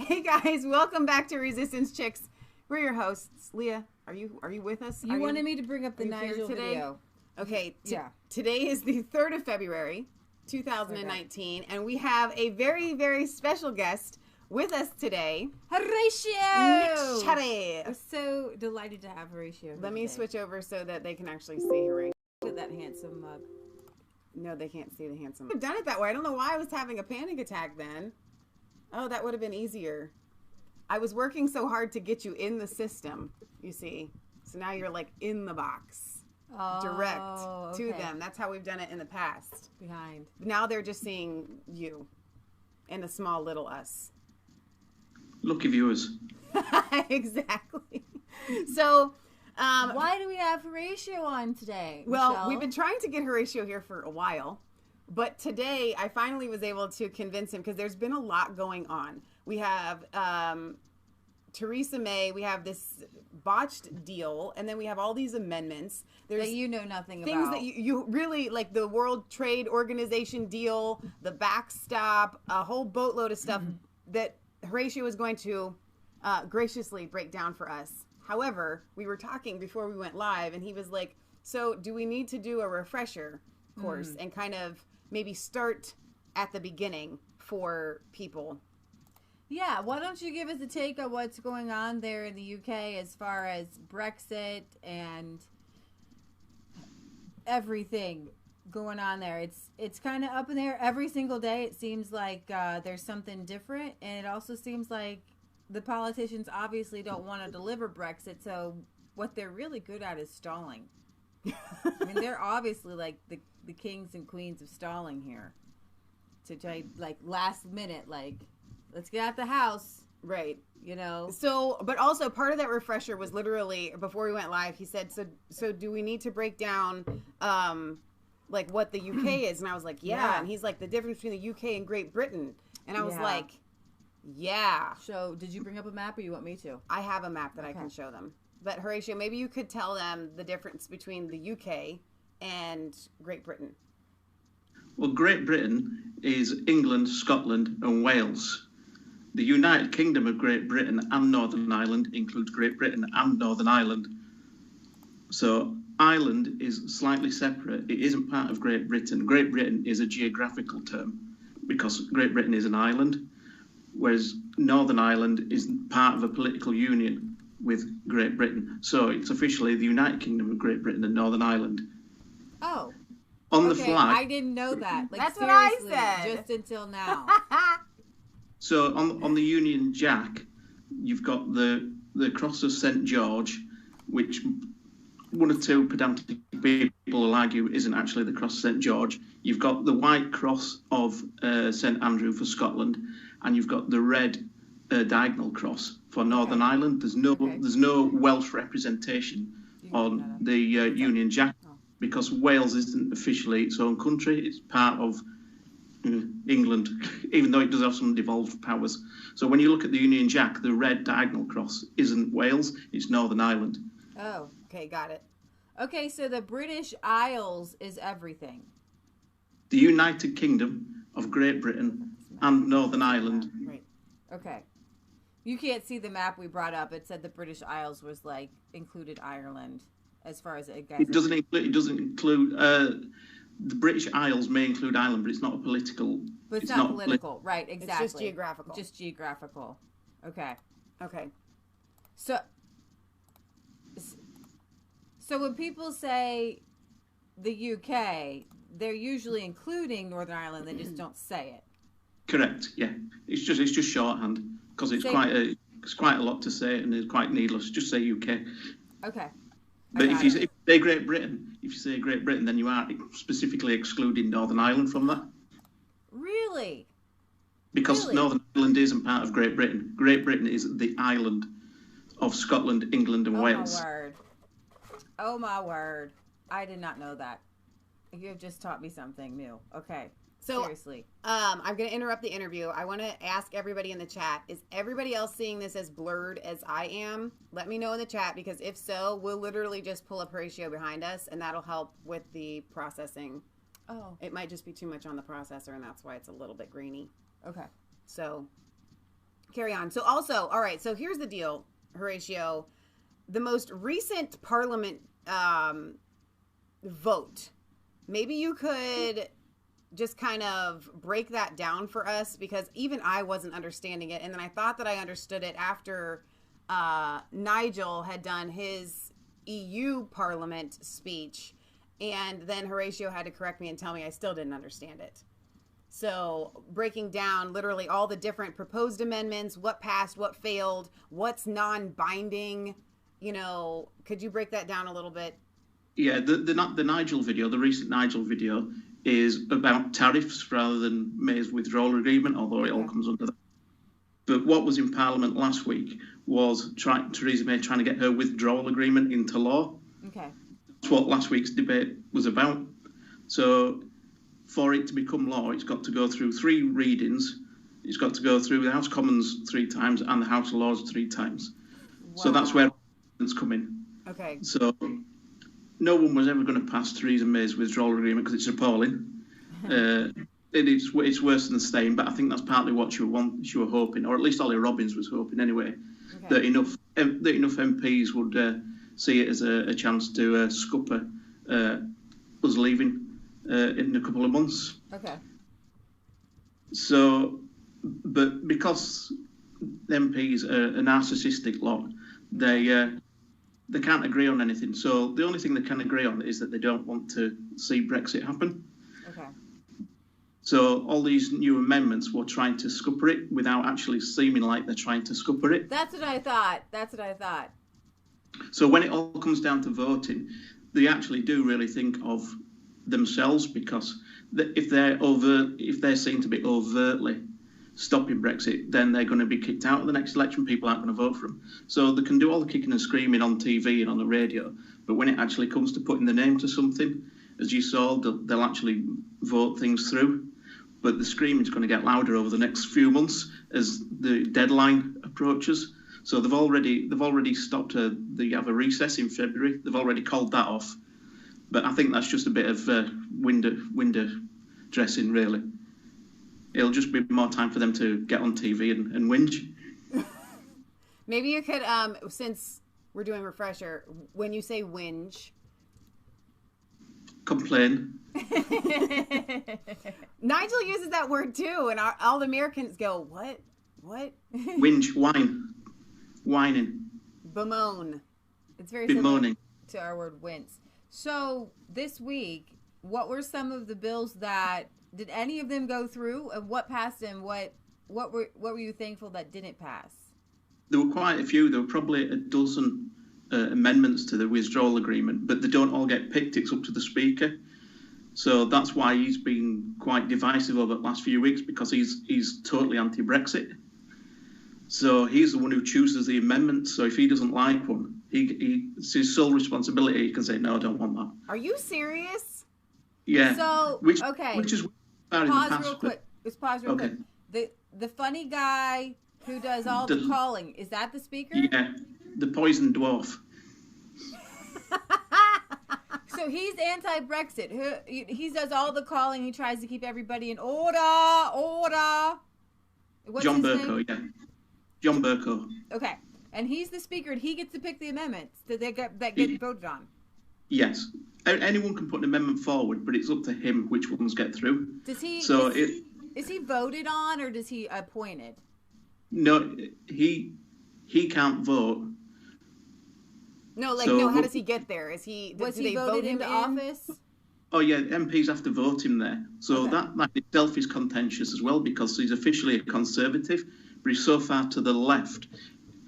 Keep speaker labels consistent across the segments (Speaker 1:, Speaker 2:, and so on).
Speaker 1: Hey guys, welcome back to Resistance Chicks. We're your hosts. Leah, are you with us?
Speaker 2: You wanted me to bring up the Nigel video.
Speaker 1: Okay,
Speaker 2: yeah.
Speaker 1: Today is the 3rd of February, 2019, and we have a very, very special guest with us today.
Speaker 2: Horatio!
Speaker 1: I'm
Speaker 2: I'm so delighted to have Horatio.
Speaker 1: Let me switch over so that they can actually see Horatio.
Speaker 2: Look at that handsome mug.
Speaker 1: No, they can't see the handsome mug. I've done it that way. I don't know why I was having a panic attack then. Oh, that would have been easier. I was working so hard to get you in the system, you see. So now you're like in the box. Direct to them. That's how we've done it in the past.
Speaker 2: Behind.
Speaker 1: Now they're just seeing you and a small little us.
Speaker 3: Lucky viewers.
Speaker 1: Exactly. So,
Speaker 2: why do we have Horatio on today?
Speaker 1: Well,
Speaker 2: Michelle?
Speaker 1: we've been trying to get Horatio here for a while. But today, I finally was able to convince him because there's been a lot going on. We have Theresa May. We have this botched deal. And then we have all these amendments.
Speaker 2: There's that you know nothing
Speaker 1: things
Speaker 2: about.
Speaker 1: Things that you really, like the World Trade Organization deal, the backstop, a whole boatload of stuff that Horatio is going to graciously break down for us. However, we were talking before we went live, and he was like, so do we need to do a refresher course and kind of maybe start at the beginning for people?
Speaker 2: Yeah, why don't you give us a take on what's going on there in the UK as far as Brexit and everything going on there. It's kind of up in there every single day. It seems like there's something different, and it also seems like the politicians obviously don't want to deliver Brexit, so what they're really good at is stalling. I mean, they're obviously like the kings and queens of stalling here. To try, like, last minute, like, let's get out the house.
Speaker 1: Right.
Speaker 2: You know?
Speaker 1: So, but also part of that refresher was literally, before we went live, he said, so do we need to break down, like, what the UK is? And I was like, yeah. And he's like, the difference between the UK and Great Britain. And I was like, yeah.
Speaker 2: So, did you bring up a map, or you want me to?
Speaker 1: I have a map that I can show them. But Horatio, maybe you could tell them the difference between the UK and Great Britain.
Speaker 3: Well, Great Britain is England, Scotland and Wales. The United Kingdom of Great Britain and Northern Ireland includes Great Britain and Northern Ireland. So Ireland is slightly separate. It isn't part of Great Britain. Great Britain is a geographical term because Great Britain is an island, whereas Northern Ireland is part of a political union with Great Britain. So it's officially the United Kingdom of Great Britain and Northern Ireland.
Speaker 2: Oh.
Speaker 3: On the flag.
Speaker 2: I didn't know that. Like,
Speaker 1: that's what I said.
Speaker 2: Just until now.
Speaker 3: So on the Union Jack, you've got the Cross of St George, which one or two pedantic people will argue isn't actually the Cross of St George. You've got the White Cross of St Andrew for Scotland, and you've got the red diagonal cross for Northern Ireland. There's no Welsh representation on the Union Jack because Wales isn't officially its own country. It's part of England, even though it does have some devolved powers. So when you look at the Union Jack, the red diagonal cross isn't Wales, it's Northern Ireland.
Speaker 2: Oh,
Speaker 1: okay, got it.
Speaker 2: Okay, so the British Isles is everything.
Speaker 3: The United Kingdom of Great Britain and Northern Ireland.
Speaker 1: Right.
Speaker 2: Okay. You can't see the map we brought up. It said the British Isles was like included Ireland as far as it goes.
Speaker 3: It doesn't include the British Isles may include Ireland, but it's not a political.
Speaker 2: But it's not political, right? Exactly.
Speaker 1: It's just geographical.
Speaker 2: Just geographical. Okay.
Speaker 1: Okay.
Speaker 2: So when people say the UK, they're usually including Northern Ireland. They just don't say it.
Speaker 3: Correct. Yeah. It's just shorthand because it's quite a lot to say and it's quite needless. Just say UK.
Speaker 2: Okay.
Speaker 3: But if you say Great Britain, then you are specifically excluding Northern Ireland from that.
Speaker 2: Really?
Speaker 3: Because Northern Ireland isn't part of Great Britain. Great Britain is the island of Scotland, England, and Wales.
Speaker 2: Oh my word! Oh my word! I did not know that. You have just taught me something new. Okay.
Speaker 1: So,
Speaker 2: seriously.
Speaker 1: I'm going to interrupt the interview. I want to ask everybody in the chat, is everybody else seeing this as blurred as I am? Let me know in the chat, because if so, we'll literally just pull up Horatio behind us, and that'll help with the processing.
Speaker 2: Oh.
Speaker 1: It might just be too much on the processor, and that's why it's a little bit grainy.
Speaker 2: Okay.
Speaker 1: So, carry on. So also, all right, so here's the deal, Horatio. The most recent Parliament vote, maybe you could just kind of break that down for us, because even I wasn't understanding it. And then I thought that I understood it after Nigel had done his EU Parliament speech. And then Horatio had to correct me and tell me I still didn't understand it. So breaking down literally all the different proposed amendments, what passed, what failed, what's non-binding, could you break that down a little bit?
Speaker 3: Yeah, the Nigel video, the recent Nigel video, is about tariffs rather than May's withdrawal agreement, although it all comes under that. But what was in Parliament last week was Theresa May trying to get her withdrawal agreement into law.
Speaker 2: Okay.
Speaker 3: That's what last week's debate was about. So for it to become law, it's got to go through 3 readings. It's got to go through the House of Commons 3 times and the House of Lords 3 times. Wow. So that's where it's coming.
Speaker 1: Okay.
Speaker 3: So no one was ever going to pass Theresa May's withdrawal agreement because it's appalling. It's worse than staying, but I think that's partly what you were hoping, or at least Ollie Robbins was hoping anyway, that enough MPs would see it as a chance to scupper us leaving in a couple of months.
Speaker 2: Okay.
Speaker 3: So, but because MPs are a narcissistic lot, they can't agree on anything. So the only thing they can agree on is that they don't want to see Brexit happen.
Speaker 2: Okay.
Speaker 3: So all these new amendments were trying to scupper it without actually seeming like they're trying to scupper it.
Speaker 2: That's what I thought.
Speaker 3: So when it all comes down to voting, they actually do really think of themselves, because if they're seen to be overtly stopping Brexit, then they're going to be kicked out of the next election. People aren't going to vote for them. So they can do all the kicking and screaming on TV and on the radio, but when it actually comes to putting the name to something, as you saw, they'll actually vote things through. But the screaming is going to get louder over the next few months as the deadline approaches. So they've already stopped. They have a recess in February. They've already called that off. But I think that's just a bit of window dressing, really. It'll just be more time for them to get on TV and whinge.
Speaker 1: Maybe you could, since we're doing refresher, when you say whinge,
Speaker 3: complain.
Speaker 1: Nigel uses that word too, and all the Americans go, what?
Speaker 3: Whinge, whining.
Speaker 1: Bemoan.
Speaker 2: It's very similar
Speaker 3: Bemoaning
Speaker 2: to our word wince. So this week, what were some of the bills that, did any of them go through? And what passed and what were you thankful that didn't pass?
Speaker 3: There were quite a few. There were probably a dozen amendments to the withdrawal agreement, but they don't all get picked. It's up to the Speaker. So that's why he's been quite divisive over the last few weeks, because he's totally anti-Brexit. So he's the one who chooses the amendments. So if he doesn't like one, it's his sole responsibility. He can say, no, I don't want that.
Speaker 1: Are you serious?
Speaker 3: Yeah.
Speaker 2: So,
Speaker 3: which is
Speaker 2: pause real quick. Let's pause real
Speaker 3: okay.
Speaker 2: quick. The funny guy who does all the calling, is that the Speaker?
Speaker 3: Yeah, the poison dwarf.
Speaker 2: So he's anti-Brexit. He does all the calling. He tries to keep everybody in order. What's
Speaker 3: John
Speaker 2: his
Speaker 3: Bercow,
Speaker 2: name?
Speaker 3: yeah. John Bercow.
Speaker 2: Okay. And he's the Speaker, and he gets to pick the amendments that get voted on.
Speaker 3: Yes. Anyone can put an amendment forward, but it's up to him which ones get through.
Speaker 2: Does he?
Speaker 3: So
Speaker 2: is he voted on, or does he appointed?
Speaker 3: No, he can't vote.
Speaker 1: No, how does he get there? Is he?
Speaker 2: Was
Speaker 1: do
Speaker 2: he
Speaker 1: they
Speaker 2: voted
Speaker 1: vote him
Speaker 2: into
Speaker 1: in?
Speaker 2: office?
Speaker 3: Oh yeah, MPs have to vote him there. So
Speaker 2: Okay.
Speaker 3: that itself is contentious as well, because he's officially a Conservative, but he's so far to the left.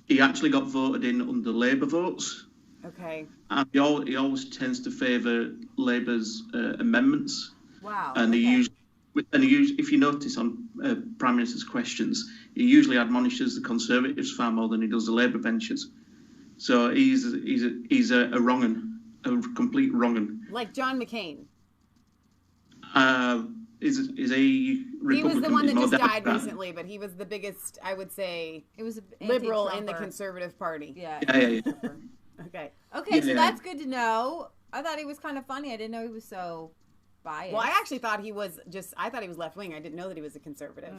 Speaker 3: He actually got voted in under Labour votes.
Speaker 1: Okay.
Speaker 3: And he always tends to favour Labour's amendments.
Speaker 2: Wow.
Speaker 3: And
Speaker 2: okay.
Speaker 3: if you notice on Prime Minister's questions, he usually admonishes the Conservatives far more than he does the Labour benches. So he's a wrong-un, a complete wrong-un.
Speaker 1: Like John McCain.
Speaker 3: Is a Republican?
Speaker 1: He was the one that
Speaker 3: He's
Speaker 1: just
Speaker 3: more
Speaker 1: died
Speaker 3: Democrat.
Speaker 1: recently, but he was the biggest, I would say,
Speaker 2: It was a
Speaker 1: liberal in the
Speaker 2: anti-Trumper.
Speaker 1: Conservative Party.
Speaker 2: Yeah.
Speaker 3: Yeah.
Speaker 1: Okay.
Speaker 2: Okay, so
Speaker 3: Yeah.
Speaker 2: that's good to know. I thought he was kind of funny. I didn't know he was so biased.
Speaker 1: Well, I actually thought he was I thought he was left wing. I didn't know that he was a conservative.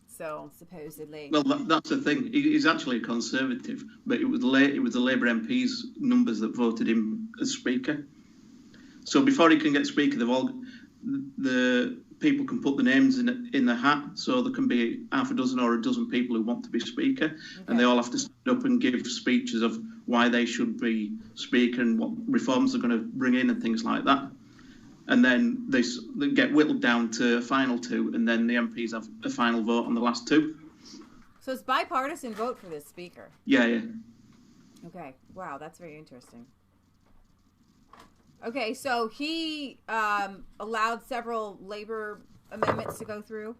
Speaker 1: So
Speaker 2: supposedly.
Speaker 3: Well, that's the thing. He's actually a conservative, but it was the Labour MPs numbers that voted him as Speaker. So before he can get Speaker, the people can put the names in the hat. So there can be half a dozen or a dozen people who want to be Speaker, and they all have to stand up and give speeches of why they should be Speaker and what reforms they're going to bring in and things like that. And then they get whittled down to a final two, and then the MPs have a final vote on the last two.
Speaker 2: So it's bipartisan vote for this Speaker.
Speaker 3: Yeah.
Speaker 2: Okay. Wow, that's very interesting. Okay, so he allowed several Labour amendments to go through?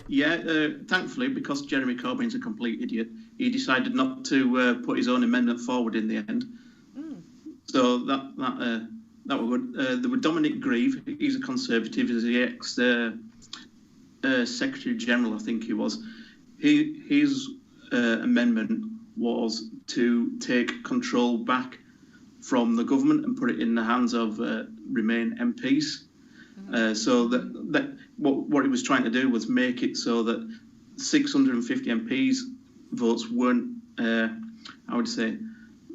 Speaker 3: Yeah, thankfully, because Jeremy Corbyn's a complete idiot, he decided not to put his own amendment forward in the end. So that was good. There were Dominic Grieve. He's a Conservative. He's the ex-Secretary General, I think he was. His amendment was to take control back from the government and put it in the hands of Remain MPs. So that what he was trying to do was make it so that 650 MPs votes weren't, I would say,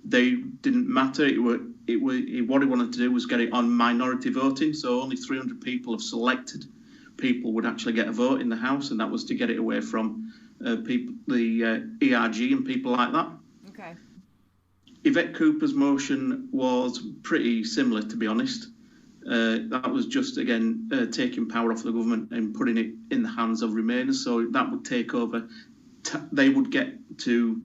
Speaker 3: they didn't matter. What he wanted to do was get it on minority voting. So only 300 people of selected people would actually get a vote in the House, and that was to get it away from people, the ERG and people like that.
Speaker 2: Okay.
Speaker 3: Yvette Cooper's motion was pretty similar, to be honest. That was just, again, taking power off the government and putting it in the hands of Remainers. So that would take over. They would get to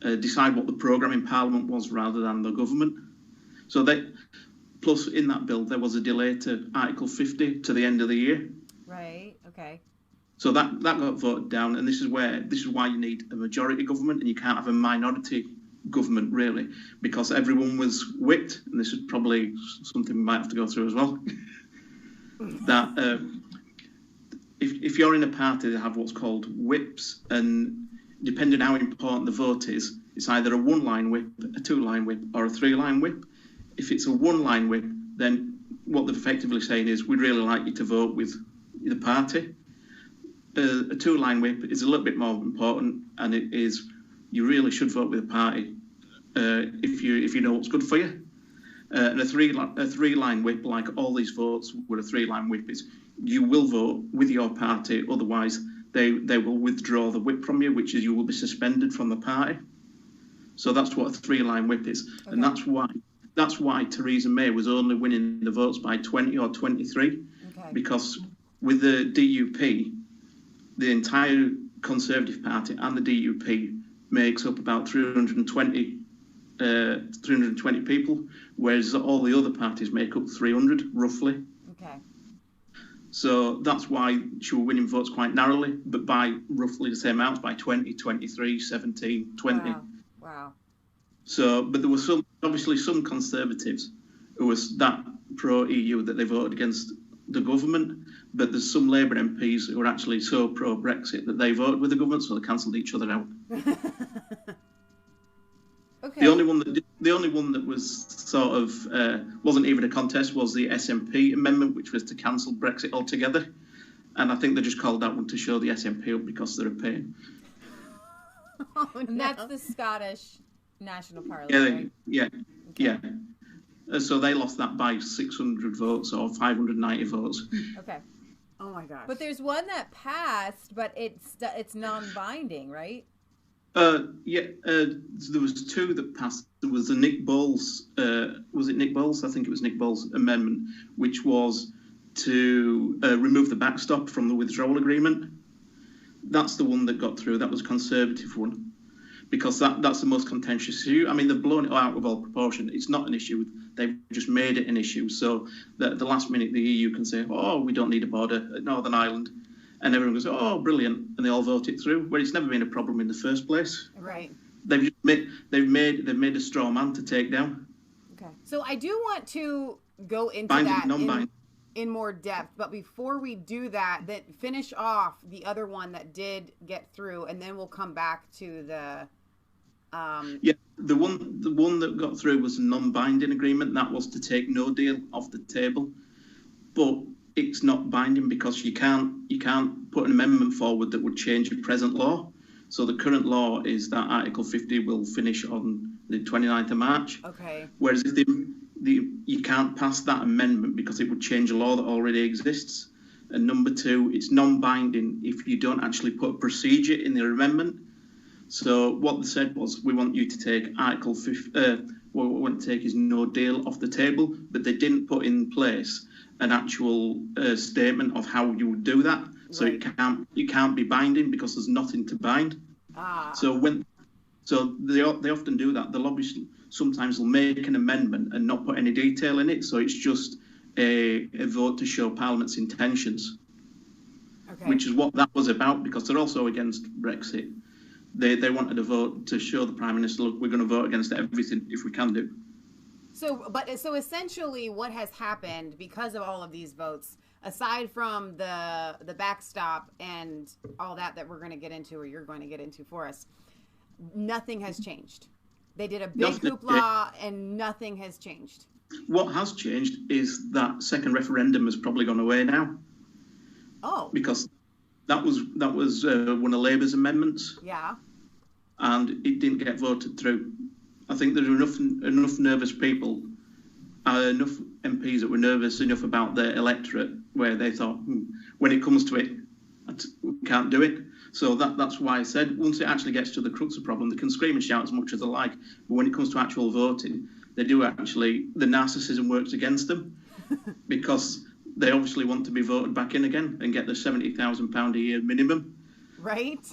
Speaker 3: decide what the programme in Parliament was rather than the government. So plus in that bill, there was a delay to Article 50 to the end of the year.
Speaker 2: Right, okay.
Speaker 3: So that got voted down, and this is why you need a majority government, and you can't have a minority government, really, because everyone was whipped, and this is probably something we might have to go through as well. That if you're in a party, they have what's called whips, and depending how important the vote is, it's either a one-line whip, a two-line whip, or a three-line whip. If it's a one-line whip, then what they're effectively saying is, we'd really like you to vote with the party. A two-line whip is a little bit more important, and it is, you really should vote with the party if you know what's good for you. And a three-line whip, like all these votes with a three-line whip, is you will vote with your party, otherwise they will withdraw the whip from you, which is you will be suspended from the party. So that's what a three-line whip is. Okay. And that's why Theresa May was only winning the votes by 20 or 23, because with the DUP, the entire Conservative Party and the DUP makes up about 320 people, whereas all the other parties make up 300, roughly.
Speaker 2: Okay.
Speaker 3: So that's why she was winning votes quite narrowly, but by roughly the same amounts, by 20, 23, 17, 20.
Speaker 2: Wow.
Speaker 3: So, but there were obviously some Conservatives who was that pro-EU that they voted against the government, but there's some Labour MPs who are actually so pro-Brexit that they voted with the government, so they cancelled each other out.
Speaker 2: Okay.
Speaker 3: The only one that was sort of wasn't even a contest was the SNP amendment, which was to cancel Brexit altogether, and I think they just called that one to show the SNP up because they're a pain.
Speaker 2: Oh, no. And that's the Scottish National Parliament.
Speaker 3: Yeah. So they lost that by 600 votes or 590 votes.
Speaker 2: Okay.
Speaker 1: Oh my gosh.
Speaker 2: But there's one that passed, but it's non-binding, right?
Speaker 3: There was two that passed. There was the Nick Bowles, was it Nick Bowles? I think it was Nick Bowles' amendment, which was to remove the backstop from the withdrawal agreement. That's the one that got through. That was a Conservative one, because that's the most contentious issue. I mean, they've blown it out of all proportion. It's not an issue. They've just made it an issue, so that at the last minute the EU can say, oh, we don't need a border at Northern Ireland. And everyone goes, oh, brilliant, and they all vote it through. Well, it's never been a problem in the first place.
Speaker 1: Right.
Speaker 3: They've made a straw man to take down.
Speaker 2: Okay.
Speaker 1: So I do want to go into that in more depth, but before we do that, finish off the other one that did get through, and then we'll come back to the.
Speaker 3: The one that got through was a non-binding agreement. That was to take no deal off the table, but it's not binding because you can't put an amendment forward that would change the present law. So the current law is that Article 50 will finish on the 29th of March.
Speaker 1: Okay.
Speaker 3: Whereas if you can't pass that amendment because it would change a law that already exists. And number two, it's non-binding if you don't actually put a procedure in the amendment. So what they said was, we want you to take Article 50, what we want to take is no deal off the table, but they didn't put in place an actual statement of how you would do that. So
Speaker 1: Right.
Speaker 3: it can't be binding because there's nothing to bind. So they often do that. The lobbyists sometimes will make an amendment and not put any detail in it. So it's just a vote to show Parliament's intentions,
Speaker 1: Okay.
Speaker 3: which is what that was about, because they're also against Brexit. They wanted a vote to show the Prime Minister, look, we're going to vote against everything if we can do.
Speaker 1: So essentially what has happened because of all of these votes, aside from the backstop and all that we're going to get into, or you're going to get into for us, nothing has changed. They did a big hoopla and nothing has changed.
Speaker 3: What has changed is that second referendum has probably gone away now.
Speaker 1: Oh.
Speaker 3: Because that was one of Labour's amendments.
Speaker 1: Yeah.
Speaker 3: And it didn't get voted through. I think there are enough nervous people, enough MPs that were nervous enough about their electorate where they thought, when it comes to it, we can't do it. So that's why I said, once it actually gets to the crux of the problem, they can scream and shout as much as they like. But when it comes to actual voting, they do actually, the narcissism works against them because they obviously want to be voted back in again and get the £70,000 a year minimum.
Speaker 1: Right?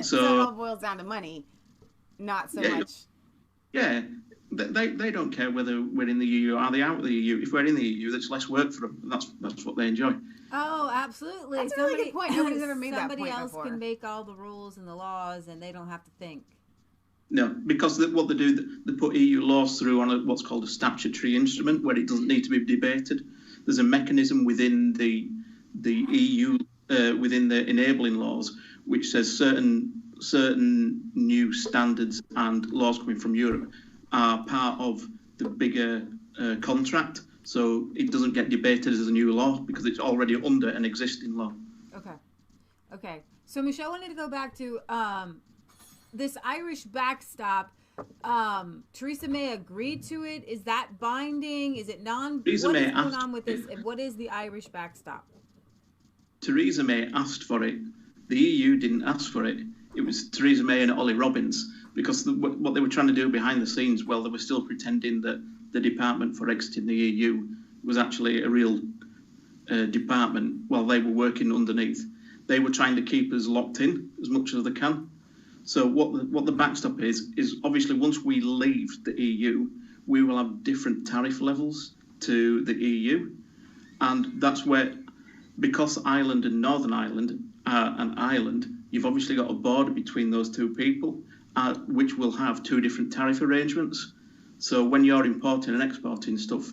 Speaker 3: So
Speaker 1: it all boils down to money, not so much.
Speaker 3: Yeah, they don't care whether we're in the EU or are they out of the EU. If we're in the EU, there's less work for them. That's what they enjoy.
Speaker 2: Oh, absolutely.
Speaker 1: That's a really good point. Nobody's ever made that point
Speaker 2: Somebody else
Speaker 1: before.
Speaker 2: can make all the rules and the laws, and they don't have to think.
Speaker 3: No, because what they do, they put EU laws through on what's called a statutory instrument where it doesn't need to be debated. There's a mechanism within the EU, within the enabling laws, which says certain new standards and laws coming from Europe are part of the bigger contract. So it doesn't get debated as a new law because it's already under an existing law.
Speaker 2: Okay. So Michelle, I wanted to go back to this Irish backstop. Theresa May agreed to it. Is that binding? Is it non? What is going on with this? What is the Irish backstop?
Speaker 3: Theresa May asked for it. The EU didn't ask for it. It was Theresa May and Ollie Robbins, because what they were trying to do behind the scenes, well, they were still pretending that the Department for Exiting the EU was actually a real department while they were working underneath. They were trying to keep us locked in as much as they can. So what the backstop is obviously once we leave the EU, we will have different tariff levels to the EU. And that's where, because Ireland and Northern Ireland are an island, you've obviously got a border between those two people, which will have two different tariff arrangements. So when you're importing and exporting stuff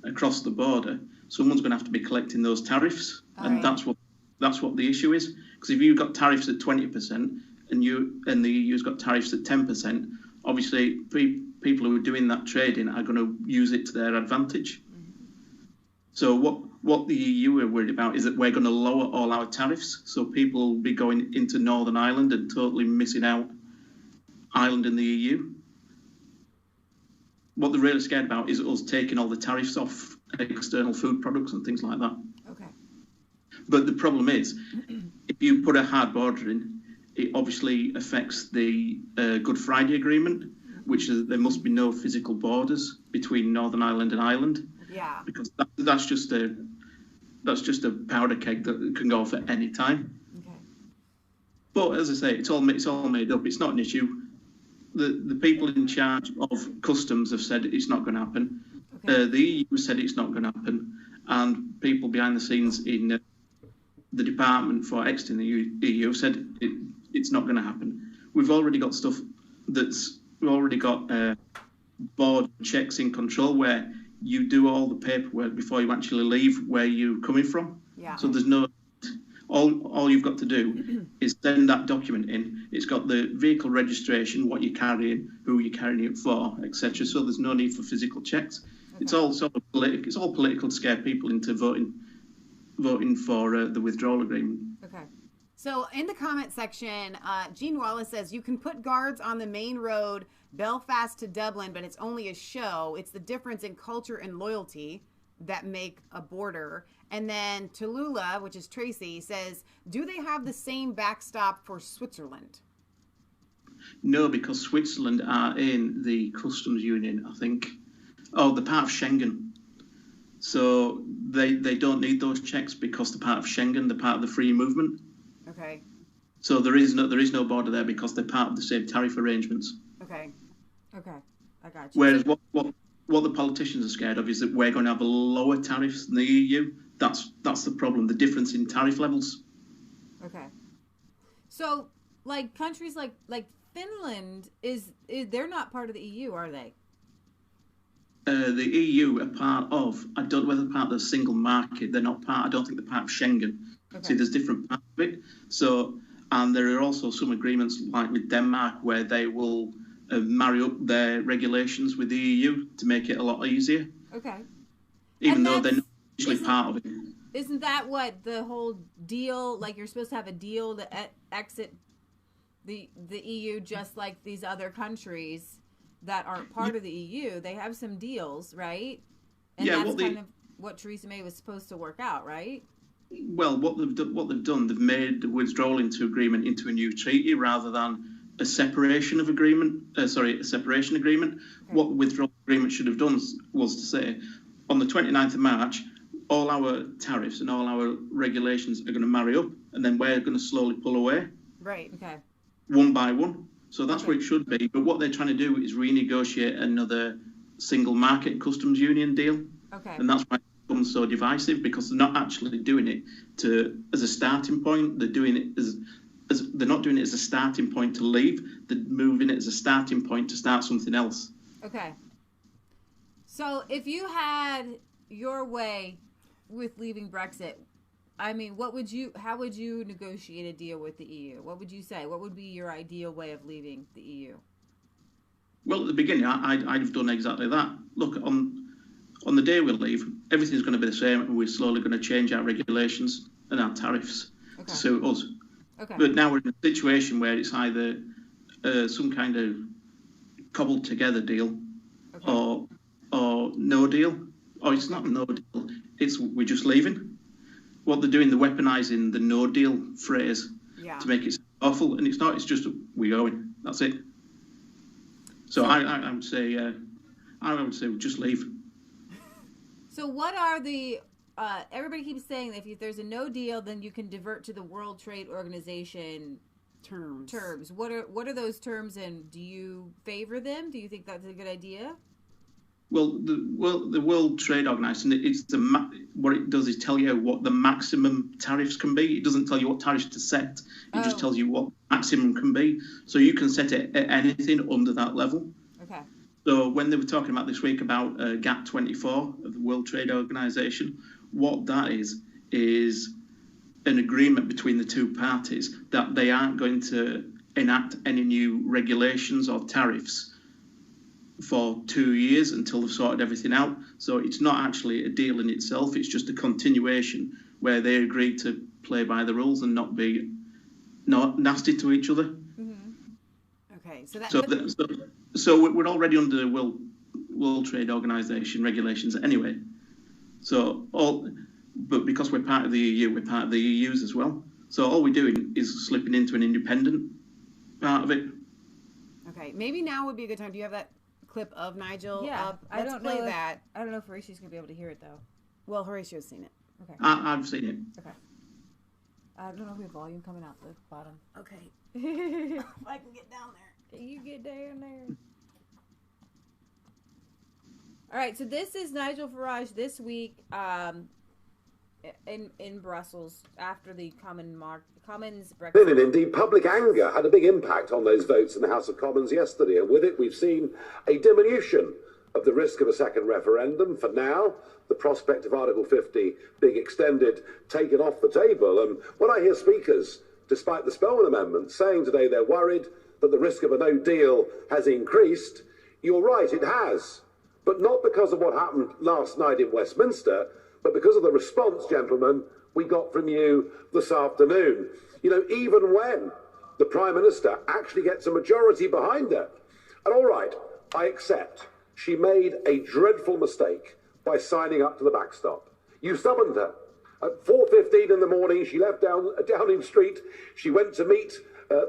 Speaker 3: across the border, someone's going to have to be collecting those tariffs. And that's what the issue is. Because if you've got tariffs at 20% and the EU's got tariffs at 10%, obviously people who are doing that trading are going to use it to their advantage. So what the EU are worried about is that we're going to lower all our tariffs. So people will be going into Northern Ireland and totally missing out Ireland and the EU. What they're really scared about is us taking all the tariffs off external food products and things like that.
Speaker 2: Okay.
Speaker 3: But the problem is, if you put a hard border in, it obviously affects the Good Friday Agreement, which is there must be no physical borders between Northern Ireland and Ireland.
Speaker 1: Yeah.
Speaker 3: Because that's just a powder keg that can go off at any time.
Speaker 2: Okay.
Speaker 3: But as I say, it's all made up. It's not an issue. The people in charge of customs have said it's not going to happen.
Speaker 2: Okay.
Speaker 3: The EU said it's not going to happen, and people behind the scenes in the Department for Exiting the EU said it's not going to happen. We've already got stuff we've already got board checks in control where you do all the paperwork before you actually leave where you're coming from.
Speaker 1: Yeah.
Speaker 3: So there's no. All you've got to do is send that document in. It's got the vehicle registration, what you're carrying, who you're carrying it for, etc. So there's no need for physical checks. Okay. It's all sort of political. It's all political to scare people into voting voting for the withdrawal agreement.
Speaker 2: Okay.
Speaker 1: So in the comment section, Gene Wallace says, you can put guards on the main road, Belfast to Dublin, but it's only a show. It's the difference in culture and loyalty that make a border. And then Tallulah, which is Tracy, says, do they have the same backstop for Switzerland?
Speaker 3: No, because Switzerland are in the customs union, I think. Oh, they're part of Schengen. So they don't need those checks because they're part of Schengen, they're part of the free movement.
Speaker 1: Okay.
Speaker 3: So there is no border there because they're part of the same tariff arrangements.
Speaker 1: Okay.
Speaker 2: Okay. I got you.
Speaker 3: Whereas what the politicians are scared of is that we're going to have lower tariffs than the EU. That's the problem, the difference in tariff levels.
Speaker 2: Okay. So, like countries like Finland they're not part of the EU, are they?
Speaker 3: The EU are part of, I don't know whether they're part of the single market. They're not part, I don't think they're part of Schengen.
Speaker 2: Okay.
Speaker 3: See, there's different parts of it. So, and there are also some agreements like with Denmark where they will marry up their regulations with the EU to make it a lot easier.
Speaker 2: Okay.
Speaker 3: Even though they're not actually part of it.
Speaker 2: Isn't that what the whole deal, like you're supposed to have a deal to exit the EU just like these other countries that aren't part of the EU? They have some deals, right? And
Speaker 3: yeah,
Speaker 2: that's kind of what Theresa May was supposed to work out, right?
Speaker 3: Well, what they've done, they've made the withdrawal agreement into a new treaty rather than a separation agreement. A separation agreement. Okay. What the withdrawal agreement should have done was to say, on the 29th of March, all our tariffs and all our regulations are going to marry up, and then we're going to slowly pull away.
Speaker 1: Right.
Speaker 2: Okay.
Speaker 3: One by one. So that's where it should be. But what they're trying to do is renegotiate another single market customs union deal.
Speaker 2: Okay.
Speaker 3: And that's why it becomes so divisive, because they're not actually doing it as a starting point. They're doing it as they're not doing it as a starting point to leave. They're moving it as a starting point to start something else.
Speaker 2: Okay. So if you had your way with leaving Brexit, I mean, how would you negotiate a deal with the EU? What would you say? What would be your ideal way of leaving the EU?
Speaker 3: Well, at the beginning, I'd have done exactly that. Look, on the day we leave, everything's going to be the same, and we're slowly going to change our regulations and our tariffs to suit us.
Speaker 2: Okay.
Speaker 3: But now we're in a situation where it's either some kind of cobbled together deal, or no deal, or it's not no deal. It's we're just leaving. What they're doing, they're weaponising the no deal phrase to make it awful, and it's not. It's just we're going. That's it. So I would say just leave.
Speaker 2: So what are the? Everybody keeps saying that if there's a no deal, then you can divert to the World Trade Organization terms. What are those terms, and do you favor them? Do you think that's a good idea?
Speaker 3: Well, the World Trade Organization, what it does is tell you what the maximum tariffs can be. It doesn't tell you what tariffs to set. It just tells you what maximum can be. So you can set it at anything under that level.
Speaker 2: Okay.
Speaker 3: So when they were talking about this week about GATT 24 of the World Trade Organization, what that is an agreement between the two parties that they aren't going to enact any new regulations or tariffs for 2 years until they've sorted everything out. So it's not actually a deal in itself. It's just a continuation where they agree to play by the rules and not be nasty to each other.
Speaker 2: Mm-hmm.
Speaker 1: Okay,
Speaker 3: so we're already under the World Trade Organization regulations anyway. But because we're part of the EU, we're part of the EU's as well. So all we're doing is slipping into an independent part of it.
Speaker 1: Okay, maybe now would be a good time. Do you have that clip of Nigel up?
Speaker 2: Let's
Speaker 1: play that.
Speaker 2: I don't know if Horatio's going to be able to hear it, though.
Speaker 1: Well, Horatio's seen it.
Speaker 2: Okay.
Speaker 3: I've seen it.
Speaker 2: Okay. I don't know if we have volume coming out the bottom.
Speaker 1: Okay. If I can get down there.
Speaker 2: You get down there. All right, so this is Nigel Farage this week in Brussels after the Commons Brexit.
Speaker 4: And indeed, public anger had a big impact on those votes in the House of Commons yesterday, and with it we've seen a diminution of the risk of a second referendum. For now, the prospect of Article 50 being extended taken off the table. And when I hear speakers, despite the Spellman Amendment, saying today they're worried that the risk of a no deal has increased, you're right, it has. But not because of what happened last night in Westminster, but because of the response, gentlemen, we got from you this afternoon. You know, even when the Prime Minister actually gets a majority behind her. And all right, I accept she made a dreadful mistake by signing up to the backstop. You summoned her. At 4:15 in the morning, she left Downing Street. She went to meet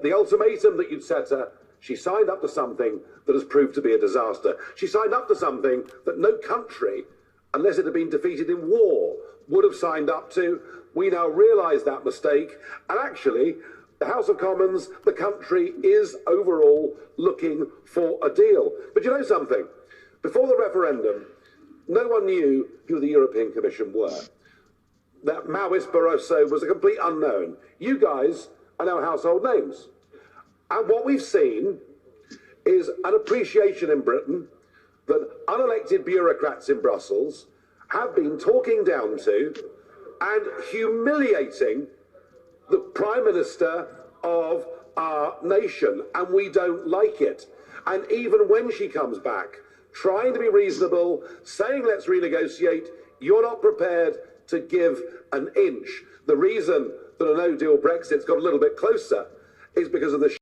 Speaker 4: the ultimatum that you'd set her. She signed up to something that has proved to be a disaster. She signed up to something that no country, unless it had been defeated in war, would have signed up to. We now realise that mistake. And actually, the House of Commons, the country, is overall looking for a deal. But you know something? Before the referendum, no one knew who the European Commission were. That Maoist Barroso was a complete unknown. You guys are now household names. And what we've seen is an appreciation in Britain that unelected bureaucrats in Brussels have been talking down to and humiliating the Prime Minister of our nation, and we don't like it. And even when she comes back, trying to be reasonable, saying let's renegotiate, you're not prepared to give an inch. The reason that a no-deal Brexit's got a little bit closer is because of the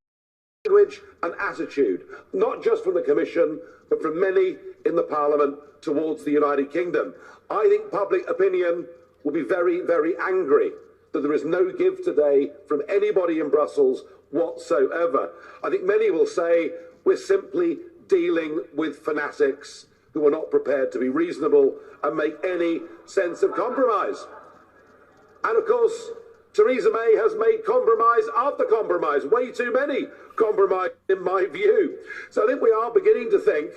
Speaker 4: language and attitude, not just from the Commission, but from many in the Parliament towards the United Kingdom. I think public opinion will be very, very angry that there is no give today from anybody in Brussels whatsoever. I think many will say we're simply dealing with fanatics who are not prepared to be reasonable and make any sense of compromise. And of course, Theresa May has made compromise after compromise, way too many compromise in my view. So I think we are beginning to think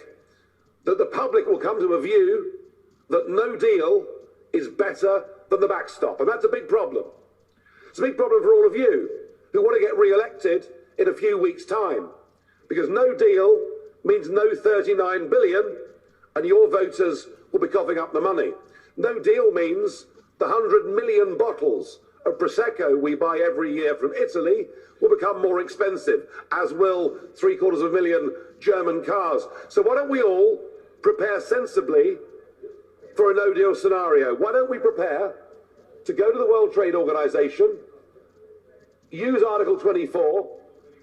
Speaker 4: that the public will come to a view that no deal is better than the backstop. And that's a big problem. It's a big problem for all of you who want to get re-elected in a few weeks' time. Because no deal means no 39 billion and your voters will be coughing up the money. No deal means the 100 million bottles of Prosecco we buy every year from Italy will become more expensive, as will 750,000 German cars. So why don't we all prepare sensibly for a no-deal scenario? Why don't we prepare to go to the World Trade Organization, use Article 24,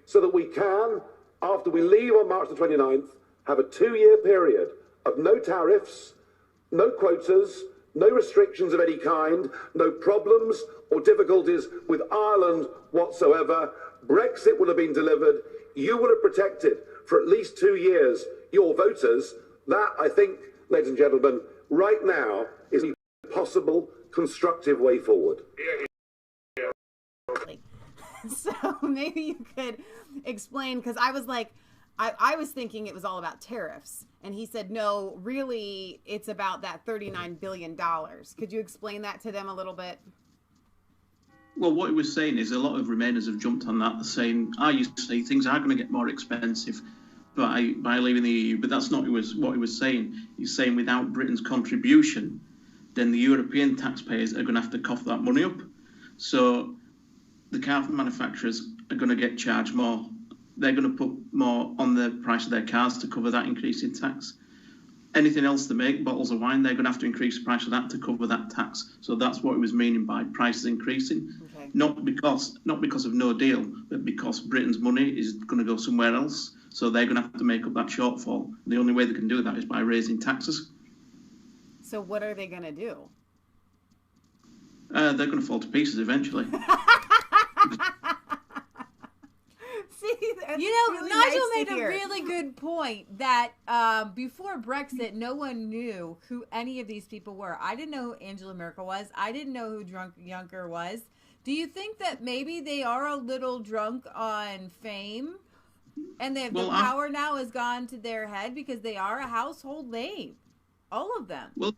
Speaker 4: so that we can, after we leave on March the 29th, have a 2-year period of no tariffs, no quotas, no restrictions of any kind, no problems or difficulties with Ireland whatsoever. Brexit will have been delivered. You will have protected for at least 2 years your voters. That, I think, ladies and gentlemen, right now is a possible constructive way forward.
Speaker 1: So maybe you could explain, because I was like, I was thinking it was all about tariffs. And he said, no, really, it's about that $39 billion. Could you explain that to them a little bit?
Speaker 3: Well, what he was saying is a lot of Remainers have jumped on that, saying, you say things are going to get more expensive by leaving the EU. But that's not what he was saying. He's saying without Britain's contribution, then the European taxpayers are going to have to cough that money up. So the car manufacturers are going to get charged more. They're going to put more on the price of their cars to cover that increase in tax. Anything else to make, bottles of wine, they're going to have to increase the price of that to cover that tax. So that's what it was meaning by prices increasing. Okay. Not because of no deal, but because Britain's money is going to go somewhere else. So they're going to have to make up that shortfall. The only way they can do that is by raising taxes.
Speaker 1: So what are they going to do?
Speaker 3: They're going to fall to pieces eventually.
Speaker 2: You know, really Nigel made a really good point that before Brexit, no one knew who any of these people were. I didn't know who Angela Merkel was. I didn't know who Juncker was. Do you think that maybe they are a little drunk on fame and the power now has gone to their head because they are a household name? All of them.
Speaker 3: Well,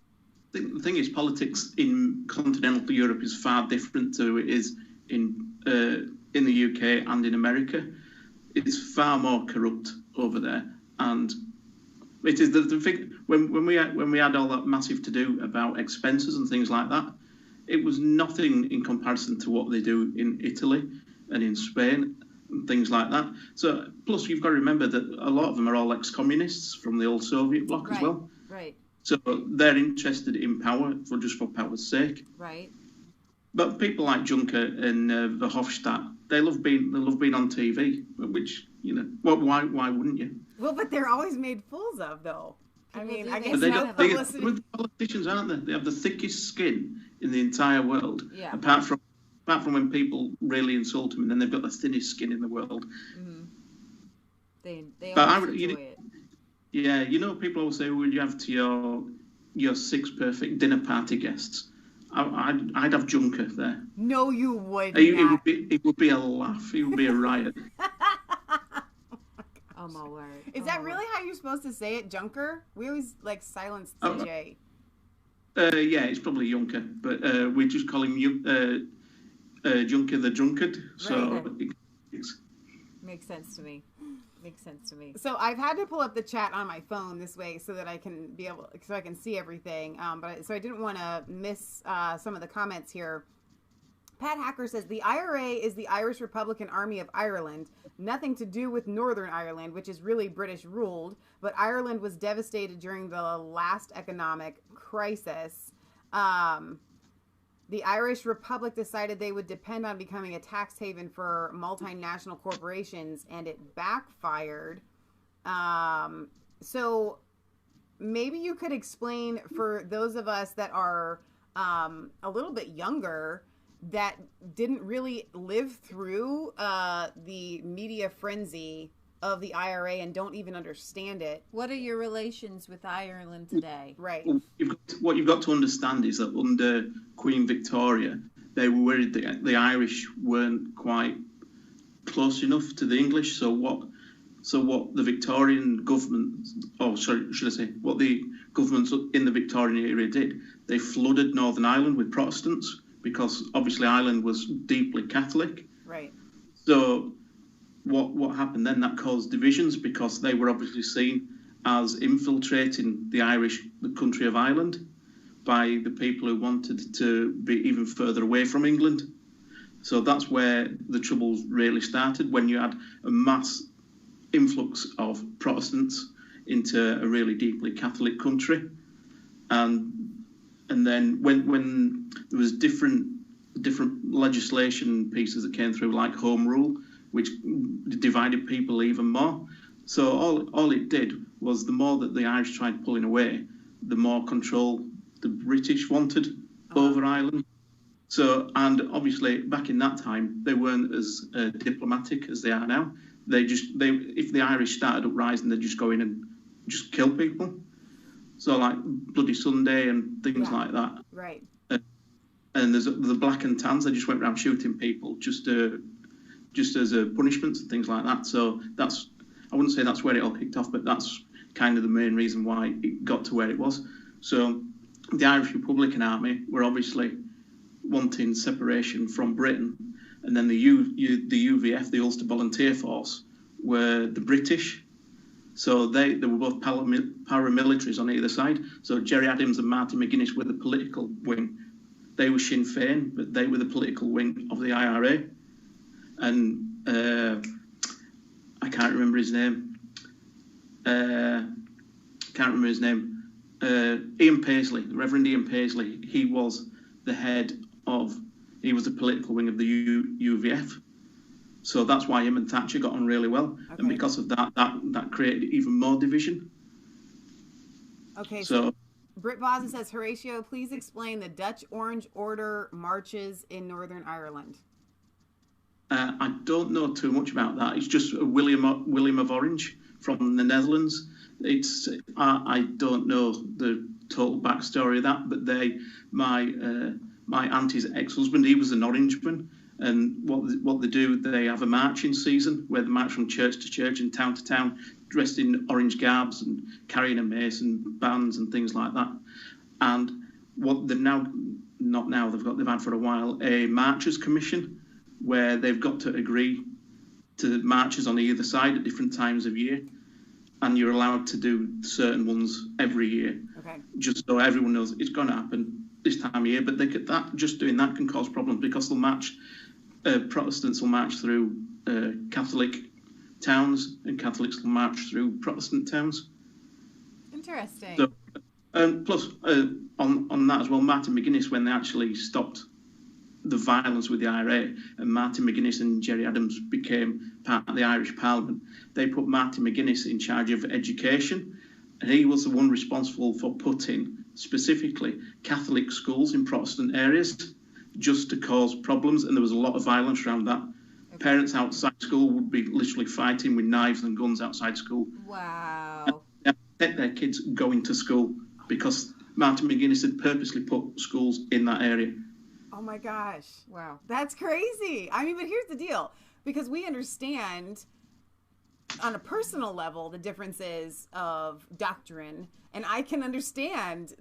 Speaker 3: the thing is, politics in continental Europe is far different to it is in the UK and in America. It's far more corrupt over there, and it is the thing when we had all that massive to do about expenses and things like that. It was nothing in comparison to what they do in Italy and in Spain and things like that. So, plus you've got to remember that a lot of them are all ex-communists from the old Soviet bloc as well.
Speaker 2: Right.
Speaker 3: So they're interested in power for power's sake.
Speaker 2: Right.
Speaker 3: But people like Juncker and Verhofstadt, they love being on TV. Which why wouldn't you?
Speaker 1: Well, but they're always made fools of, though. I mean, I guess
Speaker 3: But
Speaker 1: not publicity.
Speaker 3: with politicians, aren't they? They have the thickest skin in the entire world.
Speaker 2: Yeah.
Speaker 3: Apart from when people really insult them, and then they've got the thinnest skin in the world.
Speaker 2: Mm-hmm. They
Speaker 3: always
Speaker 2: enjoy it.
Speaker 3: Yeah, people always say, "Would you have to your 6 perfect dinner party guests?" I'd have Juncker there.
Speaker 1: No, you wouldn't.
Speaker 3: It would be a laugh. It would be a riot.
Speaker 2: Oh my word!
Speaker 1: Is that really how you're supposed to say it, Junker? We always silence the J.
Speaker 3: Yeah, it's probably Juncker, but we just call him Juncker the drunkard. So
Speaker 2: right. Makes sense to me.
Speaker 1: So I've had to pull up the chat on my phone this way so that I can see everything. So I didn't want to miss some of the comments here. Pat Hacker says the IRA is the Irish Republican Army of Ireland, nothing to do with Northern Ireland, which is really British ruled, but Ireland was devastated during the last economic crisis. The Irish Republic decided they would depend on becoming a tax haven for multinational corporations, and it backfired. So maybe you could explain for those of us that are a little bit younger, that didn't really live through the media frenzy of the IRA and don't even understand it.
Speaker 2: What are your relations with Ireland today?
Speaker 1: Right.
Speaker 3: What you've got to understand is that under Queen Victoria, they were worried that the Irish weren't quite close enough to the English. So what the Victorian government, what the governments in the Victorian era did, they flooded Northern Ireland with Protestants, because obviously Ireland was deeply Catholic.
Speaker 1: Right.
Speaker 3: So what happened then, that caused divisions, because they were obviously seen as infiltrating the country of Ireland, by the people who wanted to be even further away from England. So that's where the troubles really started, when you had a mass influx of Protestants into a really deeply Catholic country. And then when there was different legislation pieces that came through, like Home Rule, which divided people even more. So all it did was, the more that the Irish tried pulling away, the more control the British wanted over Ireland. So, and obviously back in that time, they weren't as diplomatic as they are now. If the Irish started uprising, they'd just go in and just kill people. So like Bloody Sunday and things like that.
Speaker 1: Right.
Speaker 3: And there's the Black and Tans. They just went around shooting people just as a punishment and things like that. So I wouldn't say that's where it all kicked off, but that's kind of the main reason why it got to where it was. So the Irish Republican Army were obviously wanting separation from Britain, and then the UVF, the Ulster Volunteer Force, were the British. So they were both paramilitaries on either side. So Gerry Adams and Martin McGuinness were the political wing. They were Sinn Féin, but they were the political wing of the IRA. And I can't remember his name. Ian Paisley, the Reverend Ian Paisley, he was the political wing of the UVF. So that's why him and Thatcher got on really well. Okay. And because of that created even more division.
Speaker 1: Okay, so Britt Boston says, Horatio, please explain the Dutch Orange Order marches in Northern Ireland.
Speaker 3: I don't know too much about that. It's just William of Orange from the Netherlands. I don't know the total backstory of that, but my auntie's ex-husband, he was an Orangeman, and what they do, they have a marching season where they march from church to church and town to town, dressed in orange garbs and carrying a mace and bands and things like that. And what they've they've had for a while a marchers commission, where they've got to agree to marches on either side at different times of year, and you're allowed to do certain ones every year.
Speaker 1: Okay.
Speaker 3: Just so everyone knows it's going to happen this time of year. But just doing that can cause problems, because they'll march, Protestants will march through Catholic towns, and Catholics will march through Protestant towns.
Speaker 2: Interesting.
Speaker 3: So, and plus, on that as well, Martin McGuinness, when they actually stopped the violence with the IRA, and Martin McGuinness and Gerry Adams became part of the Irish Parliament, they put Martin McGuinness in charge of education, and he was the one responsible for putting specifically Catholic schools in Protestant areas just to cause problems, and there was a lot of violence around that. Parents outside school would be literally fighting with knives and guns outside school.
Speaker 2: Wow.
Speaker 3: And protect their kids going to school because Martin McGuinness had purposely put schools in that area.
Speaker 1: Oh my gosh.
Speaker 2: Wow.
Speaker 1: That's crazy. I mean, but here's the deal. Because we understand on a personal level the differences of doctrine, and I can understand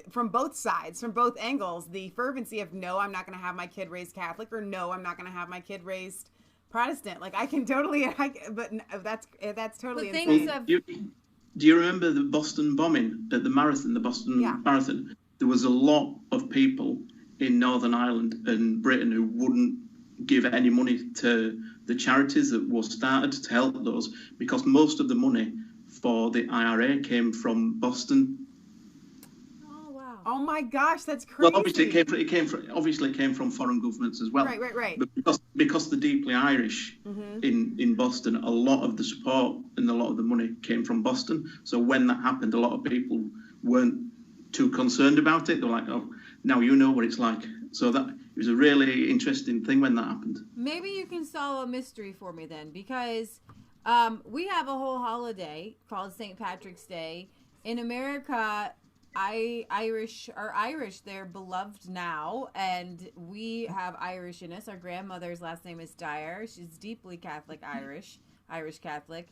Speaker 1: from both sides, from both angles, the fervency of no, I'm not going to have my kid raised Catholic, or no, I'm not going to have my kid raised Protestant. Like I can totally, but that's totally insane.
Speaker 3: Do you remember the Boston bombing at the marathon, Marathon? There was a lot of people in Northern Ireland and Britain who wouldn't give any money to the charities that were started to help those, because most of the money for the IRA came from Boston.
Speaker 2: Oh wow!
Speaker 1: Oh my gosh, that's crazy.
Speaker 3: Well, obviously it came from foreign governments as well.
Speaker 1: Right.
Speaker 3: But because they're deeply Irish in Boston, a lot of the support and a lot of the money came from Boston. So when that happened, a lot of people weren't too concerned about it. They're like, oh, now you know what it's like. So that it was a really interesting thing when that happened.
Speaker 2: Maybe you can solve a mystery for me then, because we have a whole holiday called St. Patrick's Day. In America, Irish are Irish. They're beloved now, and we have Irish in us. Our grandmother's last name is Dyer. She's deeply Catholic Irish Catholic.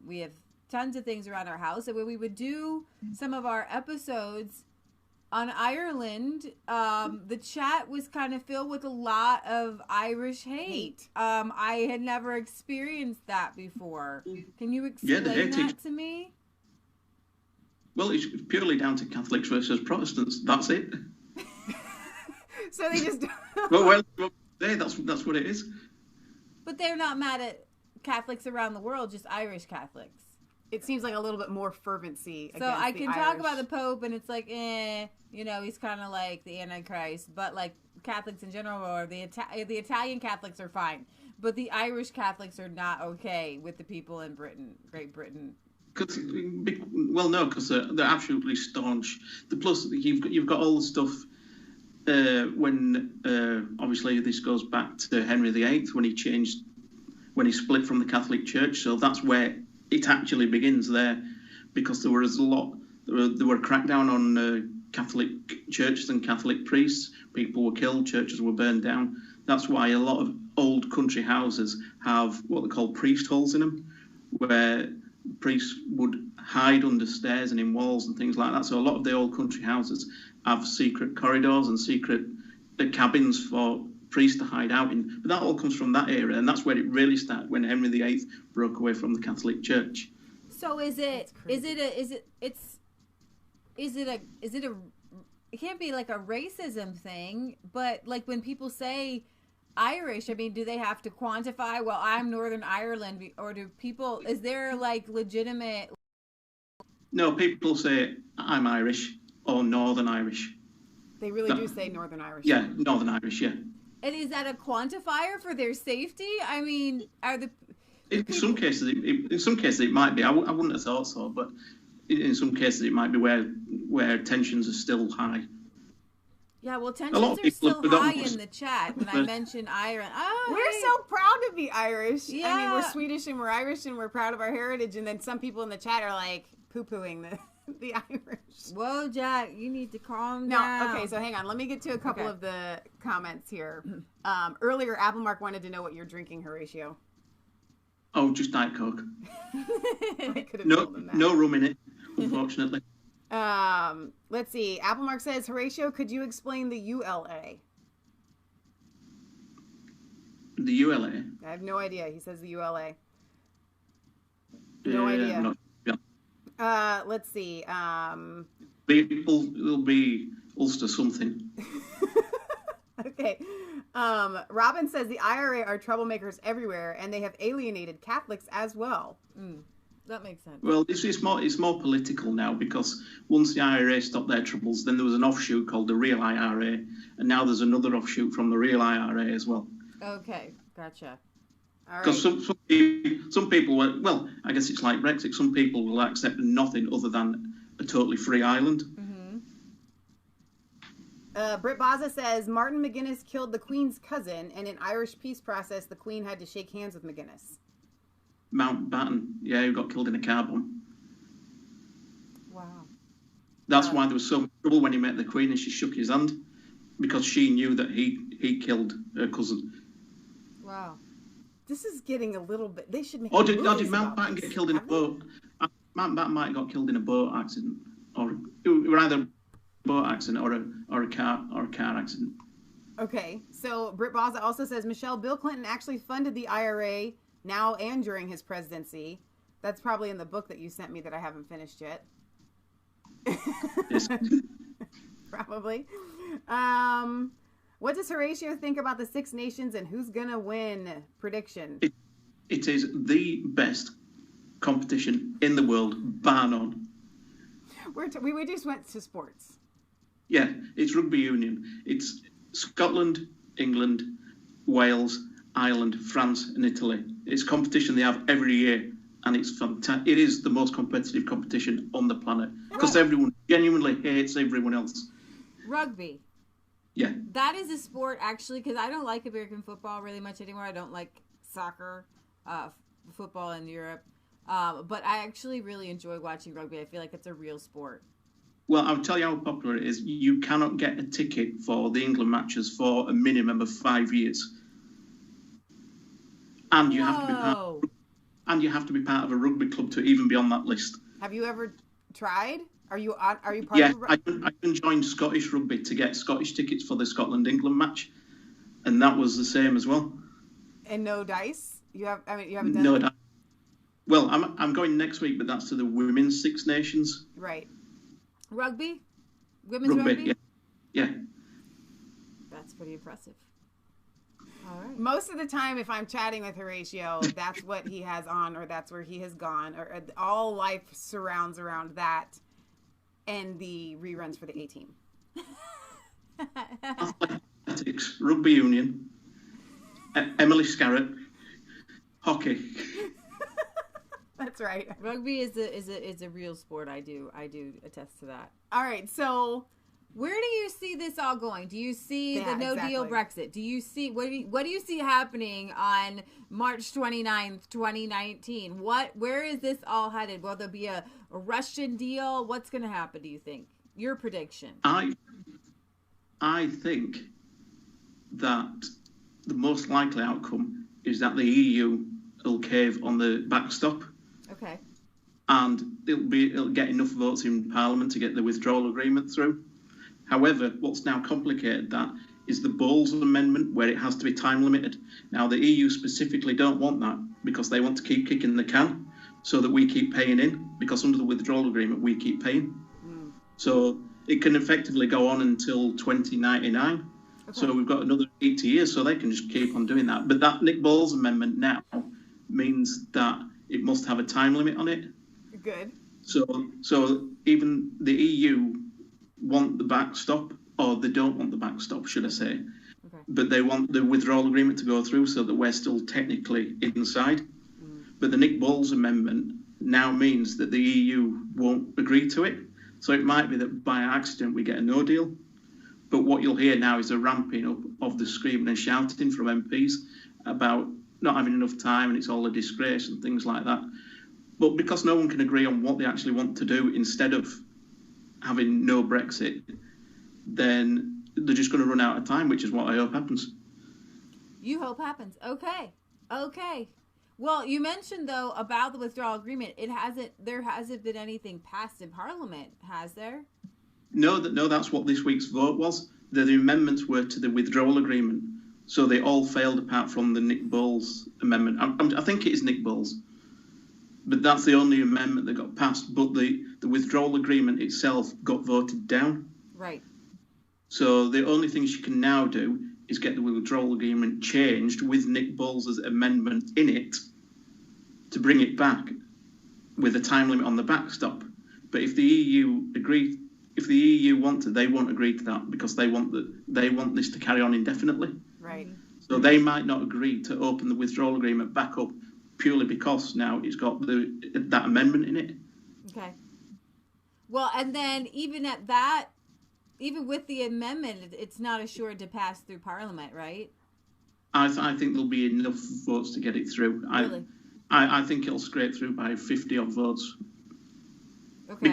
Speaker 2: We have tons of things around our house, and when we would do some of our episodes on Ireland, the chat was kind of filled with a lot of Irish hate. I had never experienced that before. Can you explain that to me?
Speaker 3: Well, it's purely down to Catholics versus Protestants. That's it.
Speaker 1: So they just...
Speaker 3: well, that's what it is.
Speaker 2: But they're not mad at Catholics around the world, just Irish Catholics.
Speaker 1: It seems like a little bit more fervency.
Speaker 2: So I can talk about the Pope, and it's like, he's kind of like the Antichrist. But like Catholics in general, or the Italian Catholics are fine, but the Irish Catholics are not okay with the people in Great Britain.
Speaker 3: Because they're absolutely staunch. Plus, you've got all the stuff when obviously this goes back to Henry VIII when he split from the Catholic Church. So that's where it actually begins there, because there were a crackdown on Catholic churches and Catholic priests. People were killed, churches were burned down. That's why a lot of old country houses have what they call priest holes in them, where priests would hide under stairs and in walls and things like that. So a lot of the old country houses have secret corridors and secret cabins for priests to hide out in. But that all comes from that era, and that's where it really started, when Henry VIII broke away from the Catholic Church.
Speaker 2: So it can't be like a racism thing, but like when people say Irish, I mean, do they have to quantify, well, I'm Northern Ireland, or is there like legitimate?
Speaker 3: No, people say I'm Irish or Northern Irish.
Speaker 1: They really do say Northern Irish.
Speaker 3: Yeah, Northern Irish, yeah.
Speaker 2: And is that a quantifier for their safety? I mean,
Speaker 3: in some cases it might be. I wouldn't have thought so, but in some cases it might be where tensions are still high.
Speaker 2: Yeah, well, tensions are still high in the chat when I mention Ireland.
Speaker 1: We're so proud to be Irish.
Speaker 2: Yeah.
Speaker 1: I mean, we're Swedish and we're Irish and we're proud of our heritage. And then some people in the chat are like poo-pooing the Irish.
Speaker 2: Whoa, Jack, you need to calm down.
Speaker 1: Okay, so hang on. Let me get to a couple of the comments here. Earlier, Apple Mark wanted to know what you're drinking, Horatio.
Speaker 3: Oh, just Diet Coke.
Speaker 1: I could have told him that.
Speaker 3: No rum in it, unfortunately.
Speaker 1: Let's see. Apple Mark says, Horatio, could you explain the ULA?
Speaker 3: The ULA?
Speaker 1: I have no idea. He says the ULA. No idea. Let's see.
Speaker 3: It'll be Ulster something.
Speaker 1: Okay. Robin says the IRA are troublemakers everywhere, and they have alienated Catholics as well.
Speaker 2: That makes sense.
Speaker 3: Well, it's more political now, because once the IRA stopped their troubles, then there was an offshoot called the real IRA, and now there's another offshoot from the real IRA as well.
Speaker 2: Okay, gotcha.
Speaker 1: All right.
Speaker 3: Because some people were, well, I guess it's like Brexit. Some people will accept nothing other than a totally free island.
Speaker 1: Britt Baza says Martin McGuinness killed the Queen's cousin, and in Irish peace process, the Queen had to shake hands with McGuinness.
Speaker 3: Mountbatten, yeah, who got killed in a car bomb.
Speaker 2: Wow.
Speaker 3: That's why there was so much trouble when he met the Queen and she shook his hand, because she knew that he killed her cousin.
Speaker 2: Wow.
Speaker 1: This is getting a little bit. They should make.
Speaker 3: Or did Mountbatten get killed in a boat? Mountbatten might have got killed in a boat accident, or either a boat accident or a car accident.
Speaker 1: Okay, so Britt Baza also says Michelle, Bill Clinton actually funded the IRA now and during his presidency. That's probably in the book that you sent me that I haven't finished yet.
Speaker 3: Yes.
Speaker 1: Probably. What does Horatio think about the Six Nations and who's gonna win? Prediction.
Speaker 3: It is the best competition in the world, bar none.
Speaker 1: We just went to sports.
Speaker 3: Yeah, it's rugby union. It's Scotland, England, Wales, Ireland, France, and Italy. It's competition they have every year, and it's fantastic. It is the most competitive competition on the planet, because everyone genuinely hates everyone else.
Speaker 2: Rugby.
Speaker 3: Yeah.
Speaker 2: That is a sport, actually, because I don't like American football really much anymore. I don't like soccer, football in Europe. But I actually really enjoy watching rugby. I feel like it's a real sport.
Speaker 3: Well, I'll tell you how popular it is. You cannot get a ticket for the England matches for a minimum of 5 years. And you have to be part of a rugby club to even be on that list.
Speaker 1: Have you ever tried? Are you part of
Speaker 3: I can join Scottish rugby to get Scottish tickets for the Scotland-England match, and that was the same as well.
Speaker 1: And no dice? You haven't done
Speaker 3: no
Speaker 1: it?
Speaker 3: dice. Well, I'm going next week, but that's to the Women's Six Nations.
Speaker 1: Right.
Speaker 2: Rugby? Women's rugby?
Speaker 3: Yeah.
Speaker 2: That's pretty impressive. All right.
Speaker 1: Most of the time, if I'm chatting with Horatio, that's what he has on, or that's where he has gone, or all life surrounds around that and the reruns for the A-team.
Speaker 3: Athletics, rugby union, Emily Scarrett, hockey.
Speaker 1: That's right.
Speaker 2: Rugby is a real sport. I do attest to that.
Speaker 1: All right, so
Speaker 2: where do you see this all going? Do you see the no deal
Speaker 1: exactly.
Speaker 2: Brexit? Do you see what do you see happening on March 29th, 2019? Where is this all headed? Will there be a Russian deal? What's going to happen, do you think? Your prediction.
Speaker 3: I think that the most likely outcome is that the EU will cave on the backstop.
Speaker 2: Okay.
Speaker 3: And it'll get enough votes in Parliament to get the withdrawal agreement through. However, what's now complicated that is the Bowles Amendment, where it has to be time limited. Now, the EU specifically don't want that, because they want to keep kicking the can so that we keep paying in, because under the withdrawal agreement, we keep paying. So it can effectively go on until 2099. Okay. So we've got another 80 years, so they can just keep on doing that. But that Nick Bowles Amendment now means that it must have a time limit on it.
Speaker 1: Good.
Speaker 3: So even the EU want the backstop, or they don't want the backstop, should I say. Okay. But they want the withdrawal agreement to go through so that we're still technically inside. But the Nick Bowles Amendment now means that the EU won't agree to it. So it might be that by accident we get a no deal. But what you'll hear now is a ramping up of the screaming and shouting from MPs about not having enough time and it's all a disgrace and things like that. But because no one can agree on what they actually want to do instead of having no Brexit, then they're just going to run out of time, which is what I hope happens.
Speaker 2: You hope happens. Okay. Well, you mentioned, though, about the withdrawal agreement. There hasn't been anything passed in Parliament, has there?
Speaker 3: No, that's what this week's vote was. The amendments were to the withdrawal agreement. So they all failed apart from the Nick Bowles amendment. I think it is Nick Bowles. But that's the only amendment that got passed. But the withdrawal agreement itself got voted down.
Speaker 2: Right.
Speaker 3: So the only thing she can now do is get the withdrawal agreement changed with Nick Bowles' amendment in it to bring it back. with a time limit on the backstop. But if the EU want to, they won't agree to that because they want this to carry on indefinitely.
Speaker 1: Right.
Speaker 3: So they might not agree to open the withdrawal agreement back up purely because now it's got that amendment in it.
Speaker 2: Okay. Well, and then even at that, even with the amendment, it's not assured to pass through Parliament, right?
Speaker 3: I think there'll be enough votes to get it through.
Speaker 2: Really?
Speaker 3: I think it'll scrape through by 50 odd votes.
Speaker 2: Okay.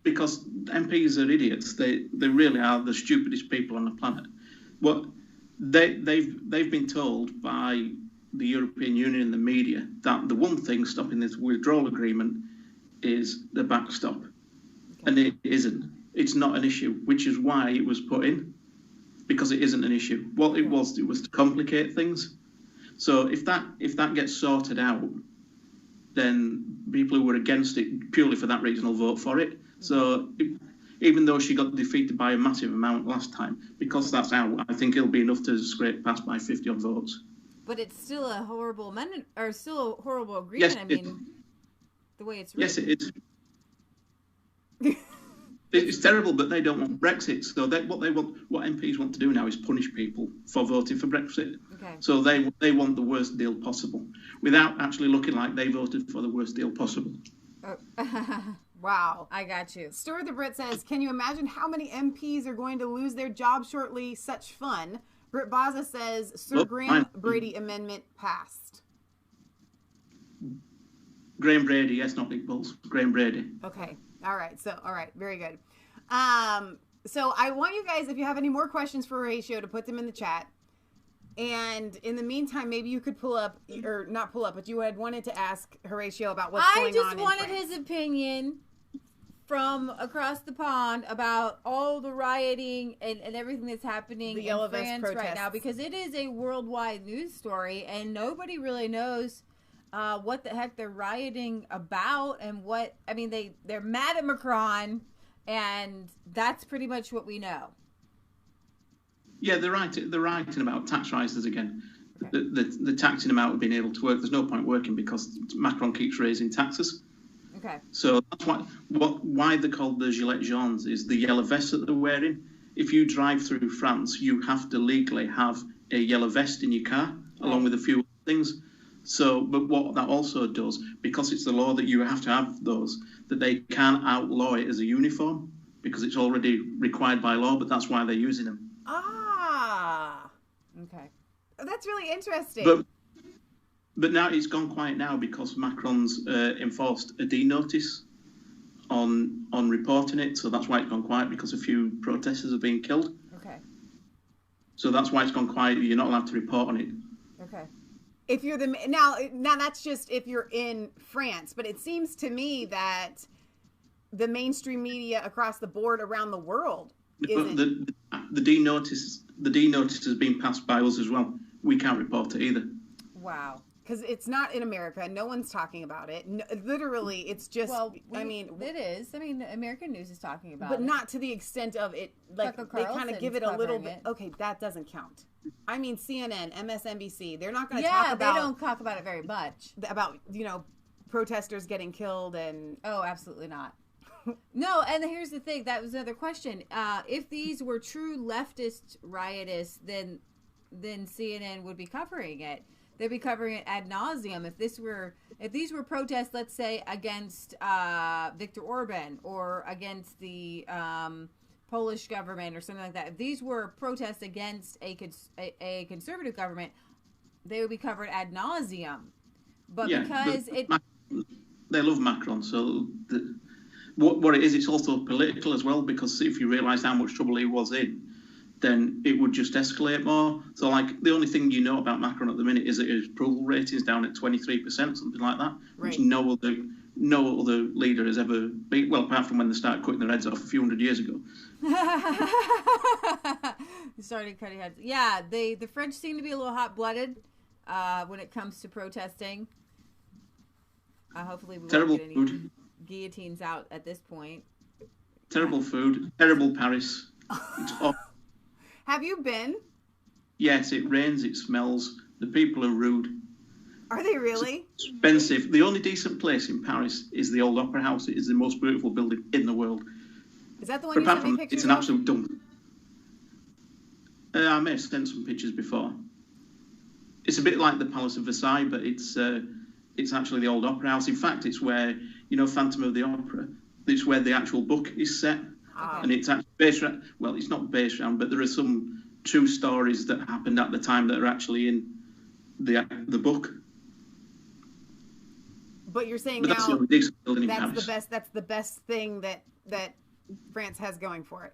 Speaker 3: Because MPs are idiots. They really are the stupidest people on the planet. What they've been told by the European Union and the media that the one thing stopping this withdrawal agreement is the backstop, and it isn't. It's not an issue, which is why it was put in, because it isn't an issue. What it was to complicate things. So if that gets sorted out, then people who were against it purely for that reason will vote for it. So even though she got defeated by a massive amount last time, because that's out, I think it'll be enough to scrape past by 50 odd votes.
Speaker 2: But it's still a horrible amendment, or still a horrible agreement.
Speaker 3: Yes,
Speaker 2: I mean, the way it's written.
Speaker 3: Yes, it is. It's terrible, but they don't want Brexit. So what MPs want to do now is punish people for voting for Brexit.
Speaker 2: Okay.
Speaker 3: So they want the worst deal possible, without actually looking like they voted for the worst deal possible.
Speaker 1: Wow.
Speaker 2: I got you.
Speaker 1: Stuart the Brit says, can you imagine how many MPs are going to lose their job shortly? Such fun. Britt Baza says, Sir Graham Brady amendment passed.
Speaker 3: Graham Brady, yes, not Nick Bulls. Graham Brady.
Speaker 1: Okay. All right. Very good. So I want you guys, if you have any more questions for Horatio, to put them in the chat. And in the meantime, maybe you could pull up, or not pull up, but you had wanted to ask Horatio about what's going on in France.
Speaker 2: I just wanted his opinion from across the pond about all the rioting and everything that's happening in France right now, because it is a worldwide news story and nobody really knows what the heck they're rioting about and what, I mean, they're mad at Macron, and that's pretty much what we know.
Speaker 3: Yeah, they're writing about tax rises again. Okay. The taxing them out of being able to work. There's no point working because Macron keeps raising taxes.
Speaker 2: Okay.
Speaker 3: So that's why they're called the gilets jaunes, is the yellow vest that they're wearing. If you drive through France, you have to legally have a yellow vest in your car, along with a few other things. So, but what that also does, because it's the law that you have to have those, that they can outlaw it as a uniform because it's already required by law. But that's why they're using them.
Speaker 1: Ah. Okay. That's really interesting.
Speaker 3: But now it's gone quiet now because Macron's enforced a D notice on reporting it. So that's why it's gone quiet, because a few protesters have been killed.
Speaker 2: Okay.
Speaker 3: So that's why it's gone quiet. You're not allowed to report on it.
Speaker 2: Okay.
Speaker 1: If you're now that's just if you're in France, but it seems to me that the mainstream media across the board around the world isn't.
Speaker 3: The D notice has been passed by us as well. We can't report it either.
Speaker 1: Wow. Because it's not in America. No one's talking about it. No, literally, it's just,
Speaker 2: it is. I mean, American news is talking about it.
Speaker 1: But not to the extent of it. Like, they kind of give it a little bit. Okay, that doesn't count. I mean, CNN, MSNBC, they're not going to talk about.
Speaker 2: Yeah, they don't talk about it very much.
Speaker 1: About, protesters getting killed and.
Speaker 2: Oh, absolutely not. No, and here's the thing. That was another question. If these were true leftist riotous, then CNN would be covering it. They'd be covering it ad nauseum. If these were protests, let's say against Viktor Orban or against the Polish government or something like that. If these were protests against a conservative government, they would be covered ad nauseum. But because
Speaker 3: they love Macron, so what it is, it's also political as well. Because if you realise how much trouble he was in, then it would just escalate more. So, like, the only thing you know about Macron at the minute is that his approval rating is down at 23%, something like that, which no other leader has ever beat. Well, apart from when they started cutting their heads off a few hundred years ago.
Speaker 2: Started cutting heads. Yeah, the French seem to be a little hot-blooded when it comes to protesting. Hopefully we won't get any guillotines out at this point.
Speaker 3: Terrible food. Terrible Paris. It's awful.
Speaker 1: Have you been?
Speaker 3: Yes, it rains, it smells, the people are rude.
Speaker 1: Are they really?
Speaker 3: Expensive. The only decent place in Paris is the Old Opera House. It is the most beautiful building in the world.
Speaker 1: Is that the one
Speaker 3: But
Speaker 1: you
Speaker 3: apart
Speaker 1: sent me
Speaker 3: from
Speaker 1: pictures
Speaker 3: it's an
Speaker 1: of?
Speaker 3: absolute dump. I may have sent some pictures before. It's a bit like the Palace of Versailles, but it's actually the Old Opera House. In fact, it's where, Phantom of the Opera, it's where the actual book is set. And it's actually based around, well, it's not based around, but there are some true stories that happened at the time that are actually in the book.
Speaker 1: But you're saying
Speaker 3: But that's the
Speaker 1: now
Speaker 3: only decent building in
Speaker 1: that's
Speaker 3: Paris.
Speaker 1: that's the best thing that France has going for it.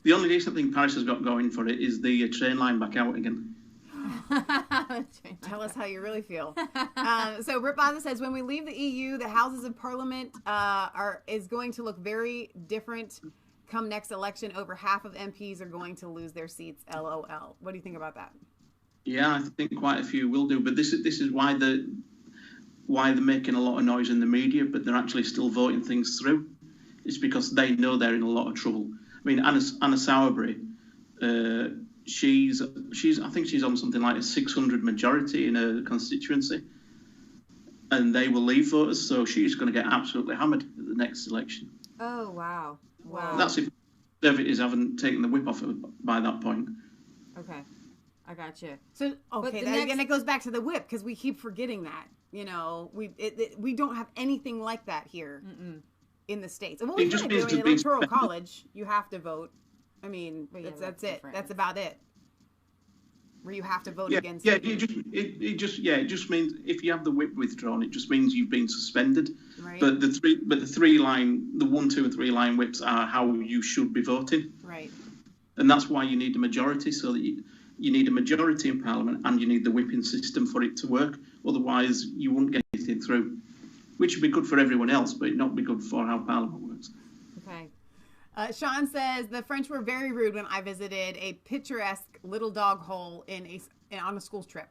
Speaker 3: The only decent thing Paris has got going for it is the train line back out again.
Speaker 1: Tell us how you really feel. So Rip Baza says, when we leave the EU, the Houses of Parliament is going to look very different come next election. Over half of MPs are going to lose their seats. LOL. What do you think about that?
Speaker 3: Yeah, I think quite a few will do. But this is why they're making a lot of noise in the media, but they're actually still voting things through. It's because they know they're in a lot of trouble. I mean, Anna Sowerbury, she's I think she's on something like a 600 majority in her constituency, and they will leave voters, so she's going to get absolutely hammered at the next election.
Speaker 2: Oh, wow.
Speaker 3: That's if Conservatives haven't taken the whip off her by that point.
Speaker 2: Okay, I got you.
Speaker 1: So again, it goes back to the whip, because we keep forgetting that. We don't have anything like that here. In the States. Well, we kind of do in the Electoral College. You have to vote. I mean, that's it. That's about it. Where you have to vote against. Yeah,
Speaker 3: it just means if you have the whip withdrawn, it just means you've been suspended.
Speaker 1: Right.
Speaker 3: But the 1, 2, and 3 line whips are how you should be voting.
Speaker 1: Right.
Speaker 3: And that's why you need a majority, so that you need a majority in Parliament, and you need the whipping system for it to work. Otherwise, you won't get anything through. Which would be good for everyone else, but not be good for how Parliament works.
Speaker 2: Okay.
Speaker 1: Sean says, the French were very rude when I visited a picturesque little dog hole on a school trip.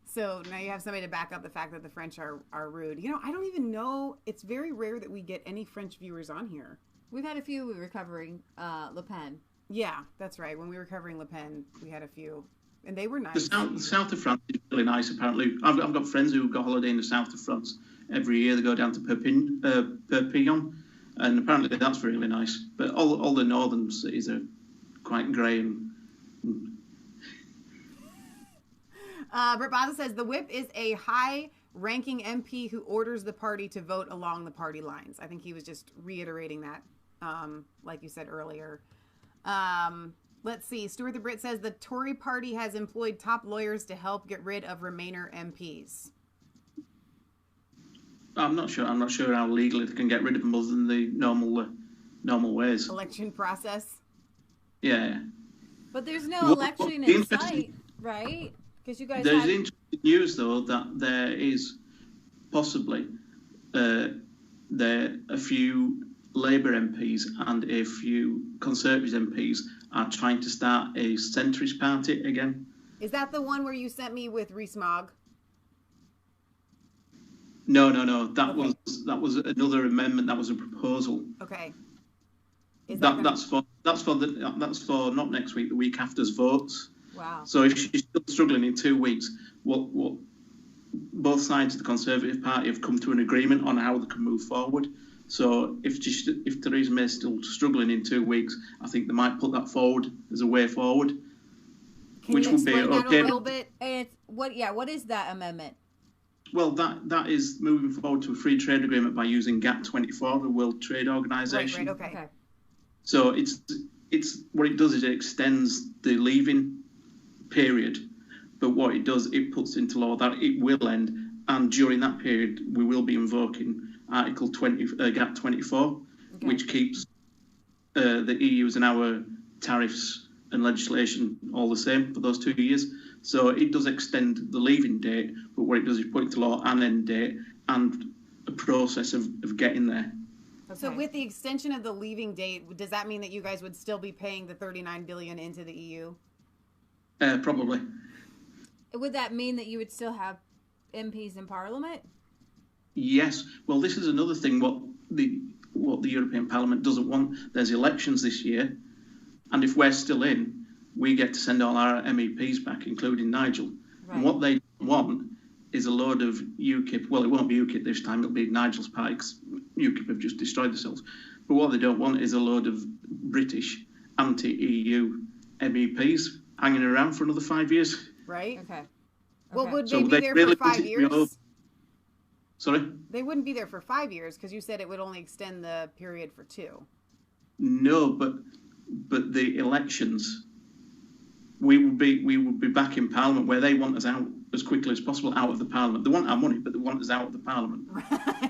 Speaker 1: So now you have somebody to back up the fact that the French are rude. I don't even know. It's very rare that we get any French viewers on here.
Speaker 2: We've had a few. We were covering Le Pen.
Speaker 1: Yeah, that's right. When we were covering Le Pen, we had a few. And they were nice.
Speaker 3: The south of France is really nice, apparently. I've got friends who go holiday in the south of France. Every year they go down to Perpignan, and apparently that's really nice. But all the northern cities are quite grey.
Speaker 1: Britt Baza says, the whip is a high-ranking MP who orders the party to vote along the party lines. I think he was just reiterating that, like you said earlier. Let's see. Stuart the Brit says, the Tory party has employed top lawyers to help get rid of Remainer MPs.
Speaker 3: I'm not sure how legally they can get rid of them other than the normal ways.
Speaker 1: Election process.
Speaker 3: Yeah.
Speaker 2: But there's no election in sight, right? Because you guys.
Speaker 3: There's interesting news though that there is possibly a few Labour MPs and a few Conservative MPs are trying to start a centrist party again.
Speaker 1: Is that the one where you sent me with Rees-Mogg?
Speaker 3: No. That was another amendment. That was a proposal.
Speaker 1: Okay.
Speaker 3: That's for not next week, the week after's votes.
Speaker 2: Wow.
Speaker 3: So if she's still struggling in 2 weeks, what both sides of the Conservative Party have come to an agreement on how they can move forward. So if Theresa May is still struggling in 2 weeks, I think they might put that forward as a way forward.
Speaker 1: Which would be okay. A little bit?
Speaker 2: What is that amendment?
Speaker 3: Well, that is moving forward to a free trade agreement by using GATT 24, the World Trade Organization.
Speaker 1: Right, okay.
Speaker 3: So it's what it does is it extends the leaving period, but what it does, it puts into law that it will end, and during that period we will be invoking Article 20, GATT 24, which keeps the EU's and our tariffs and legislation all the same for those 2 years. So it does extend the leaving date, but what it does is put into law an end date and a process of getting there.
Speaker 1: Okay. So with the extension of the leaving date, does that mean that you guys would still be paying the $39 billion into the EU?
Speaker 3: Probably.
Speaker 2: Would that mean that you would still have MPs in Parliament?
Speaker 3: Yes. Well, this is another thing. What the European Parliament doesn't want. There's elections this year, and if we're still in, we get to send all our MEPs back, including Nigel. And what they want is a load of UKIP. Well, it won't be UKIP this time. It'll be Nigel's party, 'cause UKIP have just destroyed themselves. But what they don't want is a load of British anti-EU MEPs hanging around for another 5 years.
Speaker 1: Right?
Speaker 2: Okay.
Speaker 1: Well, would
Speaker 3: So
Speaker 1: they be
Speaker 3: they
Speaker 1: there
Speaker 3: really
Speaker 1: for 5
Speaker 3: wanted to go-
Speaker 1: years?
Speaker 3: Sorry?
Speaker 1: They wouldn't be there for 5 years because you said it would only extend the period for 2.
Speaker 3: No, but the elections, we would be back in Parliament where they want us out as quickly as possible out of the Parliament. They want our money, but they want us out of the Parliament.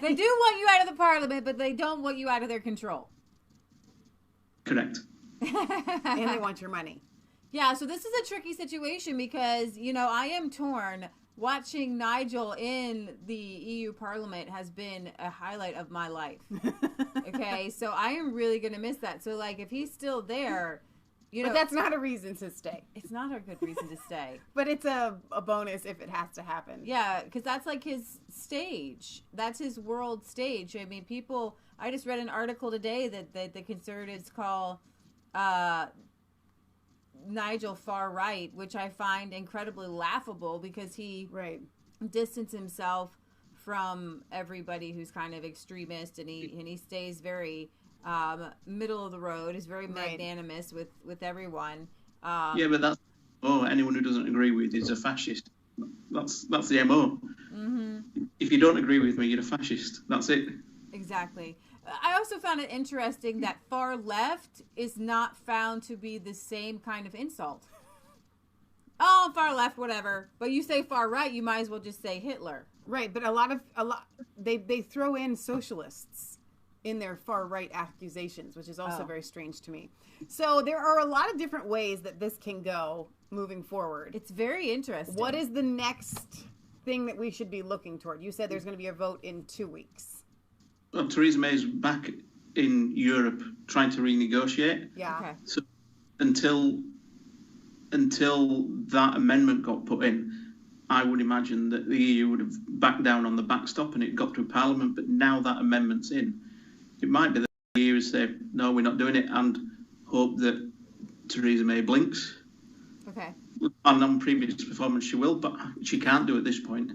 Speaker 2: They do want you out of the Parliament, but they don't want you out of their control.
Speaker 3: Correct.
Speaker 1: And they want your money.
Speaker 2: Yeah, so this is a tricky situation because, I am torn. Watching Nigel in the EU Parliament has been a highlight of my life. Okay, so I am really going to miss that. So, if he's still there,
Speaker 1: But that's not a reason to stay.
Speaker 2: it's not a good reason to stay.
Speaker 1: But it's a bonus if it has to happen.
Speaker 2: Yeah, because that's his stage. That's his world stage. I mean, I just read an article today that the conservatives call Nigel far right, which I find incredibly laughable because he distanced himself from everybody who's kind of extremist, and he stays very middle of the road. Is very magnanimous with everyone.
Speaker 3: Yeah, but that's anyone who doesn't agree with is a fascist. That's the MO.
Speaker 2: Mm-hmm.
Speaker 3: If you don't agree with me, you're a fascist. That's it.
Speaker 2: Exactly. I also found it interesting that far left is not found to be the same kind of insult. Oh, far left, whatever. But you say far right, you might as well just say Hitler.
Speaker 1: Right, but they throw in socialists in their far right accusations, which is also very strange to me. So there are a lot of different ways that this can go moving forward.
Speaker 2: It's very interesting.
Speaker 1: What is the next thing that we should be looking toward? You said there's going to be a vote in 2 weeks.
Speaker 3: Well, Theresa May's back in Europe trying to renegotiate.
Speaker 1: Yeah.
Speaker 2: Okay.
Speaker 3: So until that amendment got put in, I would imagine that the EU would have backed down on the backstop and it got to Parliament. But now that amendment's in, it might be that the EU would say, no, we're not doing it, and hope that Theresa May blinks.
Speaker 2: Okay.
Speaker 3: And on previous performance, she will, but she can't do at this point.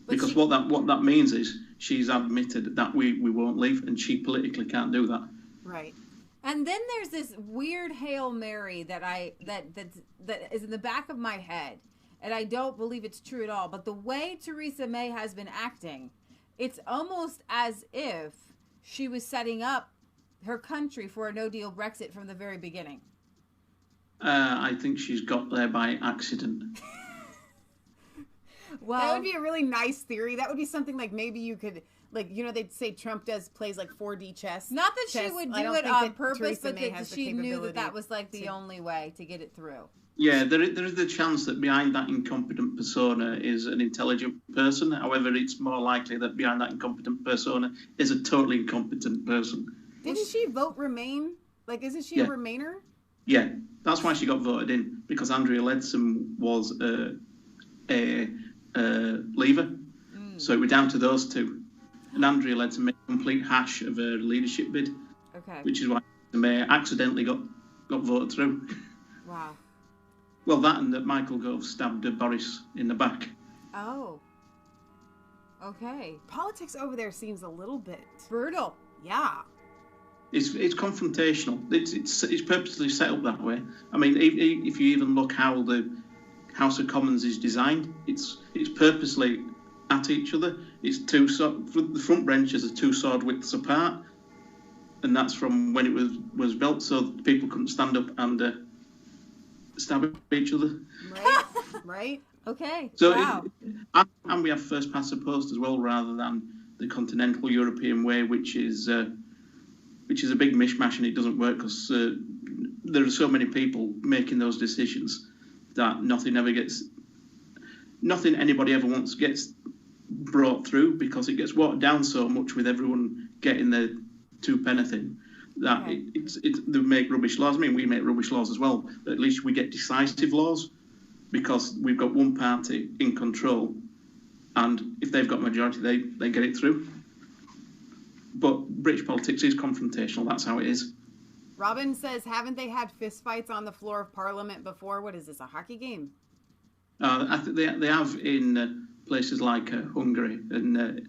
Speaker 3: Because what that means is she's admitted that we won't leave, and she politically can't do that.
Speaker 1: Right.
Speaker 2: And then there's this weird Hail Mary that is in the back of my head, and I don't believe it's true at all. But the way Theresa May has been acting, it's almost as if she was setting up her country for a no-deal Brexit from the very beginning.
Speaker 3: I think she's got there by accident.
Speaker 2: Well,
Speaker 1: that would be a really nice theory. That would be something like maybe you could, they'd say Trump plays 4D chess.
Speaker 2: Not that she would do it on purpose, but that she knew that was the only way to get it through.
Speaker 3: Yeah, there is the chance that behind that incompetent persona is an intelligent person. However, it's more likely that behind that incompetent persona is a totally incompetent person.
Speaker 1: Didn't she vote Remain? Isn't she a Remainer?
Speaker 3: Yeah, that's why she got voted in, because Andrea Leadsom was a Leaver. So it was down to those two. And Andrea Leadsom made a complete hash of her leadership bid.
Speaker 2: Okay.
Speaker 3: Which is why May accidentally got voted through.
Speaker 2: Wow.
Speaker 3: Well, that and that Michael Gove stabbed Boris in the back.
Speaker 2: Oh. Okay.
Speaker 1: Politics over there seems a little bit
Speaker 2: brutal.
Speaker 1: Yeah.
Speaker 3: It's confrontational. It's purposely set up that way. I mean, if you even look how the House of Commons is designed, it's purposely at each other. It's the front benches are 2 sword widths apart, and that's from when it was built, so people couldn't stand up and stab each other.
Speaker 1: Right. Right.
Speaker 2: Okay.
Speaker 3: So
Speaker 2: wow.
Speaker 3: And we have first past the post as well, rather than the continental European way, which is a big mishmash, and it doesn't work because there are so many people making those decisions that nothing anybody ever wants gets brought through, because it gets watered down so much with everyone getting their 2 penny thing that they make rubbish laws. I mean, we make rubbish laws as well, but at least we get decisive laws because we've got one party in control, and if they've got majority, they get it through. But British politics is confrontational. That's how it is.
Speaker 1: Robin says, haven't they had fistfights on the floor of Parliament before? What is this, a hockey game?
Speaker 3: I think they have in places like Hungary and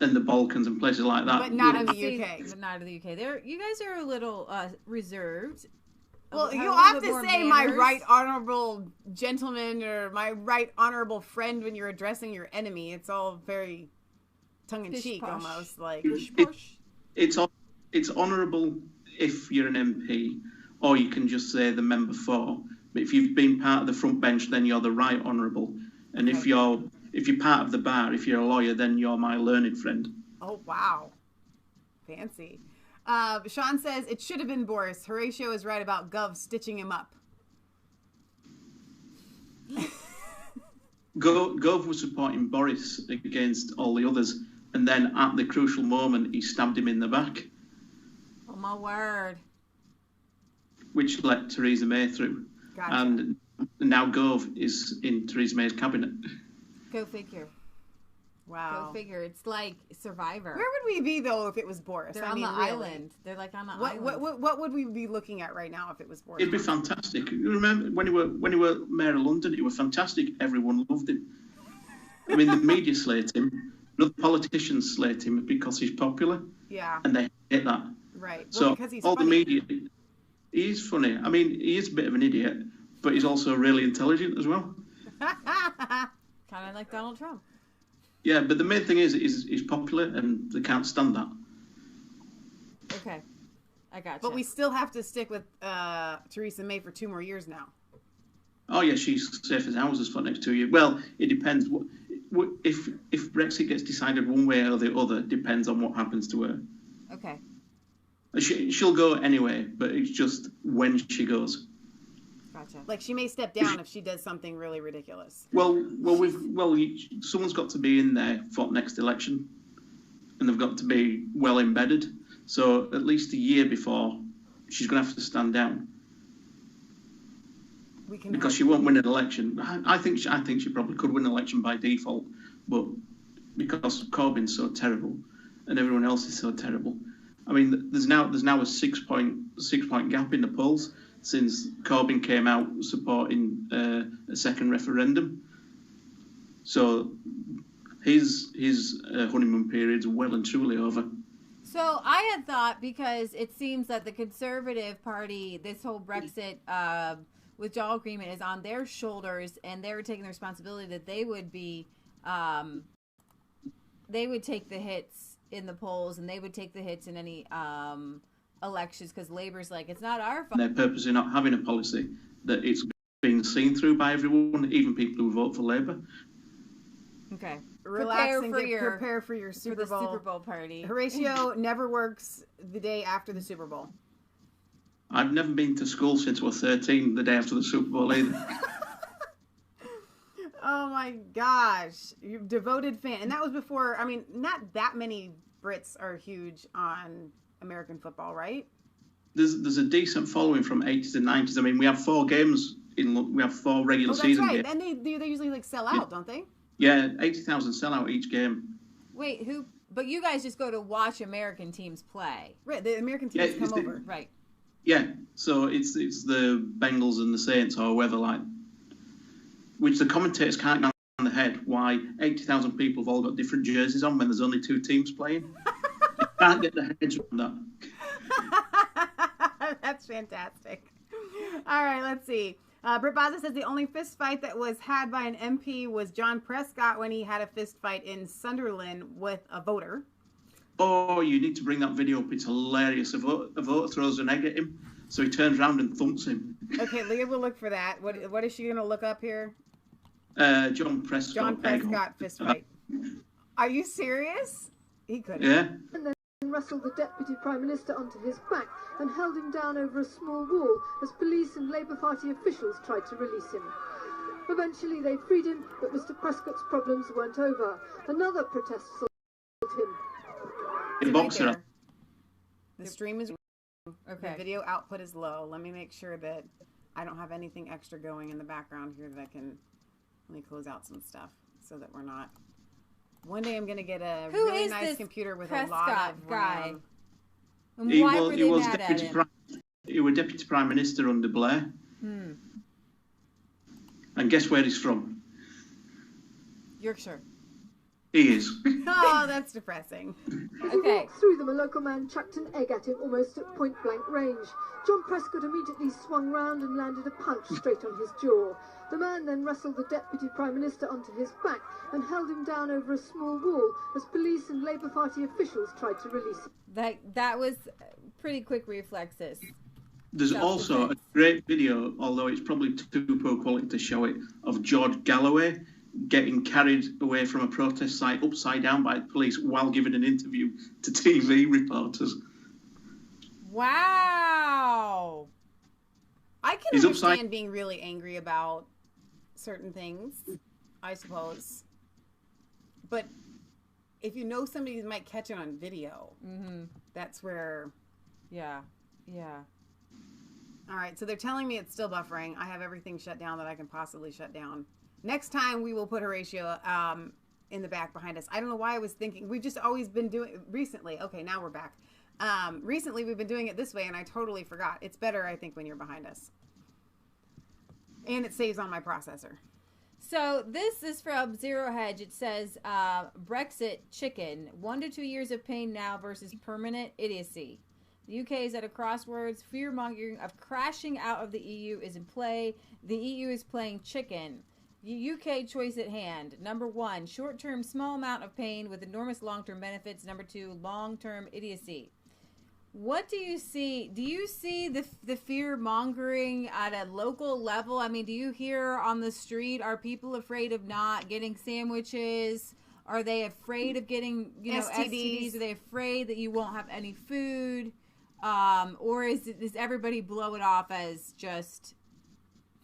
Speaker 3: the Balkans and places like that.
Speaker 1: But not in the UK.
Speaker 2: But not in the UK. You guys are a little reserved.
Speaker 1: Well, you'll have to say my right honorable gentleman or my right honorable friend when you're addressing your enemy. It's all very tongue-in-cheek almost. Like
Speaker 3: It's honourable if you're an MP, or you can just say the member for. But if you've been part of the front bench, then you're the right honourable. And if you're part of the bar, if you're a lawyer, then you're my learned friend.
Speaker 1: Oh, wow. Fancy. Sean says, it should have been Boris. Horatio is right about Gov stitching him up.
Speaker 3: Gov was supporting Boris against all the others, and then at the crucial moment, he stabbed him in the back.
Speaker 2: Oh, my word.
Speaker 3: Which let Theresa May through.
Speaker 1: Gotcha.
Speaker 3: And now Gov is in Theresa May's cabinet.
Speaker 2: Go figure.
Speaker 1: Wow.
Speaker 2: Go figure. It's like Survivor.
Speaker 1: Where would we be, though, if it was Boris?
Speaker 2: They're on the island. They're like on the island.
Speaker 1: What would we be looking at right now if it was Boris?
Speaker 3: It'd be fantastic. You remember when he were Mayor of London, it was fantastic. Everyone loved him. I mean, the media slate him. Other politicians slate him because he's popular.
Speaker 1: Yeah.
Speaker 3: And they hate that.
Speaker 1: Right. Well,
Speaker 3: So
Speaker 1: because he's
Speaker 3: all
Speaker 1: funny.
Speaker 3: the media, he is funny. I mean, he is a bit of an idiot, but he's also really intelligent as well.
Speaker 2: Kind of like Donald Trump.
Speaker 3: Yeah, but the main thing is he's popular, and they can't stand that.
Speaker 2: Okay. I got you.
Speaker 1: But we still have to stick with Theresa May for 2 more years now.
Speaker 3: Oh yeah, she's safe as houses for the next 2 years. Well, it depends. If Brexit gets decided one way or the other, depends on what happens to her.
Speaker 2: Okay.
Speaker 3: She'll go anyway, but it's just when she goes.
Speaker 2: Gotcha.
Speaker 1: Like, she may step down if she does something really ridiculous.
Speaker 3: Someone's got to be in there for next election, and they've got to be well embedded. So at least a year before, she's going to have to stand down. Because she won't win an election. I think she probably could win an election by default, but because Corbyn's so terrible and everyone else is so terrible. I mean, there's now a 6 point gap in the polls since Corbyn came out supporting a second referendum. So his honeymoon period's well and truly over.
Speaker 2: So I had thought, because it seems that the Conservative Party, this whole Brexit withdrawal agreement is on their shoulders, and they were taking the responsibility that they would be, they would take the hits in the polls, and they would take the hits in any elections, because Labour's like, it's not our fault.
Speaker 3: They're purposely not having a policy that it's being seen through by everyone, even people who vote for Labour.
Speaker 2: Okay.
Speaker 1: Relax and prepare for your Super Bowl.
Speaker 2: The Super Bowl party.
Speaker 1: Horatio never works the day after the Super Bowl.
Speaker 3: I've never been to school since I was 13, the day after the Super Bowl either.
Speaker 1: Oh my gosh. You're a devoted fan. And that was before, I mean, not that many Brits are huge on American football, right?
Speaker 3: There's a decent following from 80s and 90s. I mean, we have 4 games we have 4 regular season games.
Speaker 1: And they usually like sell out, don't they?
Speaker 3: Yeah, 80,000 sell out each game.
Speaker 2: Wait, who? But you guys just go to watch American teams play.
Speaker 1: Right, the American teams come over.
Speaker 2: Right.
Speaker 3: Yeah, so it's the Bengals and the Saints or whoever, like, which the commentators can't get on the head why 80,000 people have all got different jerseys on when there's only 2 teams playing. They can't get their heads around that.
Speaker 1: That's fantastic. All right, let's see. Britt Baza says the only fist fight that was had by an MP was John Prescott when he had a fist fight in Sunderland with a voter.
Speaker 3: Oh, you need to bring that video up. It's hilarious. A voter throws an egg at him, so he turns around and thumps him. Okay,
Speaker 1: Leah will look for that. What is she going to look up here?
Speaker 3: John Prescott.
Speaker 1: John Prescott fist fight. Are you serious? He couldn't.
Speaker 3: Yeah.
Speaker 5: And then wrestled the Deputy Prime Minister onto his back and held him down over a small wall as police and Labour Party officials tried to release him. Eventually they freed him, but Mr Prescott's problems weren't over. Another protest assaulted him.
Speaker 3: The boxer.
Speaker 1: The stream is
Speaker 2: okay.
Speaker 1: The video output is low. Let me make sure that I don't have anything extra going in the background here that I can. Let me close out some stuff so that we're not. One day I'm going to get a really nice computer with
Speaker 2: Prescott
Speaker 1: a lot of
Speaker 2: guy. And
Speaker 3: He
Speaker 2: why were they
Speaker 3: was
Speaker 2: mad
Speaker 3: deputy
Speaker 2: at him?
Speaker 3: He was Deputy Prime Minister under Blair. And guess where he's from?
Speaker 2: Yorkshire.
Speaker 3: He is.
Speaker 1: Oh, that's depressing.
Speaker 5: As he walked through them, a local man chucked an egg at him almost at point-blank range. John Prescott immediately swung round and landed a punch straight on his jaw. The man then wrestled the Deputy Prime Minister onto his back and held him down over a small wall as police and Labour Party officials tried to release him.
Speaker 2: That was pretty quick reflexes.
Speaker 3: There's also a great video, although it's probably too poor quality to show it, of George Galloway getting carried away from a protest site upside down by police while giving an interview to TV reporters.
Speaker 2: Wow.
Speaker 1: I can understand being really angry about certain things, I suppose. But if you know somebody might catch it on video, that's where...
Speaker 2: Yeah.
Speaker 1: All right, so they're telling me it's still buffering. I have everything shut down that I can possibly shut down. Next time we will put Horatio in the back behind us. I don't know why I was thinking. We've just always been doing recently. Okay, now we're back. Recently we've been doing it this way, and I totally forgot. It's better, I think, when you're behind us. And it saves on my processor.
Speaker 2: So this is from Zero Hedge. It says, Brexit chicken, 1 to 2 years of pain now versus permanent idiocy. The UK is at a crossroads. Fear-mongering of crashing out of the EU is in play. The EU is playing chicken. The UK choice at hand. Number 1, short-term small amount of pain with enormous long-term benefits. Number 2, long-term idiocy. What do you see? Do you see the fear-mongering at a local level? I mean, do you hear on the street, are people afraid of not getting sandwiches? Are they afraid of getting, STDs? Are they afraid that you won't have any food? Or does everybody blow it off as just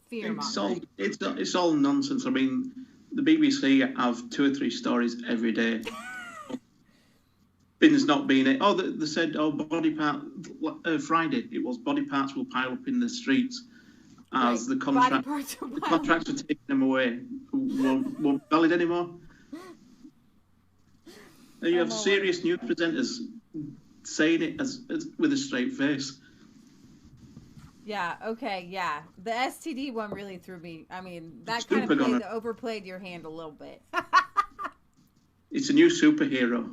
Speaker 2: fear-mongering?
Speaker 3: It's all nonsense. I mean, the BBC have 2 or 3 stories every day. Bins not being it. Oh, they said, body part. Friday it was, body parts will pile up in the streets as the contracts are taking them away. Won't valid anymore. And you have serious news presenters saying it as with a straight face.
Speaker 2: Yeah, okay, yeah. The STD one really threw me. I mean, that kind of overplayed your hand a little bit.
Speaker 3: It's a new superhero.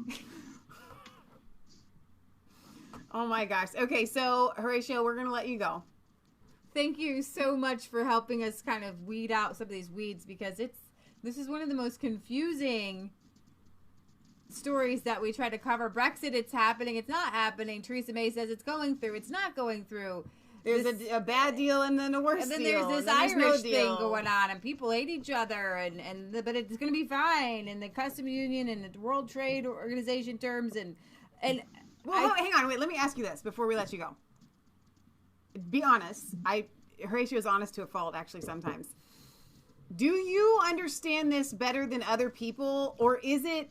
Speaker 1: Oh my gosh. Okay, so Horatio, we're going to let you go.
Speaker 2: Thank you so much for helping us kind of weed out some of these weeds, because this is one of the most confusing stories that we try to cover. Brexit, it's happening, it's not happening. Theresa May says it's going through, it's not going through.
Speaker 1: There's a bad deal and then a worse deal.
Speaker 2: And then there's this Irish thing going on, and people hate each other, but it's going to be fine. And the Customs Union and the World Trade Organization terms and
Speaker 1: well, hang on, wait. Let me ask you this before we let you go. Be honest. Horatio is honest to a fault, actually. Sometimes. Do you understand this better than other people, or is it?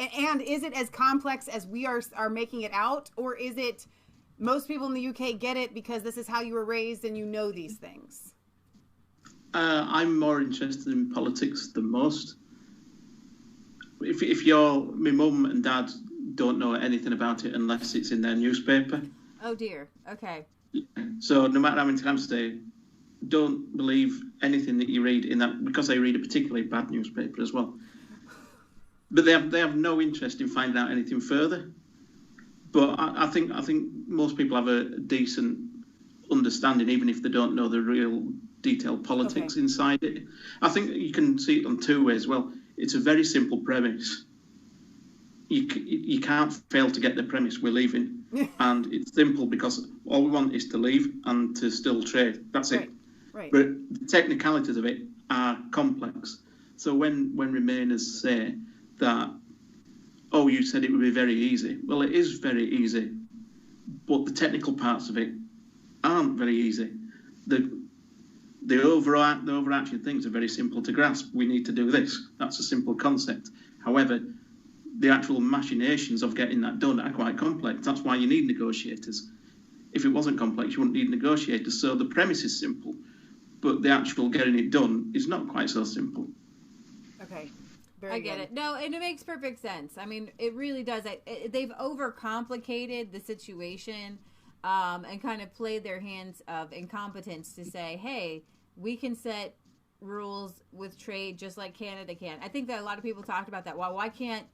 Speaker 1: And is it as complex as we are making it out, or is it most people in the UK get it because this is how you were raised and you know these things?
Speaker 3: I'm more interested in politics than most. If my mum and dad don't know anything about it unless it's in their newspaper.
Speaker 2: Oh dear. Okay.
Speaker 3: So no matter how many times they don't believe anything that you read in that, because they read a particularly bad newspaper as well. But they have no interest in finding out anything further. But I think most people have a decent understanding, even if they don't know the real detailed politics inside it. I think you can see it on 2 ways. Well, it's a very simple premise. You can't fail to get the premise. We're leaving, and it's simple because all we want is to leave and to still trade. That's it.
Speaker 1: Right.
Speaker 3: But the technicalities of it are complex. So when Remainers say that, oh, you said it would be very easy. Well, it is very easy, but the technical parts of it aren't very easy. The overarching things are very simple to grasp. We need to do this. That's a simple concept. However, the actual machinations of getting that done are quite complex. That's why you need negotiators. If it wasn't complex, you wouldn't need negotiators. So the premise is simple, but the actual getting it done is not quite so simple.
Speaker 1: Okay.
Speaker 2: I get it. No, and it makes perfect sense. I mean, it really does. They've overcomplicated the situation and kind of played their hands of incompetence to say, hey, we can set rules with trade just like Canada can. I think that a lot of people talked about that. Why can't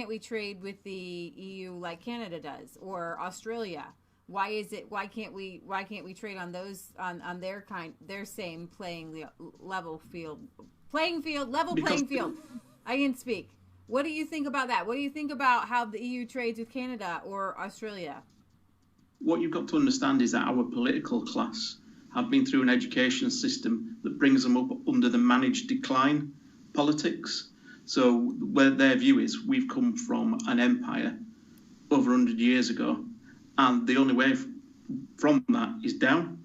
Speaker 2: we trade with the EU like Canada does or Australia? Why can't we trade on those on their same level playing field? I can speak. What do you think about that? What do you think about how the EU trades with Canada or Australia?
Speaker 3: What you've got to understand is that our political class have been through an education system that brings them up under the managed decline politics. So where their view is, we've come from an empire over 100 years ago, and the only way from that is down.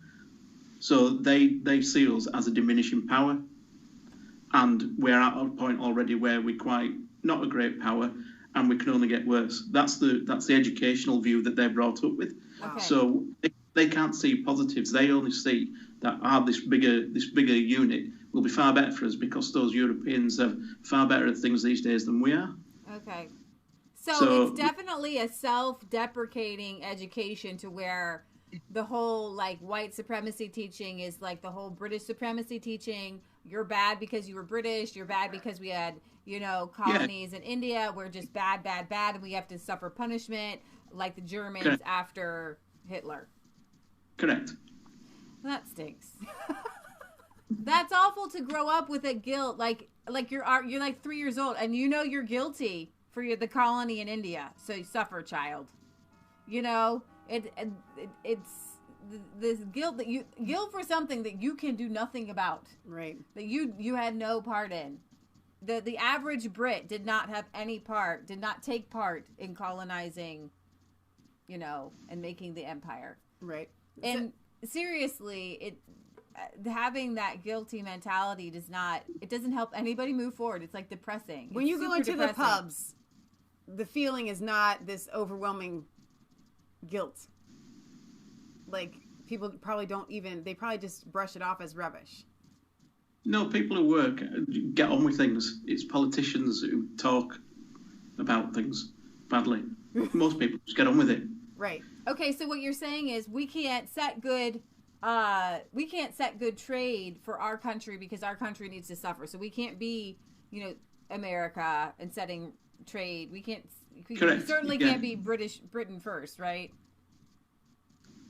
Speaker 3: So they see us as a diminishing power, and we're at a point already where we're quite not a great power, and we can only get worse. That's the educational view that they're brought up with.
Speaker 2: Okay.
Speaker 3: So they can't see positives. They only see that this bigger unit will be far better for us because those Europeans have far better at things these days than we are.
Speaker 2: Okay. So it's definitely a self-deprecating education to where the whole like white supremacy teaching is like the whole British supremacy teaching. You're bad because you were British. You're bad because we had, colonies in India. We're just bad, and we have to suffer punishment like the Germans
Speaker 3: Correct.
Speaker 2: after Hitler.
Speaker 3: Correct.
Speaker 2: That stinks. That's awful to grow up with a guilt. Like you're like 3 years old and you're guilty for the colony in India. So you suffer, child. It's this guilt guilt for something that you can do nothing about.
Speaker 1: Right.
Speaker 2: That you had no part in. The average Brit did not take part in colonizing, and making the empire.
Speaker 1: Right.
Speaker 2: And seriously, having that guilty mentality doesn't help anybody move forward. It's like depressing.
Speaker 1: When you go into the pubs, the feeling is not this overwhelming guilt. Like people probably they probably just brush it off as rubbish.
Speaker 3: No, people who work get on with things. It's politicians who talk about things badly. Most people just get on with it.
Speaker 1: Right.
Speaker 2: Okay, so what you're saying is we can't set good trade for our country because our country needs to suffer. So we can't be, America and setting trade.
Speaker 3: Correct.
Speaker 2: We certainly can't be Britain first, right?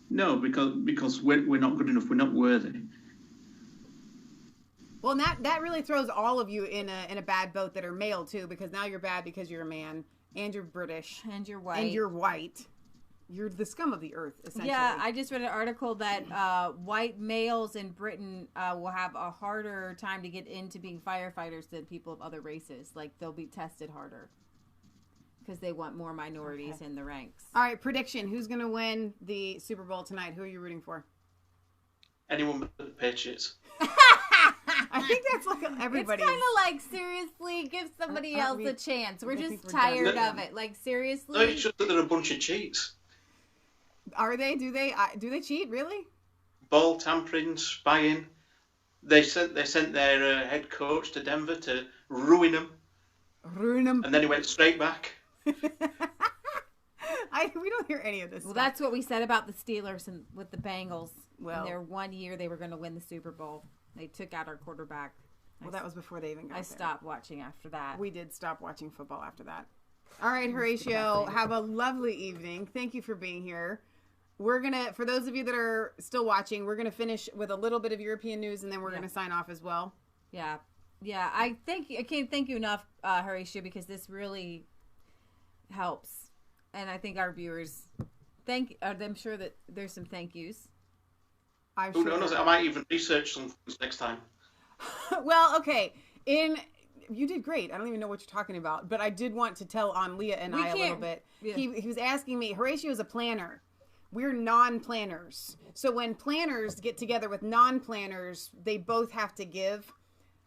Speaker 3: No, because we're not good enough. We're not worthy.
Speaker 1: Well, that really throws all of you in a bad boat that are male too, because now you're bad because you're a man and you're British
Speaker 2: and you're white.
Speaker 1: And you're white. You're the scum of the earth, essentially.
Speaker 2: Yeah, I just read an article that white males in Britain will have a harder time to get into being firefighters than people of other races. Like, they'll be tested harder because they want more minorities in the ranks.
Speaker 1: All right, prediction. Who's going to win the Super Bowl tonight? Who are you rooting for?
Speaker 3: Anyone but the Patriots.
Speaker 1: I think that's like everybody.
Speaker 2: It's kind of like, seriously, give somebody else a chance. We're just tired of it. Like, seriously.
Speaker 3: No, it's just that they're a bunch of cheats.
Speaker 1: Are they? Do they cheat? Really?
Speaker 3: Ball tampering, spying. They sent their head coach to Denver to ruin them. And then he went straight back.
Speaker 1: We don't hear any of this.
Speaker 2: Well, that's what we said about the Steelers and with the Bengals.
Speaker 1: Well,
Speaker 2: in their 1 year they were going to win the Super Bowl. They took out our quarterback.
Speaker 1: Well, that was before they even got there.
Speaker 2: I stopped watching after that.
Speaker 1: We did stop watching football after that. All right, Horatio, have a lovely evening. Thank you for being here. We're going to, for those of you that are still watching, we're going to finish with a little bit of European news, and then we're going to sign off as well.
Speaker 2: Yeah. Yeah, I can't thank you enough, Horatio, because this really helps. And I think our viewers, I'm sure that there's some thank yous.
Speaker 3: Who knows? I might even research some things next time.
Speaker 1: Well, okay. You did great. I don't even know what you're talking about, but I did want to tell on Leah and I a little bit. Yeah. He was asking me, Horatio is a planner. We're non-planners. So when planners get together with non-planners, they both have to give.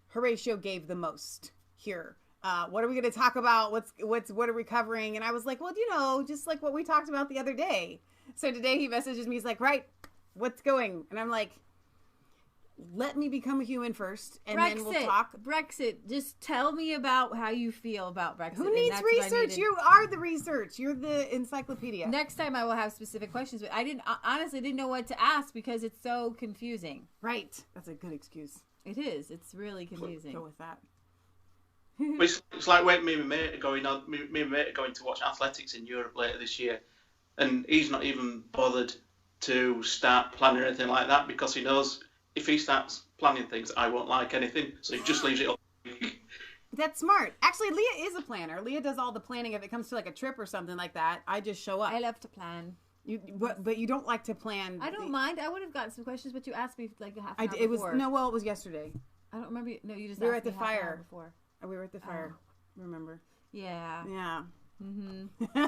Speaker 1: Horatio gave the most here. What are we going to talk about? What are we covering? And I was like, well, just like what we talked about the other day. So today he messages me. He's like, right, what's going? And I'm like, let me become a human first, and then we'll talk.
Speaker 2: Brexit. Just tell me about how you feel about Brexit.
Speaker 1: Who needs research? You are the research. You're the encyclopedia.
Speaker 2: Next time I will have specific questions, but I honestly didn't know what to ask because it's so confusing.
Speaker 1: Right. That's a good excuse.
Speaker 2: It is. It's really confusing.
Speaker 1: Go with that.
Speaker 3: But it's like when me and my mate are going to watch athletics in Europe later this year, and he's not even bothered to start planning anything like that because he knows if he starts planning things, I won't like anything, so he just leaves it all.
Speaker 1: That's smart. Actually, Leah is a planner. Leah does all the planning if it comes to like a trip or something like that. I just show up.
Speaker 2: I love to plan.
Speaker 1: But you don't like to plan.
Speaker 2: I don't mind. I would have gotten some questions, but you asked me like a half an hour
Speaker 1: it was
Speaker 2: before.
Speaker 1: It was yesterday.
Speaker 2: I don't remember. No, you just
Speaker 1: we were
Speaker 2: asked
Speaker 1: at the
Speaker 2: me half an hour
Speaker 1: fire
Speaker 2: before.
Speaker 1: We were at the fire. Remember?
Speaker 2: Yeah.
Speaker 1: Yeah.
Speaker 2: Mm-hmm.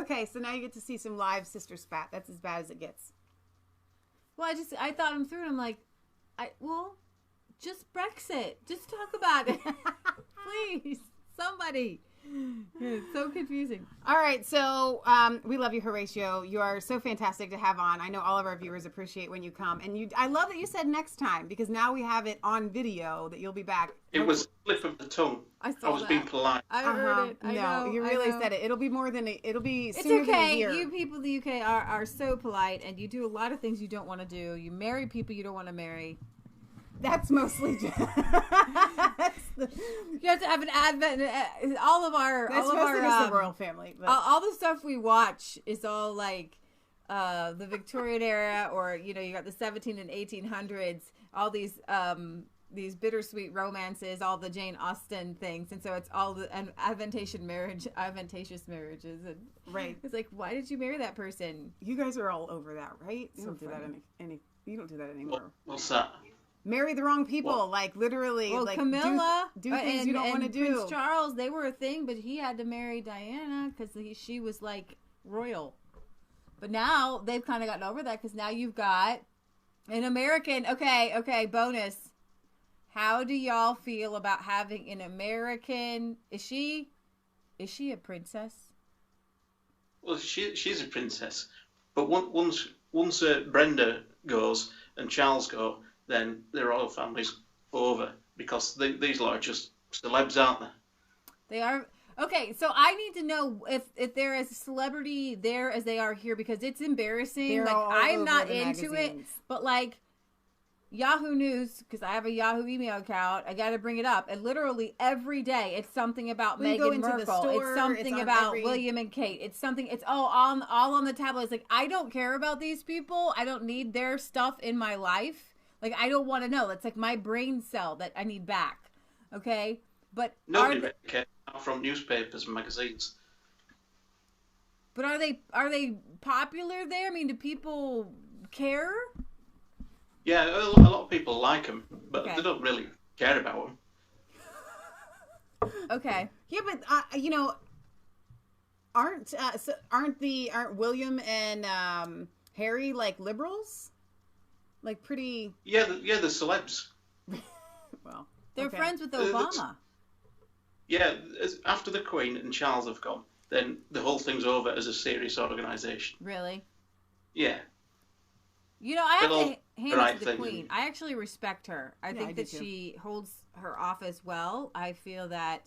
Speaker 1: Okay, so now you get to see some live sister spat. That's as bad as it gets.
Speaker 2: Well, I thought him through, and I'm like, just Brexit. Just talk about it, please, somebody. It's so confusing.
Speaker 1: All right, so we love you, Horatio. You are so fantastic to have on. I know all of our viewers appreciate when you come, and I love that you said next time because now we have it on video that you'll be back.
Speaker 3: It was a slip of the tongue.
Speaker 2: I was
Speaker 3: being polite.
Speaker 2: I heard it.
Speaker 1: You really said it. It'll be more than it'll be.
Speaker 2: It's
Speaker 1: sooner
Speaker 2: okay.
Speaker 1: Than a year.
Speaker 2: You people in the UK are so polite, and you do a lot of things you don't want to do. You marry people you don't want to marry.
Speaker 1: That's mostly just.
Speaker 2: You have to have an advent. All of our
Speaker 1: the royal family. But.
Speaker 2: All the stuff we watch is all like the Victorian era, or you got the 17 and 1800s. All these bittersweet romances, all the Jane Austen things, and so it's all the advantageous marriages, and
Speaker 1: right.
Speaker 2: It's like, why did you marry that person?
Speaker 1: You guys are all over that, right? You
Speaker 2: So
Speaker 1: don't do that you don't do that anymore.
Speaker 3: What's that?
Speaker 1: Marry the wrong people, like literally.
Speaker 2: Well,
Speaker 1: like
Speaker 2: Camilla,
Speaker 1: do things you don't want to do.
Speaker 2: Prince Charles, they were a thing, but he had to marry Diana because she was like royal. But now they've kind of gotten over that because now you've got an American. Okay, bonus. How do y'all feel about having an American? Is she a princess?
Speaker 3: Well, she's a princess, but once Brenda goes and Charles go, then the royal family's over because these lot are just celebs, aren't they?
Speaker 2: They are. Okay, so I need to know if there is a celebrity there as they are here because it's embarrassing.
Speaker 1: They're
Speaker 2: like
Speaker 1: all
Speaker 2: I'm
Speaker 1: over
Speaker 2: not
Speaker 1: the
Speaker 2: into
Speaker 1: magazines.
Speaker 2: it, but like Yahoo News, because I have a Yahoo email account, I got to bring it up. And literally every day, it's something about
Speaker 1: When you go
Speaker 2: Meghan
Speaker 1: into the
Speaker 2: Markle.
Speaker 1: store,
Speaker 2: It's something
Speaker 1: it's on
Speaker 2: about
Speaker 1: every-
Speaker 2: William and Kate. It's something. It's all on the tabloids. Like I don't care about these people. I don't need their stuff in my life. Like I don't want to know. That's like my brain cell that I need back. Okay, but
Speaker 3: Nobody really cares from newspapers and magazines.
Speaker 2: But are they popular there? I mean, do people care?
Speaker 3: Yeah, a lot of people like them, but
Speaker 2: Okay.
Speaker 3: they don't really care about them.
Speaker 2: Okay.
Speaker 1: Yeah, but aren't William and Harry like liberals? Like pretty.
Speaker 3: Yeah, the celebs.
Speaker 1: Well,
Speaker 2: They're
Speaker 1: okay.
Speaker 2: friends with Obama.
Speaker 3: Yeah, after the Queen and Charles have gone, then the whole thing's over as a serious organisation.
Speaker 2: Really?
Speaker 3: Yeah.
Speaker 2: I have
Speaker 3: They'll
Speaker 2: to hand
Speaker 3: right
Speaker 2: it to the
Speaker 3: thing.
Speaker 2: Queen. I actually respect her. I think
Speaker 1: I do
Speaker 2: that
Speaker 1: too.
Speaker 2: she holds her office well. I feel that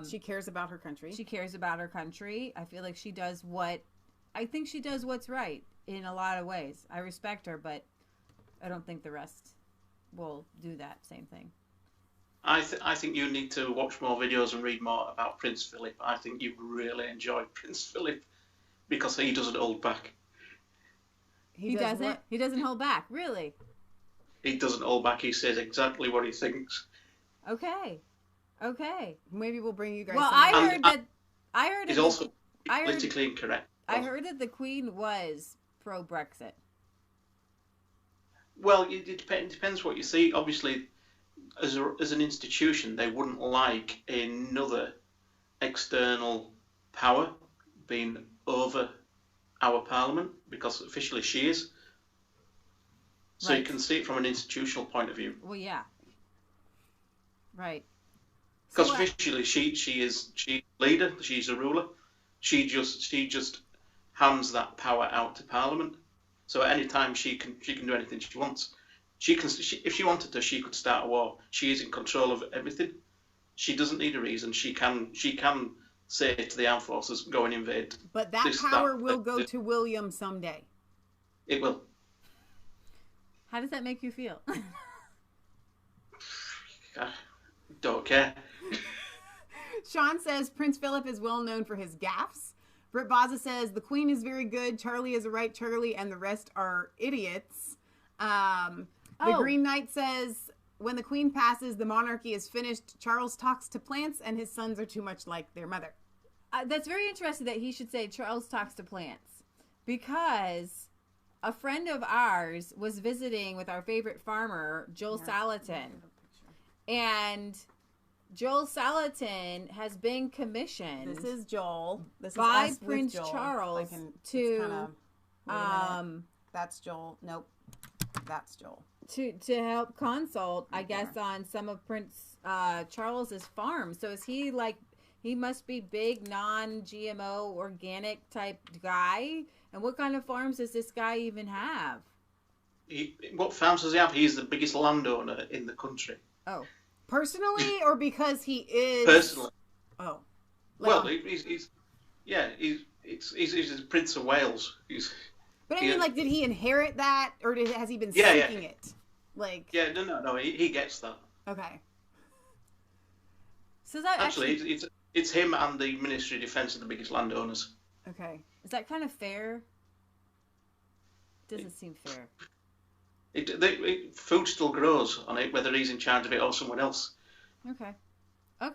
Speaker 1: She cares about her country.
Speaker 2: she cares about her country. I feel like she does what's right in a lot of ways. I respect her, but I don't think the rest will do that same thing.
Speaker 3: I think you need to watch more videos and read more about Prince Philip. I think you'd really enjoy Prince Philip because he doesn't hold back.
Speaker 2: He doesn't.
Speaker 1: what?
Speaker 2: He doesn't hold back. Really?
Speaker 3: He doesn't hold back. He says exactly what he thinks.
Speaker 2: Okay.
Speaker 1: Maybe we'll bring you guys.
Speaker 2: Well,
Speaker 1: some-
Speaker 2: I heard
Speaker 3: He's
Speaker 2: that
Speaker 3: also
Speaker 2: I heard-
Speaker 3: politically incorrect.
Speaker 2: I heard that the Queen was pro-Brexit.
Speaker 3: Well, it depends what you see. Obviously, as an institution, they wouldn't like another external power being over our Parliament because officially she is. So you
Speaker 2: Right.
Speaker 3: can see it from an institutional point of view.
Speaker 2: Well, yeah. Right.
Speaker 3: Because
Speaker 2: So,
Speaker 3: officially she's leader, she's a ruler. She just hands that power out to Parliament. So at any time she can do anything she wants. If she wanted to, she could start a war. She is in control of everything. She doesn't need a reason. She can say to the armed forces, go and invade.
Speaker 1: but that
Speaker 3: this,
Speaker 1: power
Speaker 3: that,
Speaker 1: will
Speaker 3: that,
Speaker 1: go
Speaker 3: this.
Speaker 1: to William someday.
Speaker 3: It will.
Speaker 2: how does that make you feel?
Speaker 3: I don't care.
Speaker 1: Sean says Prince Philip is well known for his gaffes. Britt Baza says the Queen is very good. Charlie is a right Charlie, and the rest are idiots. The Green Knight says when the Queen passes, the monarchy is finished. Charles talks to plants, and his sons are too much like their mother.
Speaker 2: That's very interesting that he should say Charles talks to plants, because a friend of ours was visiting with our favorite farmer, Joel Salatin, and Joel Salatin has been commissioned.
Speaker 1: This is Joel. This is
Speaker 2: by
Speaker 1: us
Speaker 2: Prince
Speaker 1: with Joel.
Speaker 2: Charles
Speaker 1: to. That's Joel. Nope. That's Joel.
Speaker 2: To help consult, I guess, on some of Prince Charles's farms. So is he like, he must be big non-GMO organic type guy? And what kind of farms does this guy even have?
Speaker 3: What farms does he have? He's the biggest landowner in the country.
Speaker 2: Oh.
Speaker 1: Personally, or because he is...
Speaker 3: Personally.
Speaker 1: Oh.
Speaker 3: Well, he's the Prince of Wales.
Speaker 1: But I mean, like, did he inherit that, or has he been seeking it? Like...
Speaker 3: Yeah, no, he gets that.
Speaker 1: Okay.
Speaker 2: So that
Speaker 3: actually, it's him and the Ministry of Defence are the biggest landowners.
Speaker 1: Okay.
Speaker 2: Is that kind of fair? Doesn't seem fair.
Speaker 3: Food still grows on it, whether he's in charge of it or someone else.
Speaker 2: Okay. All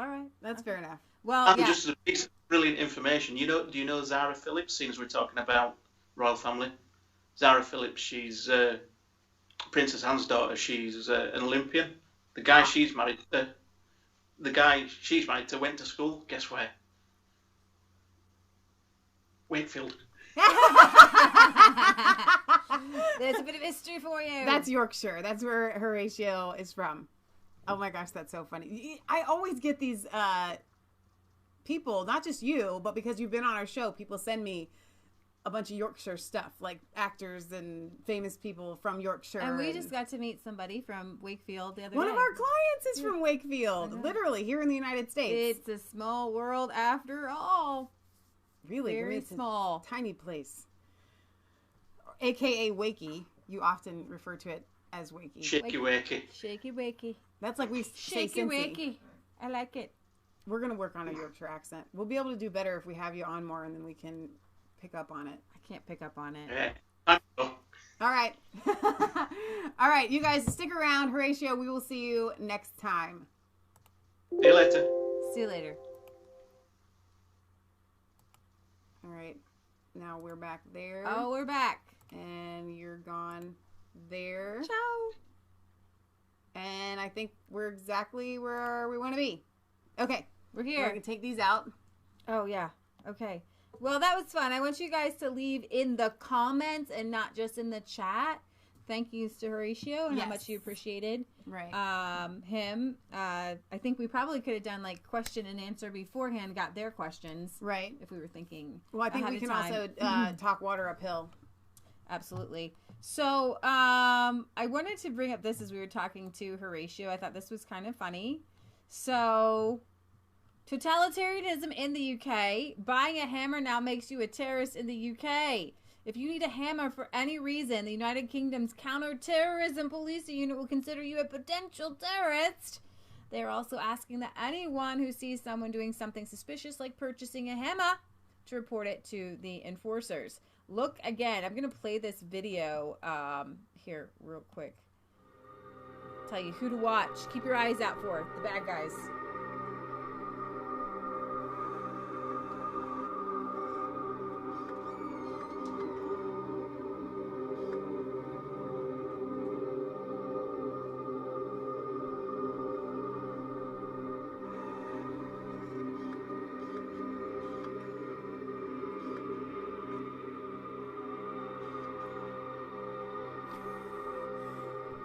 Speaker 2: right.
Speaker 1: That's fair enough.
Speaker 2: Well,
Speaker 3: and just a piece of brilliant information. Do you know Zara Phillips? Seeing as we're talking about royal family, Zara Phillips, she's Princess Anne's daughter. She's an Olympian. The guy she's married to went to school. Guess where? Wakefield.
Speaker 2: There's a bit of history for you.
Speaker 1: That's Yorkshire. That's where Horatio is from. Oh my gosh, that's so funny. I always get these people, not just you, but because you've been on our show, people send me a bunch of Yorkshire stuff, like actors and famous people from Yorkshire.
Speaker 2: And we just got to meet somebody from Wakefield the other day.
Speaker 1: One of our clients is from Wakefield, literally here in the United States.
Speaker 2: It's a small world after all.
Speaker 1: Really?
Speaker 2: Very small.
Speaker 1: Tiny place. AKA Wakey. You often refer to it as Wakey.
Speaker 3: Shaky Wakey.
Speaker 2: Shaky Wakey.
Speaker 1: That's like we say
Speaker 2: Shaky
Speaker 1: Cincy.
Speaker 2: Wakey. I like it.
Speaker 1: We're going to work on a Yorkshire accent. We'll be able to do better if we have you on more, and then we can pick up on it.
Speaker 2: I can't pick up on it.
Speaker 3: Yeah.
Speaker 1: All right. All right, you guys stick around. Horatio, we will see you next time.
Speaker 3: See you later.
Speaker 2: See you later.
Speaker 1: All right. Now we're back there.
Speaker 2: Oh, we're back.
Speaker 1: And you're gone there.
Speaker 2: Ciao.
Speaker 1: And I think we're exactly where we want to be. Okay.
Speaker 2: We're here.
Speaker 1: We're going to take these out.
Speaker 2: Oh, yeah. Okay. Well, that was fun. I want you guys to leave in the comments and not just in the chat. Thank yous to Horatio and how much you appreciated him. I think we probably could have done like question and answer beforehand, got their questions.
Speaker 1: Right.
Speaker 2: If we were thinking.
Speaker 1: Well, I think we can also talk water uphill.
Speaker 2: Absolutely. So I wanted to bring up this as we were talking to Horatio. I thought this was kind of funny. So totalitarianism in the UK. Buying a hammer now makes you a terrorist in the UK. If you need a hammer for any reason, the United Kingdom's counter-terrorism policing unit will consider you a potential terrorist. They're also asking that anyone who sees someone doing something suspicious like purchasing a hammer to report it to the enforcers. Look again. I'm going to play this video here real quick. Tell you who to watch. Keep your eyes out for the bad guys.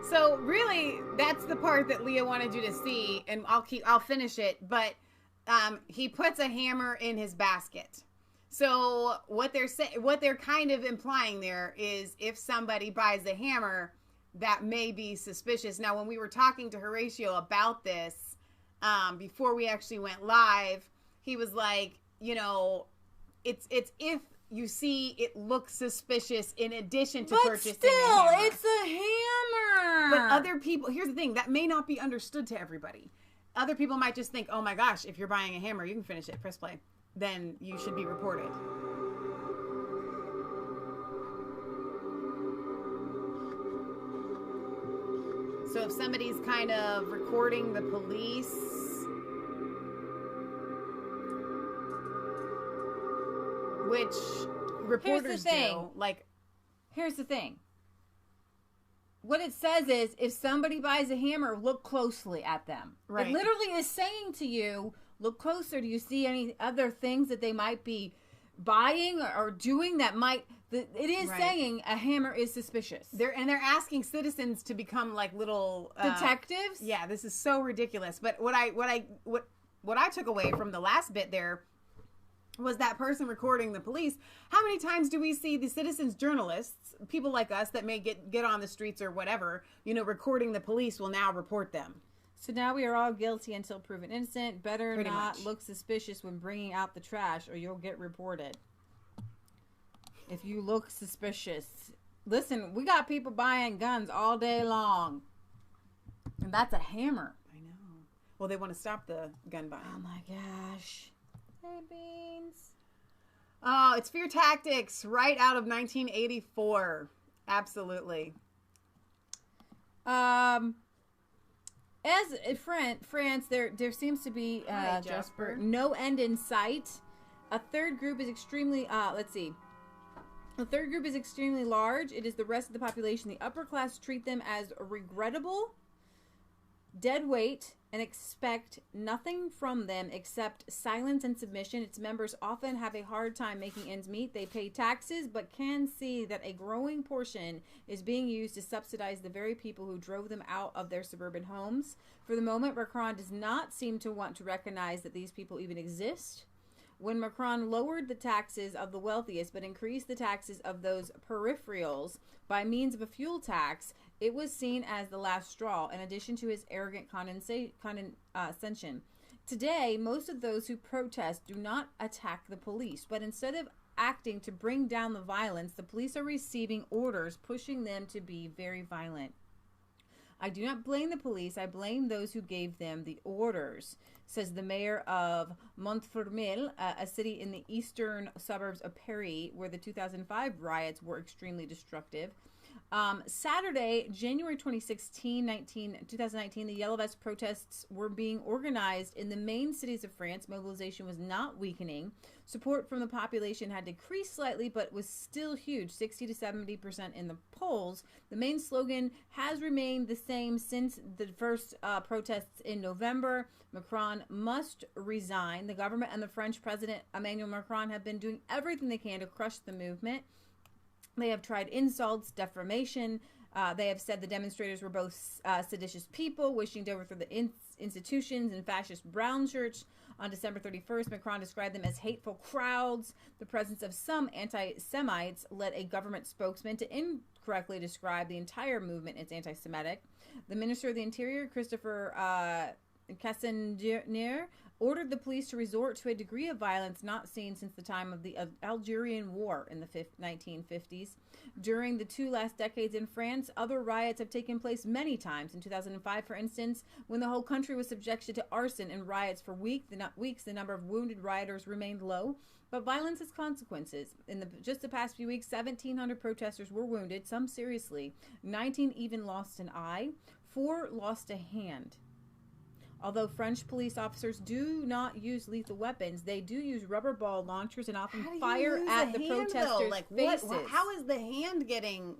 Speaker 1: So really, that's the part that Leah wanted you to see, and I'll finish it. But he puts a hammer in his basket. So what they're kind of implying there is if somebody buys a hammer, that may be suspicious. Now, when we were talking to Horatio about this before we actually went live, he was like, it's if you see it looks suspicious in addition to purchasing a hammer.
Speaker 2: It's a hammer. hammer.
Speaker 1: But other people, here's the thing, that may not be understood to everybody. Other people might just think, oh my gosh, if you're buying a hammer, you can finish it, press play. Then you should be reported. So if somebody's kind of recording the police, which reporters do, like...
Speaker 2: Here's the thing. What it says is, if somebody buys a hammer, look closely at them.
Speaker 1: Right.
Speaker 2: It literally is saying to you, look closer. Do you see any other things that they might be buying or doing that might... It is saying a hammer is suspicious.
Speaker 1: They're asking citizens to become like little...
Speaker 2: detectives?
Speaker 1: Yeah, this is so ridiculous. But what I took away from the last bit there was that person recording the police. How many times do we see the citizens journalists, people like us that may get on the streets or whatever, recording the police will now report them.
Speaker 2: So now we are all guilty until proven innocent. Better
Speaker 1: Pretty
Speaker 2: not
Speaker 1: much.
Speaker 2: look suspicious when bringing out the trash or you'll get reported. If you look suspicious. Listen, we got people buying guns all day long. And that's a hammer.
Speaker 1: I know. Well, they want to stop the gun buying.
Speaker 2: Oh my gosh. Hey, Beans.
Speaker 1: Oh, it's Fear Tactics, right out of 1984. Absolutely.
Speaker 2: As France, there seems to be
Speaker 1: Hi,
Speaker 2: Jasper,
Speaker 1: Jasper.
Speaker 2: no end in sight. A third group is extremely. Let's see. The third group is extremely large. It is the rest of the population. The upper class treat them as regrettable, dead weight, and expect nothing from them except silence and submission. Its members often have a hard time making ends meet. They pay taxes, but can see that a growing portion is being used to subsidize the very people who drove them out of their suburban homes. For the moment, Macron does not seem to want to recognize that these people even exist. When Macron lowered the taxes of the wealthiest but increased the taxes of those peripherals by means of a fuel tax, it was seen as the last straw, in addition to his arrogant condescension. Today, most of those who protest do not attack the police, but instead of acting to bring down the violence, the police are receiving orders pushing them to be very violent. I do not blame the police. I blame those who gave them the orders, says the mayor of Montfermeil, a city in the eastern suburbs of Paris, where the 2005 riots were extremely destructive. Saturday, January 2019, the Yellow Vest protests were being organized in the main cities of France. Mobilization was not weakening. Support from the population had decreased slightly, but was still huge, 60 to 70% in the polls. The main slogan has remained the same since the first protests in November. Macron must resign. The government and the French President Emmanuel Macron have been doing everything they can to crush the movement. They have tried insults, defamation. They have said the demonstrators were both seditious people wishing to overthrow the institutions and fascist brown shirts. On December 31st, Macron described them as hateful crowds. The presence of some anti-Semites led a government spokesman to incorrectly describe the entire movement as anti-Semitic. The Minister of the Interior, Christopher Castaner, ordered the police to resort to a degree of violence not seen since the time of the Algerian War in the 1950s. During the two last decades in France, other riots have taken place many times. In 2005, for instance, when the whole country was subjected to arson and riots for weeks, the number of wounded rioters remained low, but violence has consequences. In just the past few weeks, 1,700 protesters were wounded, some seriously. 19 even lost an eye. 4 lost a hand. Although French police officers do not use lethal weapons, they do use rubber ball launchers and often fire at the protesters' faces.
Speaker 1: How is the hand getting,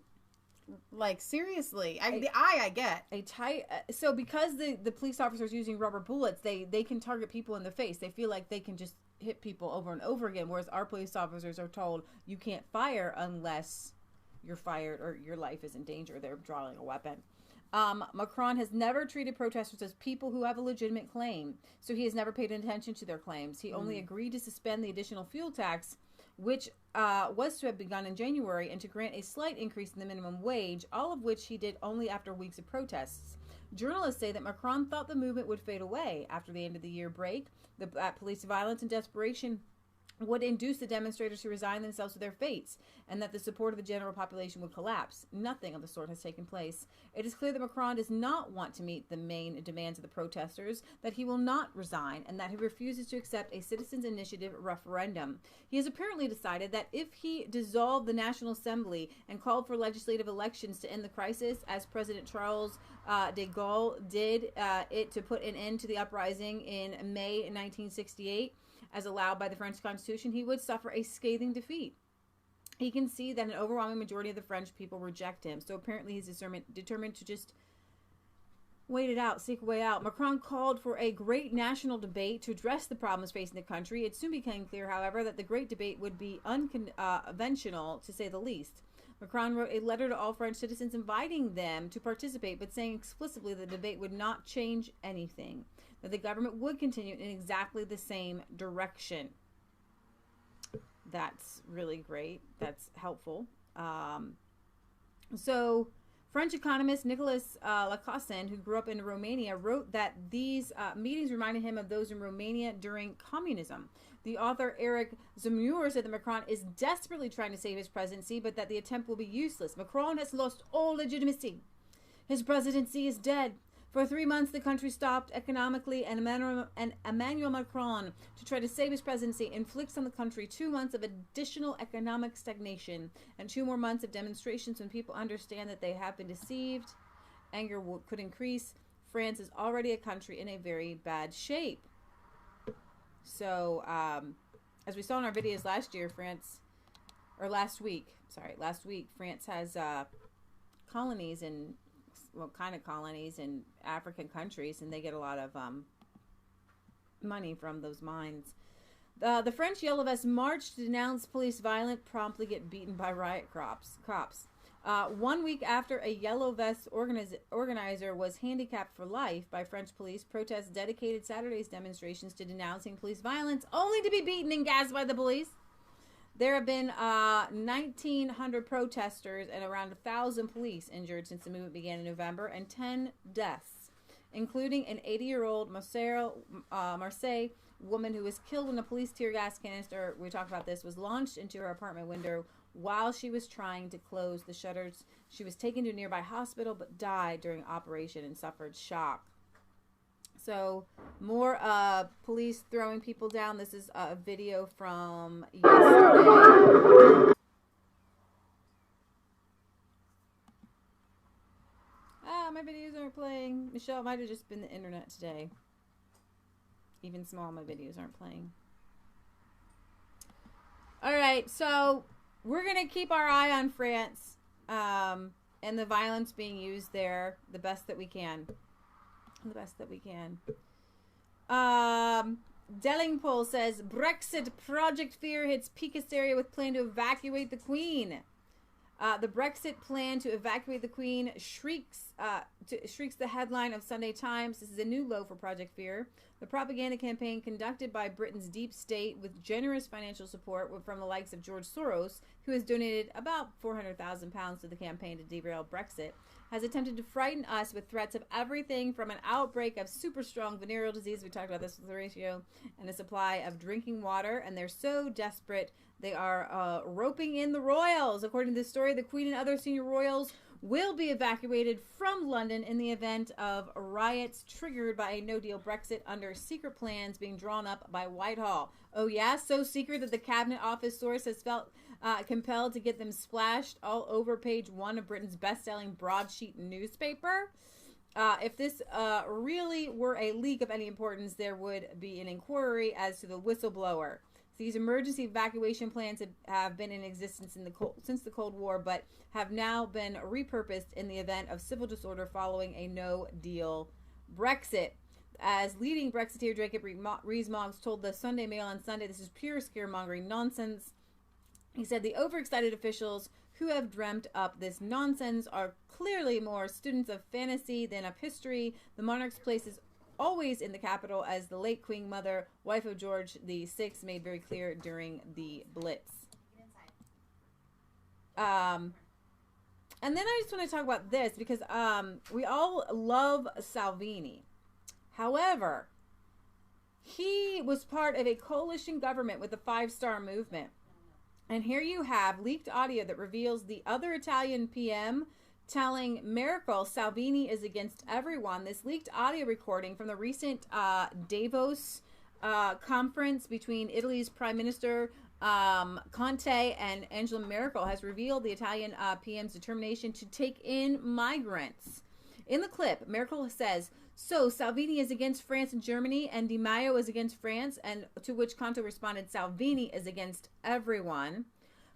Speaker 1: seriously? The eye I get.
Speaker 2: So because the police officers using rubber bullets, they can target people in the face. They feel like they can just hit people over and over again, whereas our police officers are told you can't fire unless you're fired or your life is in danger. They're drawing a weapon. Macron has never treated protesters as people who have a legitimate claim, so he has never paid attention to their claims. He only agreed to suspend the additional fuel tax, which was to have begun in January, and to grant a slight increase in the minimum wage, all of which he did only after weeks of protests. Journalists say that Macron thought the movement would fade away after the end of the year break. The police violence and desperation would induce the demonstrators to resign themselves to their fates, and that the support of the general population would collapse. Nothing of the sort has taken place. It is clear that Macron does not want to meet the main demands of the protesters, that he will not resign, and that he refuses to accept a citizens' initiative referendum. He has apparently decided that if he dissolved the National Assembly and called for legislative elections to end the crisis, as President Charles de Gaulle did it to put an end to the uprising in May 1968, as allowed by the French Constitution, he would suffer a scathing defeat. He can see that an overwhelming majority of the French people reject him, so apparently he's determined to just wait it out, seek a way out. Macron called for a great national debate to address the problems facing the country. It soon became clear, however, that the great debate would be unconventional, to say the least. Macron wrote a letter to all French citizens inviting them to participate, but saying explicitly the debate would not change anything, that the government would continue in exactly the same direction. That's really great. That's helpful. So French economist Nicolas Lacassin, who grew up in Romania, wrote that these meetings reminded him of those in Romania during communism. The author Eric Zemmour said that Macron is desperately trying to save his presidency, but that the attempt will be useless. Macron has lost all legitimacy. His presidency is dead. For 3 months, the country stopped economically, and Emmanuel Macron, to try to save his presidency, inflicts on the country 2 months of additional economic stagnation and 2 more months of demonstrations when people understand that they have been deceived. Anger could increase. France is already a country in a very bad shape. So, as we saw in our videos last week, France has colonies in African countries, and they get a lot of money from those mines. The French Yellow Vests marched to denounce police violence, promptly get beaten by riot cops. 1 week after a Yellow Vest organizer was handicapped for life by French police, protests dedicated Saturday's demonstrations to denouncing police violence, only to be beaten and gassed by the police. There have been 1,900 protesters and around 1,000 police injured since the movement began in November, and 10 deaths, including an 80-year-old Marseille woman who was killed when a police tear gas canister, we talked about this, was launched into her apartment window while she was trying to close the shutters. She was taken to a nearby hospital but died during operation and suffered shock. So, more police throwing people down. This is a video from yesterday. My videos aren't playing. Michelle, it might have just been the internet today. Even small, my videos aren't playing. Alright, so we're going to keep our eye on France and the violence being used there the best that we can. Dellingpole says Brexit project fear hits peak hysteria with plan to evacuate the Queen. The Brexit plan to evacuate the Queen shrieks the headline of Sunday Times. This is a new low for Project Fear. The propaganda campaign conducted by Britain's deep state with generous financial support from the likes of George Soros, who has donated about £400,000 to the campaign to derail Brexit, has attempted to frighten us with threats of everything from an outbreak of super strong venereal disease, we talked about this with Horatio, and a supply of drinking water, and they're so desperate they are roping in the royals. According to this story, the Queen and other senior royals will be evacuated from London in the event of riots triggered by a no-deal Brexit under secret plans being drawn up by Whitehall. Oh yeah, so secret that the Cabinet Office source has felt compelled to get them splashed all over page 1 of Britain's best-selling broadsheet newspaper. If this really were a leak of any importance, there would be an inquiry as to the whistleblower. These emergency evacuation plans have been in existence since the Cold War, but have now been repurposed in the event of civil disorder following a no-deal Brexit. As leading Brexiteer Jacob Rees-Mogg told the Sunday Mail on Sunday, this is pure scaremongering nonsense. He said the overexcited officials who have dreamt up this nonsense are clearly more students of fantasy than of history. The monarch's place is always in the capital, as the late Queen Mother, wife of George VI, made very clear during the Blitz. And then I just want to talk about this because we all love Salvini. However, He was part of a coalition government with the Five Star Movement. And here you have leaked audio that reveals the other Italian PM telling Merkel Salvini is against everyone. This leaked audio recording from the recent Davos conference between Italy's Prime Minister Conte and Angela Merkel has revealed the Italian PM's determination to take in migrants. In the clip, Merkel says, "So Salvini is against France and Germany, and Di Maio is against France," and to which Conte responded, "Salvini is against everyone."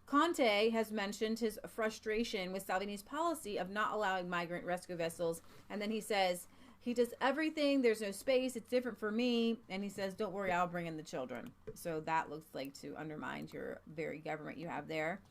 Speaker 2: Conte has mentioned his frustration with Salvini's policy of not allowing migrant rescue vessels, and then he says, he does everything, there's no space, it's different for me, and he says, don't worry, I'll bring in the children. So that looks like to undermine your very government you have there.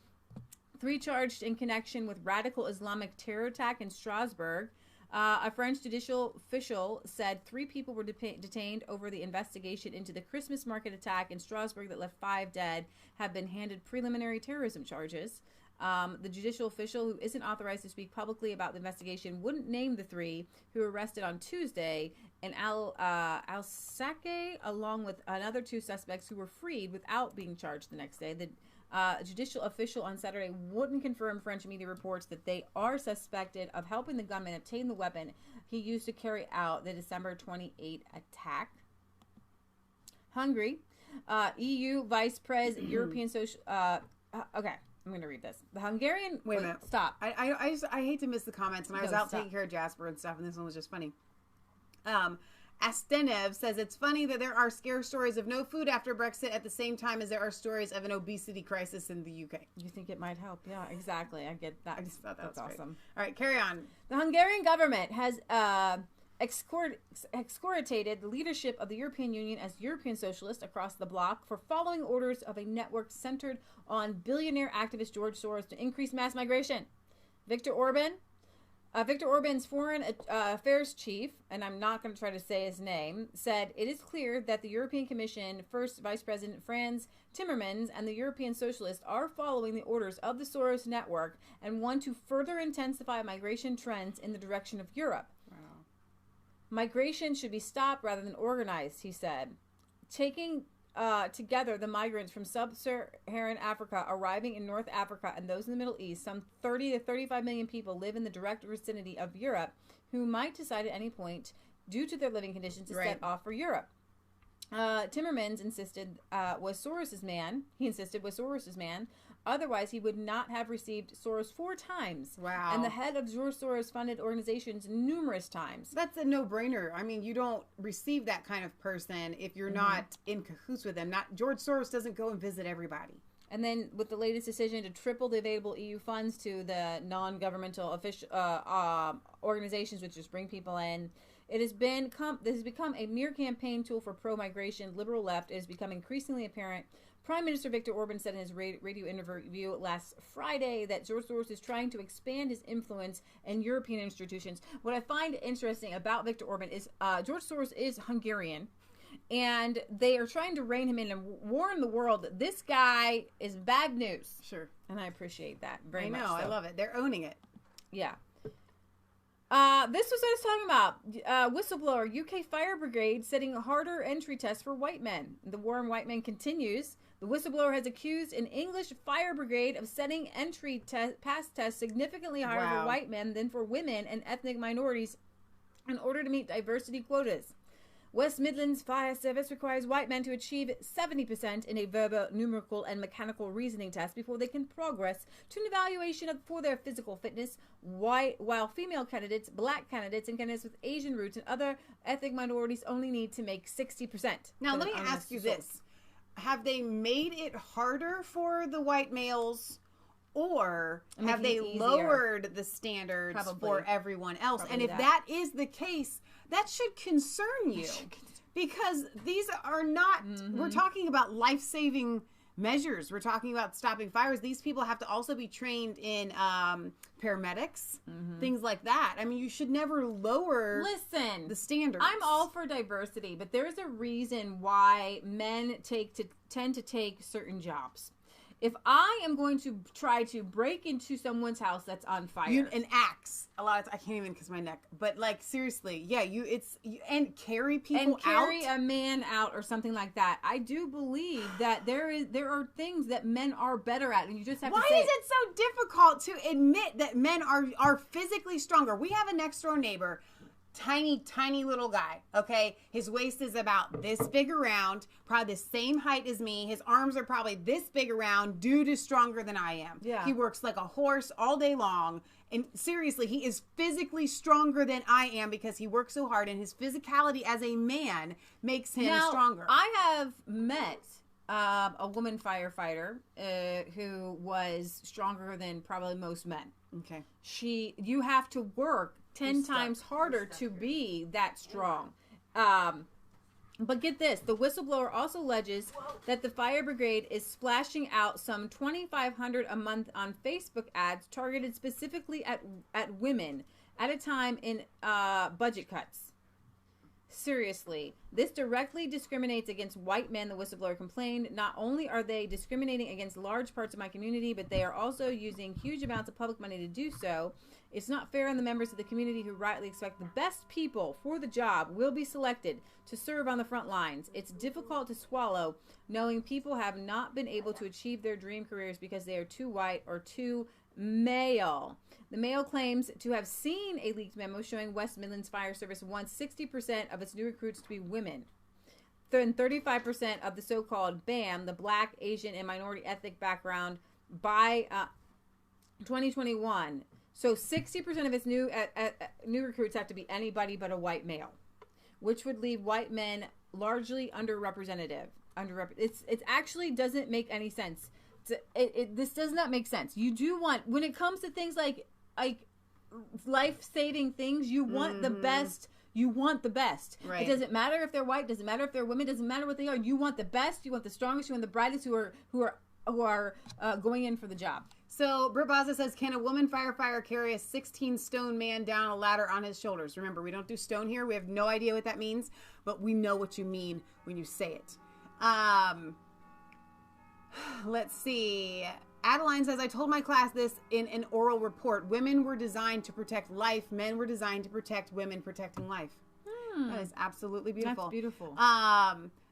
Speaker 2: 3 charged in connection with radical Islamic terror attack in Strasbourg. A French judicial official said 3 people were detained over the investigation into the Christmas market attack in Strasbourg that left 5 dead, have been handed preliminary terrorism charges. The judicial official, who isn't authorized to speak publicly about the investigation, wouldn't name the 3 who were arrested on Tuesday in Alsace, along with another 2 suspects who were freed without being charged the next day. The judicial official on Saturday wouldn't confirm French media reports that they are suspected of helping the gunman obtain the weapon he used to carry out the December 28 attack. Hungary, EU Vice President, European Social... okay. I'm going to read this. The Hungarian...
Speaker 1: Wait a minute.
Speaker 2: Stop.
Speaker 1: I hate to miss the comments, and I was out taking care of Jasper and stuff, and this one was just funny. Astenev says it's funny that there are scare stories of no food after Brexit at the same time as there are stories of an obesity crisis in the UK.
Speaker 2: You think it might help? Yeah, exactly. I get that.
Speaker 1: I just thought that was
Speaker 2: awesome.
Speaker 1: Great. All right, carry on.
Speaker 2: The Hungarian government has excoriated the leadership of the European Union as European socialists across the bloc for following orders of a network centered on billionaire activist George Soros to increase mass migration. Viktor Orban's foreign affairs chief, and I'm not going to try to say his name, said it is clear that the European Commission, First Vice President Frans Timmermans, and the European Socialists are following the orders of the Soros network and want to further intensify migration trends in the direction of Europe. Migration should be stopped rather than organized, he said. Taking together the migrants from sub-Saharan Africa arriving in North Africa and those in the Middle East, some 30 to 35 million people live in the direct vicinity of Europe who might decide at any point, due to their living conditions, to set off for Europe. Timmermans insisted was Soros's man. He insisted was Soros's man. Otherwise, he would not have received Soros 4 times.
Speaker 1: Wow.
Speaker 2: And the head of George Soros-funded organizations numerous times.
Speaker 1: That's a no-brainer. I mean, you don't receive that kind of person if you're not in cahoots with them. George Soros doesn't go and visit everybody.
Speaker 2: And then with the latest decision to triple the available EU funds to the non-governmental official organizations, which just bring people in, this has become a mere campaign tool for pro-migration liberal left. It has become increasingly apparent. Prime Minister Viktor Orban said in his radio interview last Friday that George Soros is trying to expand his influence in European institutions. What I find interesting about Viktor Orban is George Soros is Hungarian, and they are trying to rein him in and warn the world that this guy is bad news.
Speaker 1: Sure.
Speaker 2: And I appreciate that very much.
Speaker 1: I know. I love it. They're owning it.
Speaker 2: Yeah. This was what I was talking about. Whistleblower, UK Fire Brigade setting harder entry tests for white men. The war on white men continues. The whistleblower has accused an English fire brigade of setting entry pass tests significantly higher for white men than for women and ethnic minorities in order to meet diversity quotas. West Midlands Fire Service requires white men to achieve 70% in a verbal, numerical, and mechanical reasoning test before they can progress to an evaluation for their physical fitness, while female candidates, black candidates, and candidates with Asian roots and other ethnic minorities only need to make 60%.
Speaker 1: Now, let me ask you this. Have they made it harder for the white males, or have they lowered the standards for everyone else? And if that is the case, that should concern you, because these are not, we're talking about life-saving measures. We're talking about stopping fires. These people have to also be trained in paramedics, things like that. I mean, you should never lower the standards.
Speaker 2: I'm all for diversity, but there's a reason why men tend to take certain jobs. If I am going to try to break into someone's house that's on fire,
Speaker 1: An axe. A lot of I can't even kiss my neck. But like seriously, yeah, and carry people
Speaker 2: and carry
Speaker 1: out.
Speaker 2: a man out or something like that. I do believe that there are things that men are better at, and you just have
Speaker 1: Why
Speaker 2: to say
Speaker 1: is it so difficult to admit that men are physically stronger? We have a next door neighbor. Tiny little guy, okay? His waist is about this big around, probably the same height as me. His arms are probably this big around. Dude is stronger than I am.
Speaker 2: Yeah.
Speaker 1: He works like a horse all day long. And seriously, he is physically stronger than I am because he works so hard, and his physicality as a man makes him stronger.
Speaker 2: I have met a woman firefighter who was stronger than probably most men.
Speaker 1: Okay.
Speaker 2: You have to work 10 times harder to be that strong. But get this, the whistleblower also alleges that the fire brigade is splashing out some $2,500 a month on Facebook ads targeted specifically at women at a time in budget cuts. Seriously, this directly discriminates against white men, the whistleblower complained. Not only are they discriminating against large parts of my community, but they are also using huge amounts of public money to do so. It's not fair on the members of the community who rightly expect the best people for the job will be selected to serve on the front lines. It's difficult to swallow knowing people have not been able to achieve their dream careers because they are too white or too male. The Mail claims to have seen a leaked memo showing West Midlands Fire Service wants 60% of its new recruits to be women. Then 35% of the so-called BAM, the Black, Asian, and minority ethnic background, by 2021. So 60% of its new recruits have to be anybody but a white male, which would leave white men largely underrepresented. It actually doesn't make any sense. This does not make sense. You do want, when it comes to things like life-saving things, you want the best. You want the best.
Speaker 1: Right.
Speaker 2: It doesn't matter if they're white, doesn't matter if they're women, doesn't matter what they are. You want the best, you want the strongest, you want the brightest who are going in for the job.
Speaker 1: So Britt Baza says, can a woman firefighter carry a 16-stone man down a ladder on his shoulders? Remember, we don't do stone here. We have no idea what that means, but we know what you mean when you say it. Let's see. Adeline says, I told my class this in an oral report. Women were designed to protect life. Men were designed to protect women protecting life. That is absolutely beautiful.
Speaker 2: That's beautiful.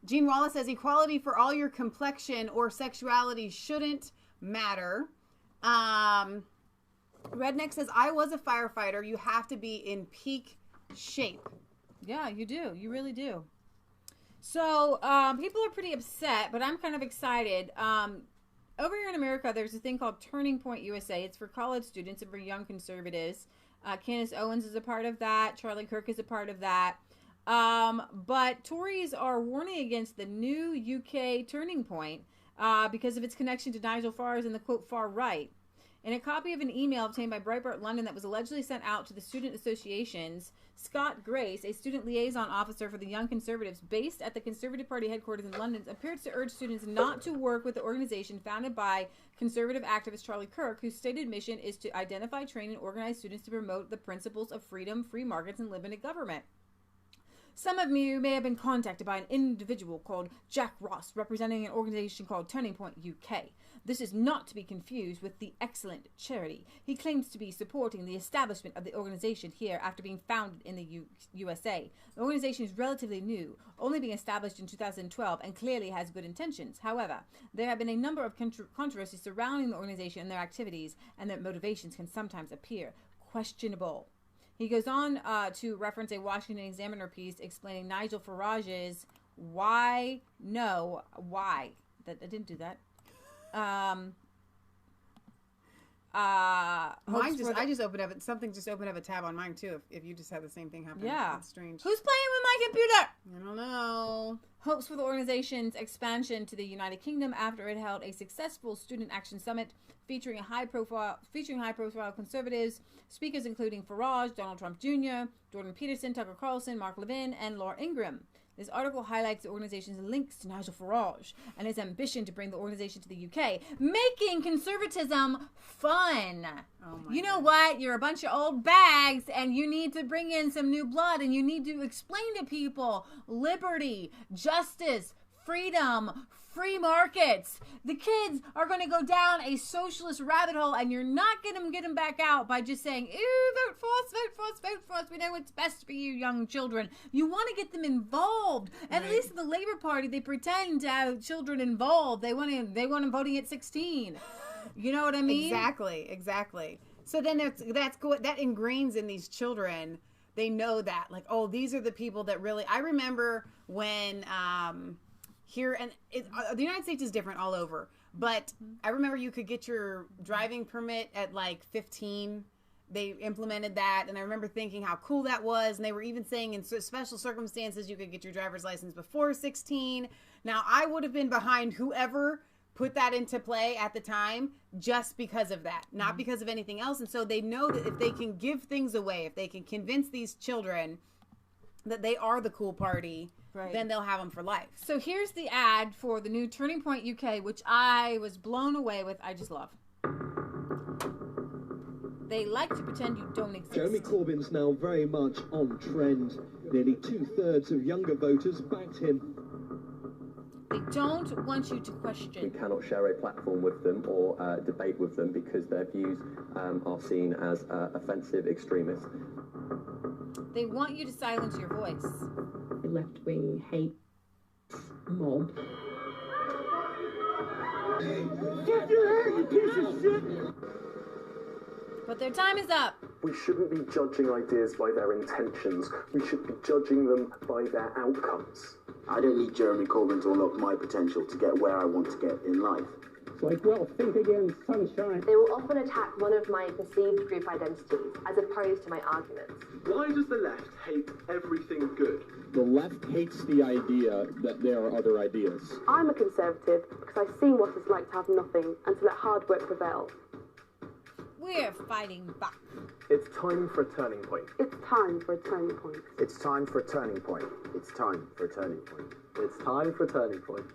Speaker 1: Jean Wallace says, equality for all your complexion or sexuality shouldn't matter. Redneck says, I was a firefighter. You have to be in peak shape.
Speaker 2: Yeah, you do. You really do. So, people are pretty upset, but I'm kind of excited. Over here in America, there's a thing called Turning Point USA. It's for college students and for young conservatives. Candace Owens is a part of that. Charlie Kirk is a part of that. But Tories are warning against the new UK Turning Point because of its connection to Nigel Farage and the, quote, far right. In a copy of an email obtained by Breitbart London that was allegedly sent out to the student associations, Scott Grace, a student liaison officer for the Young Conservatives based at the Conservative Party headquarters in London, appears to urge students not to work with the organization founded by conservative activist Charlie Kirk, whose stated mission is to identify, train, and organize students to promote the principles of freedom, free markets, and limited government. Some of you may have been contacted by an individual called Jack Ross, representing an organization called Turning Point UK. This is not to be confused with the excellent charity. He claims to be supporting the establishment of the organization here after being founded in the USA. The organization is relatively new, only being established in 2012, and clearly has good intentions. However, there have been a number of controversies surrounding the organization and their activities, and their motivations can sometimes appear questionable. He goes on to reference a Washington Examiner piece explaining Nigel Farage's why. I didn't do that.
Speaker 1: I just opened up something. Just opened up a tab on mine too. If you just had the same thing happen,
Speaker 2: yeah,
Speaker 1: it's strange.
Speaker 2: Who's playing with my computer?
Speaker 1: I don't know.
Speaker 2: Hopes for the organization's expansion to the United Kingdom after it held a successful student action summit featuring high profile conservatives, speakers including Farage, Donald Trump Jr., Jordan Peterson, Tucker Carlson, Mark Levin, and Laura Ingraham. This article highlights the organization's links to Nigel Farage and his ambition to bring the organization to the UK, making conservatism fun. You know what? You're a bunch of old bags, and you need to bring in some new blood, and you need to explain to people liberty, justice, freedom, free markets. The kids are going to go down a socialist rabbit hole, and you're not going to get them back out by just saying, "Ew, vote for us, vote for us, vote for us. We know what's best for you, young children." You want to get them involved. And at least in the Labour Party, they pretend to have children involved. They want them voting at 16. You know what I mean?
Speaker 1: Exactly. So then that ingrains in these children. They know that, like, oh, these are the people that really. I remember when here, and the United States is different all over, but I remember you could get your driving permit at like 15. They implemented that, and I remember thinking how cool that was. And they were even saying in special circumstances you could get your driver's license before 16. Now, I would have been behind whoever put that into play at the time just because of that, not because of anything else. And so they know that if they can give things away, if they can convince these children that they are the cool party, then they'll have them for life.
Speaker 2: So here's the ad for the new Turning Point UK, which I was blown away with. I just love. They like to pretend you don't exist.
Speaker 6: Jeremy Corbyn's now very much on trend. Nearly 2/3 of younger voters backed him.
Speaker 2: They don't want you to question.
Speaker 7: We cannot share a platform with them or debate with them because their views are seen as offensive extremists.
Speaker 2: They want you to silence your voice.
Speaker 8: The left-wing hate mob.
Speaker 6: Get your head, you piece of shit!
Speaker 2: But their time is up.
Speaker 9: We shouldn't be judging ideas by their intentions. We should be judging them by their outcomes.
Speaker 10: I don't need Jeremy Corbyn to unlock my potential to get where I want to get in life.
Speaker 6: It's like, well, think again, sunshine.
Speaker 11: They will often attack one of my perceived group identities as opposed to my arguments.
Speaker 9: Why does the left hate everything good?
Speaker 6: The left hates the idea that there are other ideas.
Speaker 11: I'm a conservative because I've seen what it's like to have nothing and to let hard work prevail.
Speaker 2: We're fighting back.
Speaker 9: It's time for a turning point.
Speaker 11: It's time for a turning point.
Speaker 10: It's time for a turning point. It's time for a turning point.
Speaker 9: It's time for a turning point.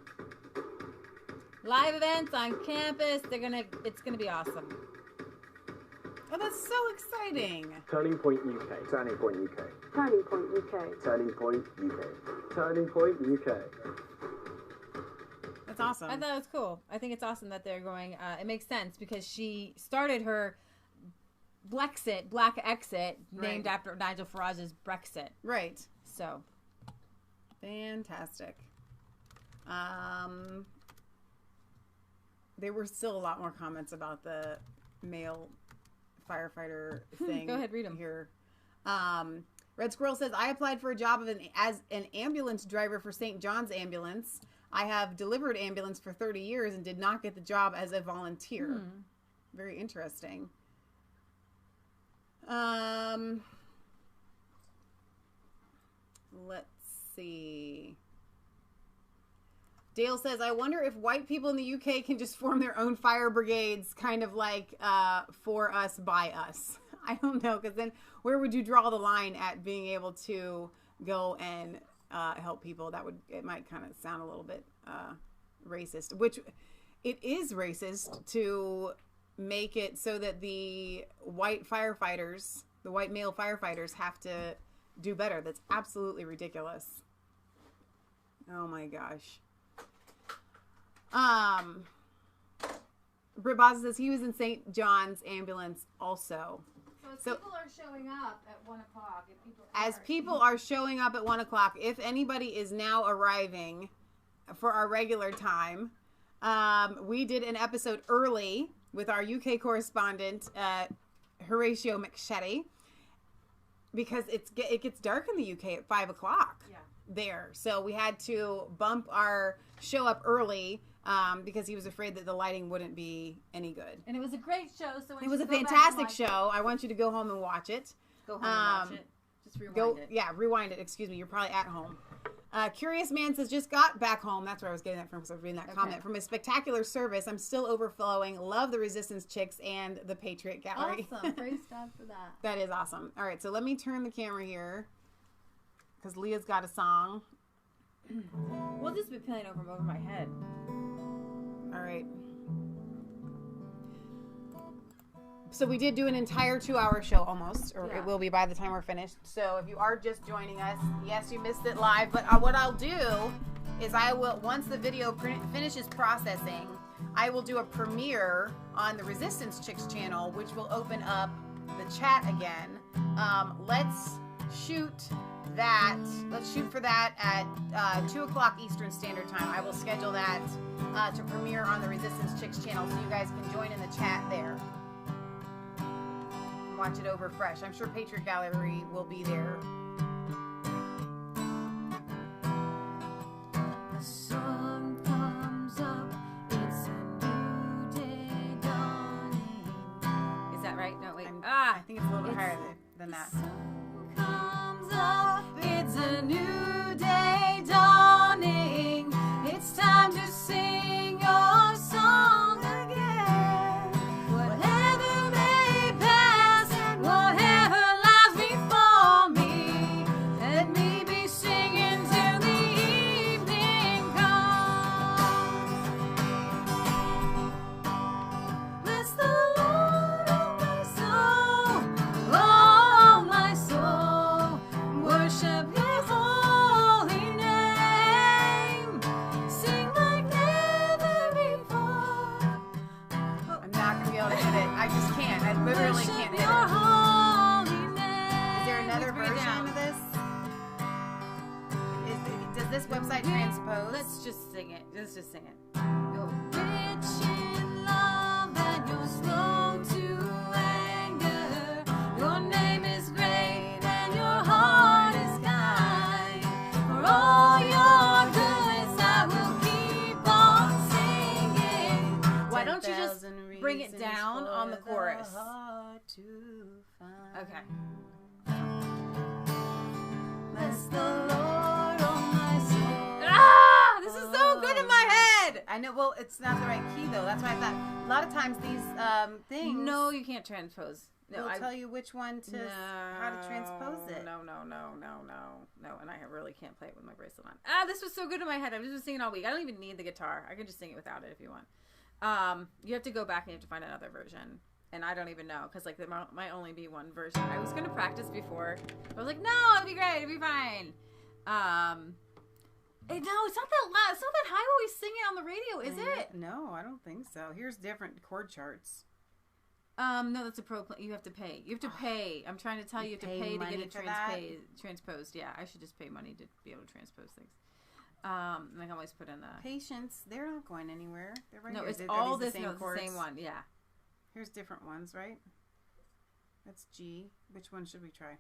Speaker 2: Live events on campus. It's gonna be awesome.
Speaker 1: Oh, that's so exciting.
Speaker 9: Turning Point UK. Turning Point UK.
Speaker 11: Turning Point UK.
Speaker 9: Turning Point UK. Turning Point UK.
Speaker 1: That's awesome.
Speaker 2: I thought it was cool. I think it's awesome that they're going. It makes sense because she started her Black Exit, named after Nigel Farage's Brexit.
Speaker 1: Right.
Speaker 2: So,
Speaker 1: fantastic. There were still a lot more comments about the male firefighter thing.
Speaker 2: Go ahead, read them.
Speaker 1: Here. Red Squirrel says, I applied for a job as an ambulance driver for St. John's Ambulance. I have delivered ambulance for 30 years and did not get the job as a volunteer. Very interesting. Let's see. Dale says, I wonder if white people in the UK can just form their own fire brigades, kind of like for us, by us. I don't know, because then where would you draw the line at being able to go and help people? It might kind of sound a little bit racist, which it is racist to make it so that the white male firefighters have to do better. That's absolutely ridiculous. Oh my gosh. Britt Boz says he was in St. John's Ambulance also.
Speaker 2: So people are showing up at 1 o'clock.
Speaker 1: People are showing up at 1 o'clock, if anybody is now arriving for our regular time, we did an episode early with our UK correspondent, Horatio McShetty, because it gets dark in the UK at 5 o'clock there. So we had to bump our show up early because he was afraid that the lighting wouldn't be any good.
Speaker 2: And it was a great show. So
Speaker 1: it was a fantastic show. I want you to go home and watch it.
Speaker 2: Go home and watch it. Just rewind it.
Speaker 1: Yeah, rewind it. Excuse me. You're probably at home. Curious Man says, just got back home. That's where I was getting that from, because I was reading that comment. From a spectacular service. I'm still overflowing. Love the Resistance Chicks and the Patriot Gallery.
Speaker 2: Awesome. Praise God for that.
Speaker 1: That is awesome. All right, so let me turn the camera here, because Leah's got a song.
Speaker 2: We'll just be playing over my head.
Speaker 1: All right. So we did do an entire 2-hour show almost, or it will be by the time we're finished. So if you are just joining us, yes, you missed it live. But what I'll do is I will, once the video finishes processing, I will do a premiere on the Resistance Chicks channel, which will open up the chat again. Let's shoot that. Let's shoot for that at 2 o'clock Eastern Standard Time. I will schedule that to premiere on the Resistance Chicks channel, so you guys can join in the chat there. Watch it over fresh. I'm sure Patriot Gallery will be there.
Speaker 12: The sun comes up, it's a new day dawning.
Speaker 2: Is that right? No, wait.
Speaker 1: I think it's a little bit higher than that.
Speaker 12: The sun comes up, it's a new day dawning. It's time to sing your song again. Whatever may pass and whatever lies before me, let me be singing till the evening comes. Bless the Lord, oh my soul, worship His holy name. Sing like never before.
Speaker 1: I'm not going to be able to hit it. I just can't. I literally can't hit it.
Speaker 12: Your holy name.
Speaker 1: Is there another version of this? Does this website transpose?
Speaker 2: Let's just sing it. Let's just sing it.
Speaker 12: You're rich in love and you're slow to anger. Your name is great and your heart is kind. For all your goodness, I will keep on singing.
Speaker 2: Why don't you just
Speaker 1: 10,000
Speaker 2: bring it
Speaker 1: reasons
Speaker 2: down
Speaker 1: for
Speaker 2: on the chorus?
Speaker 1: heart to find.
Speaker 2: Okay.
Speaker 12: Bless the Lord, oh my soul.
Speaker 2: Ah! This is so good in my head!
Speaker 1: I know. Well, it's not the right key though. That's why I thought a lot of times these things.
Speaker 2: No, you can't transpose. No,
Speaker 1: will tell you which one to how to transpose it.
Speaker 2: No. And I really can't play it with my bracelet on. Ah, this was so good in my head. I've just been singing all week. I don't even need the guitar. I can just sing it without it if you want. You have to go back and you have to find another version. And I don't even know, because like there might only be one version. I was gonna practice before. I was like, no, it'll be great, it'll be fine. No, it's not that loud. It's not that high when we sing it on the radio, is it?
Speaker 1: No, I don't think so. Here's different chord charts.
Speaker 2: No, that's a pro plan. You have to pay. You have to pay. I'm trying to tell you, you have to pay to get it transposed. Yeah, I should just pay money to be able to transpose things. And I can always put in the
Speaker 1: Patience. They're not going anywhere. They're right
Speaker 2: no,
Speaker 1: here.
Speaker 2: it's
Speaker 1: Are
Speaker 2: all
Speaker 1: these
Speaker 2: this.
Speaker 1: the
Speaker 2: No, it's the same one. Yeah.
Speaker 1: Here's different ones, right? That's G. Which one should we try?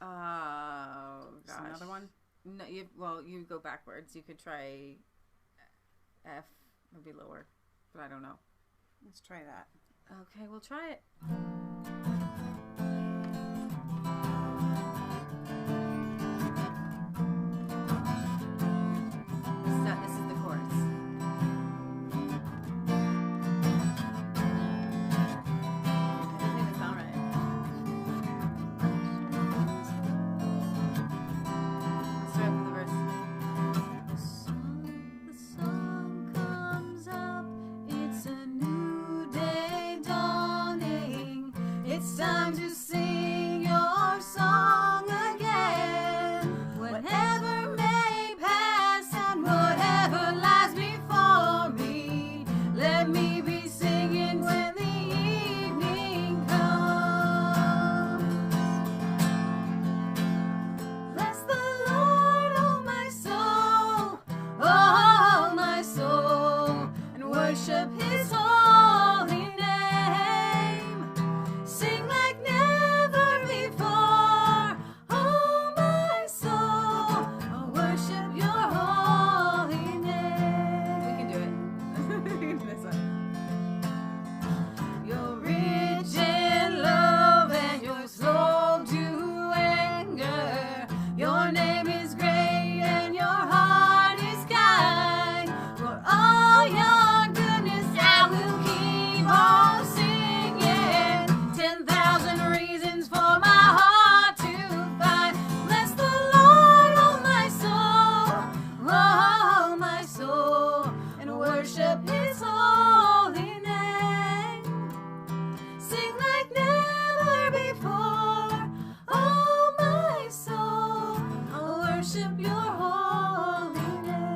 Speaker 2: Oh gosh.
Speaker 1: Another one?
Speaker 2: No, you go backwards. You could try F. It'd be lower, but I don't know.
Speaker 1: Let's try that.
Speaker 2: Okay, we'll try it. This is the chorus. It doesn't even sound right. Let's try for the verse.
Speaker 12: The sun comes up, it's a new day dawning. It's time to sing your song again. Whatever may pass and whatever lies before me, let me be singing when the evening comes. Bless the Lord, oh my soul, and worship His holy name. Sing like never before, oh my soul, I'll worship your holy name.
Speaker 2: We can do it. This one.
Speaker 12: You're rich in love and you're slow to anger. Your name is great and your heart is kind. For all your goodness, I will keep on singing. 10,000 reasons for my heart to find. Bless the Lord, oh my soul, and worship His holy name. Sing like never before, oh my soul, I'll worship your holy name.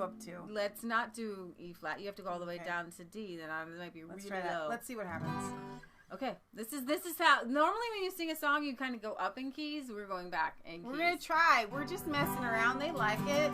Speaker 1: go up to?
Speaker 2: Let's not do E flat. You have to go all the way down to D. Then it might be
Speaker 1: Let's
Speaker 2: really
Speaker 1: try that.
Speaker 2: low.
Speaker 1: Let's see what happens.
Speaker 2: Okay, this is how normally when you sing a song you kind of go up in keys. We're going back in keys.
Speaker 1: We're gonna try. We're just messing around. They like it.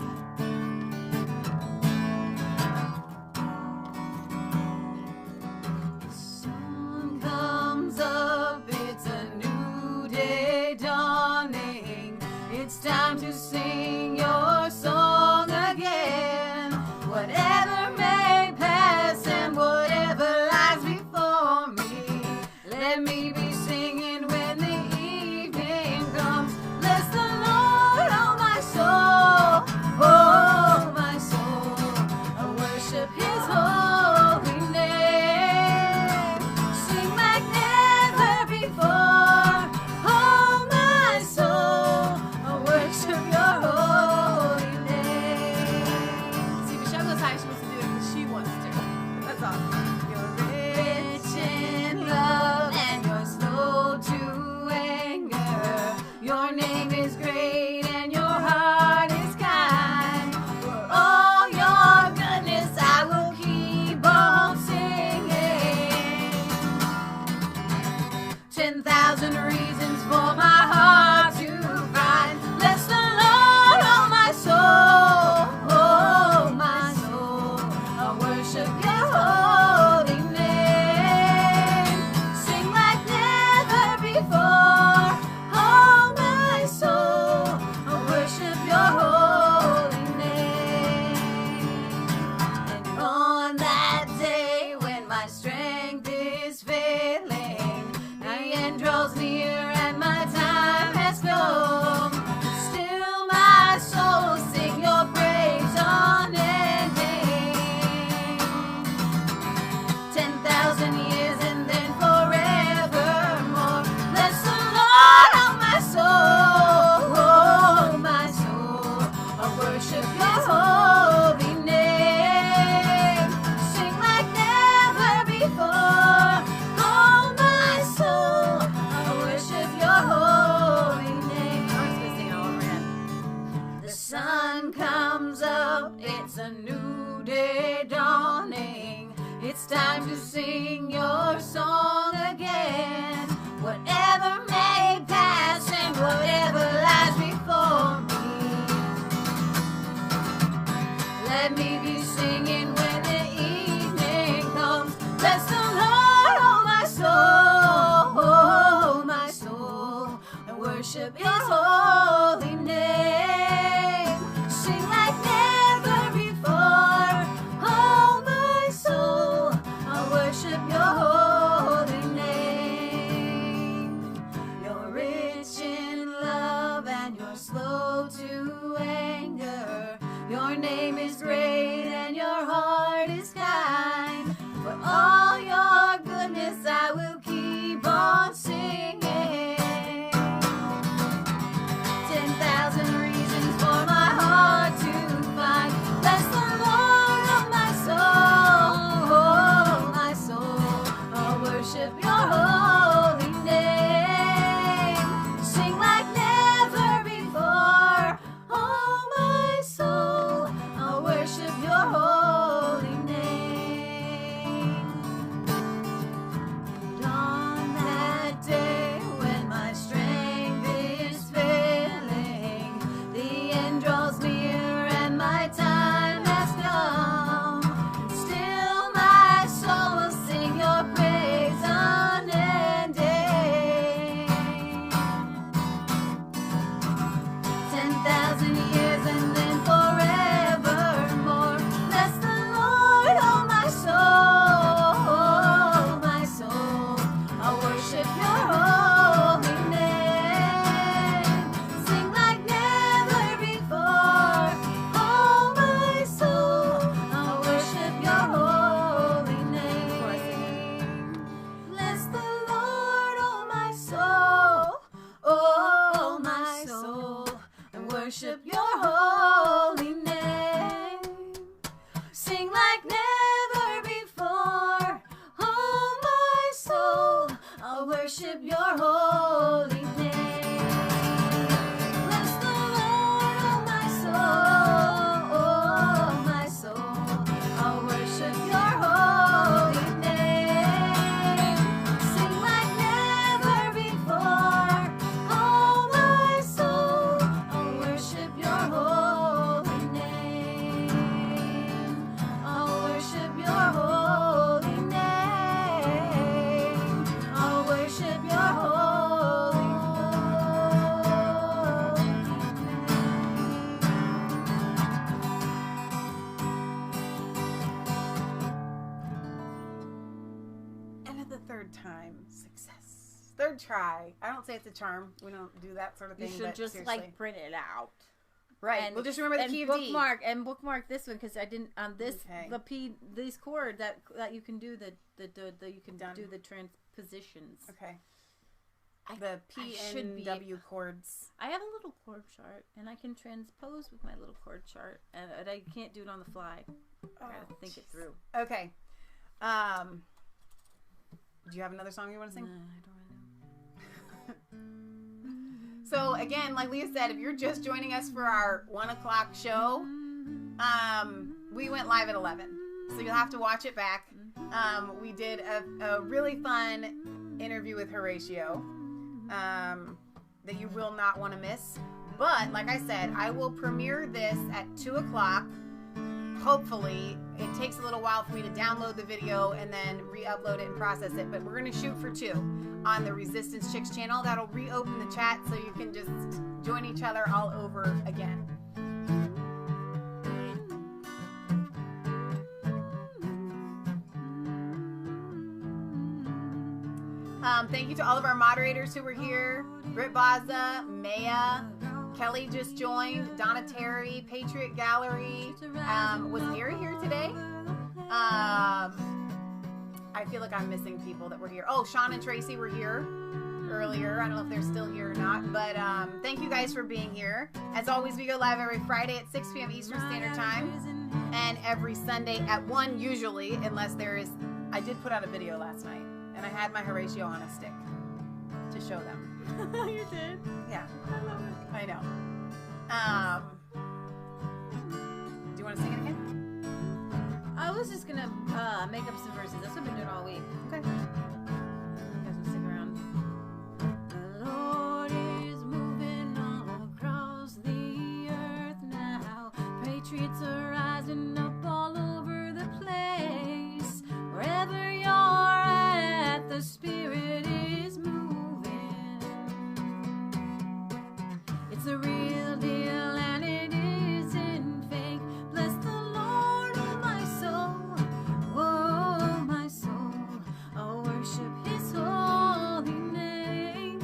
Speaker 12: Sun comes up, it's a new day dawning. It's time to sing your song again. Whatever may pass and whatever lies before me, let me be singing when the evening comes. Bless the Lord, oh my soul, oh my soul. I worship His holy name. Sing like never before, oh my soul. I worship Your holy name.
Speaker 2: See, Michelle goes high. She wants to do it because she wants to. That's all.
Speaker 12: You're rich in love and you're slow to anger. Your name is great and your heart is kind. For all your goodness I will keep on singing. 10,000 reasons for my heart to find. Bless the Lord, oh my soul, oh my soul. I worship Your holy name. Sing like never before, oh my soul. I worship Your holy name. And on that day when my strength is failing, the end draws near and my time has come, still my soul will sing Your praise unending. 10,000 years and then forevermore. Bless the Lord, oh my soul, oh my soul. I worship Your holy name. Sing like never before, oh my soul. I worship Your holy name. I'm just gonna sing it all over again. The sun comes up, it's a new day dawning. It's time to sing Your song again. Whatever may pass and whatever lies before me, let me be singing when the evening comes. Bless the Lord, oh my soul, oh my soul. I worship His holy name. Sing like never before, oh my soul. I worship Your holy name. You're rich in love and you're slow to anger. Your name is great and Your heart is kind. For all Your goodness I will keep on singing. 10,000 reasons for my heart to find. Bless the Lord, oh my soul, oh my soul. I'll worship Your holy name. Sing like never before, oh my soul. I'll worship Your holy name. And on that day when my strength is failing, the end draws near and my time has come, still my soul will sing Your praise unending. 10,000 years and then forevermore. Bless the Lord, oh my soul, oh my soul. I'll worship Your holy name. Sing like never before, oh my soul. I'll worship Your holy name. Bless the Lord, oh my soul, oh my soul. And worship Your holy name. Sing like never before, oh my soul. I'll worship Your holy name. Bless the Lord, oh my soul, oh my
Speaker 1: one at the third time. Success. Third try. I don't say it's a charm. We don't do that sort of thing.
Speaker 2: You should just
Speaker 1: seriously.
Speaker 2: like print it out.
Speaker 1: Right.
Speaker 2: And,
Speaker 1: we'll just remember the key of D.
Speaker 2: Bookmark this one because I didn't on this these chord that you can do the transpositions.
Speaker 1: Okay. The P and W chords.
Speaker 2: I have a little chord chart and I can transpose with my little chord chart, and I can't do it on the fly. I gotta think it through.
Speaker 1: Okay. Do you have another song you want to sing?
Speaker 2: No, I don't really know.
Speaker 1: So again, like Leah said, if you're just joining us for our 1 o'clock show, we went live at 11, so you'll have to watch it back. We did a really fun interview with Horatio that you will not want to miss. But like I said, I will premiere this at 2 o'clock. Hopefully, it takes a little while for me to download the video and then re-upload it and process it. But we're going to shoot for 2 on the Resistance Chicks channel. That'll reopen the chat so you can just join each other all over again. Thank you to all of our moderators who were here. Britt Baza, Maia, Kelly just joined, Donna Terry, Patriot Gallery. Was Gary here today? I feel like I'm missing people that were here. Oh, Sean and Tracy were here earlier. I don't know if they're still here or not, but thank you guys for being here. As always, we go live every Friday at 6 p.m. Eastern Standard Time and every Sunday at 1 usually, unless there is... I did put out a video last night, and I had my Horatio on a stick to show them.
Speaker 2: You did?
Speaker 1: Yeah. I love it. I know. Do you want to sing it again?
Speaker 2: I was just gonna make up some verses. That's what I've been doing all week.
Speaker 1: Okay.
Speaker 2: You guys will stick around. The Lord is moving all across the earth now. Patriots are rising up all over the place. Wherever you're at, the Spirit is moving. It's a real deal and it isn't fake. Bless the Lord, oh my soul. Oh my soul, I'll worship His holy name.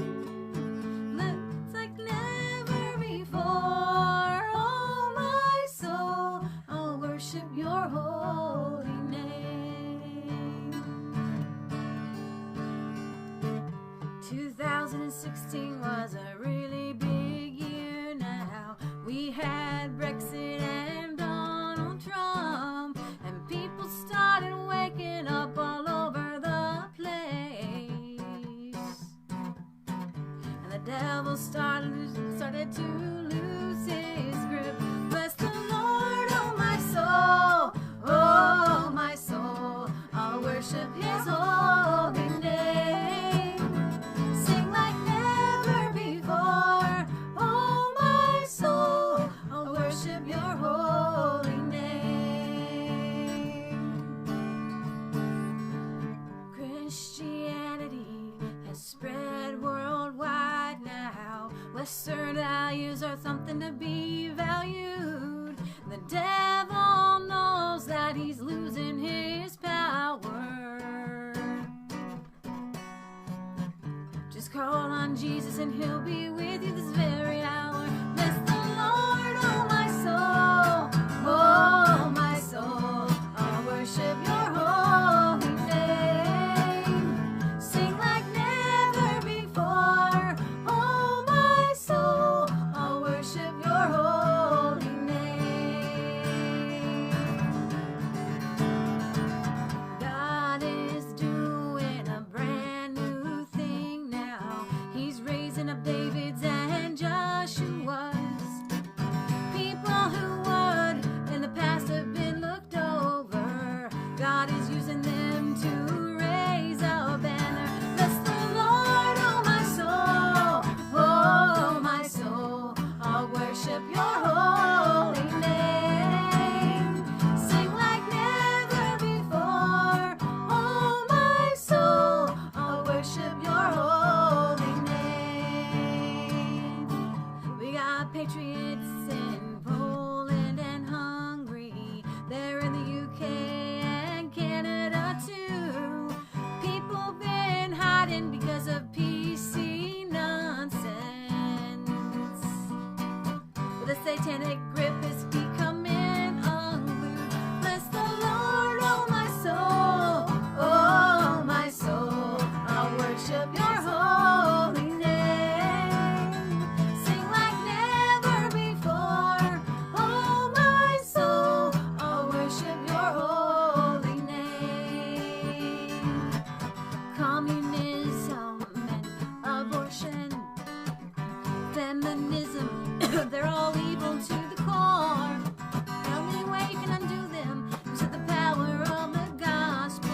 Speaker 2: It's like never before. Oh my soul, I'll worship Your holy name. 2016 was a really big year now. We had Brexit and Donald Trump, and people started waking up all over the place. And the devil started to lose his grip. Bless the Lord, oh my soul, oh my soul, I'll worship His holy name. Sing like never before, oh my soul, I'll worship Your holy name. Christianity has spread worldwide now. Western values are something to be valued. The devil knows that he's losing his power. Just call on Jesus and He'll be with you this very hour. Bless the Lord, oh my soul, oh my soul, I'll worship Your holy name. Sing like never before, oh my soul, I'll worship Your holy name. God is doing a brand new thing now. He's raising up Davids and judges.
Speaker 12: hiding because of PC nonsense. But the satanic grip is becoming unglued. Bless the Lord, oh my soul, oh my soul. I'll worship your holy name. Sing like never before, oh my soul. I'll worship your holy name. Communism and abortion, feminism, they're all evil to the core. The only way you can undo them is with the power of the gospel.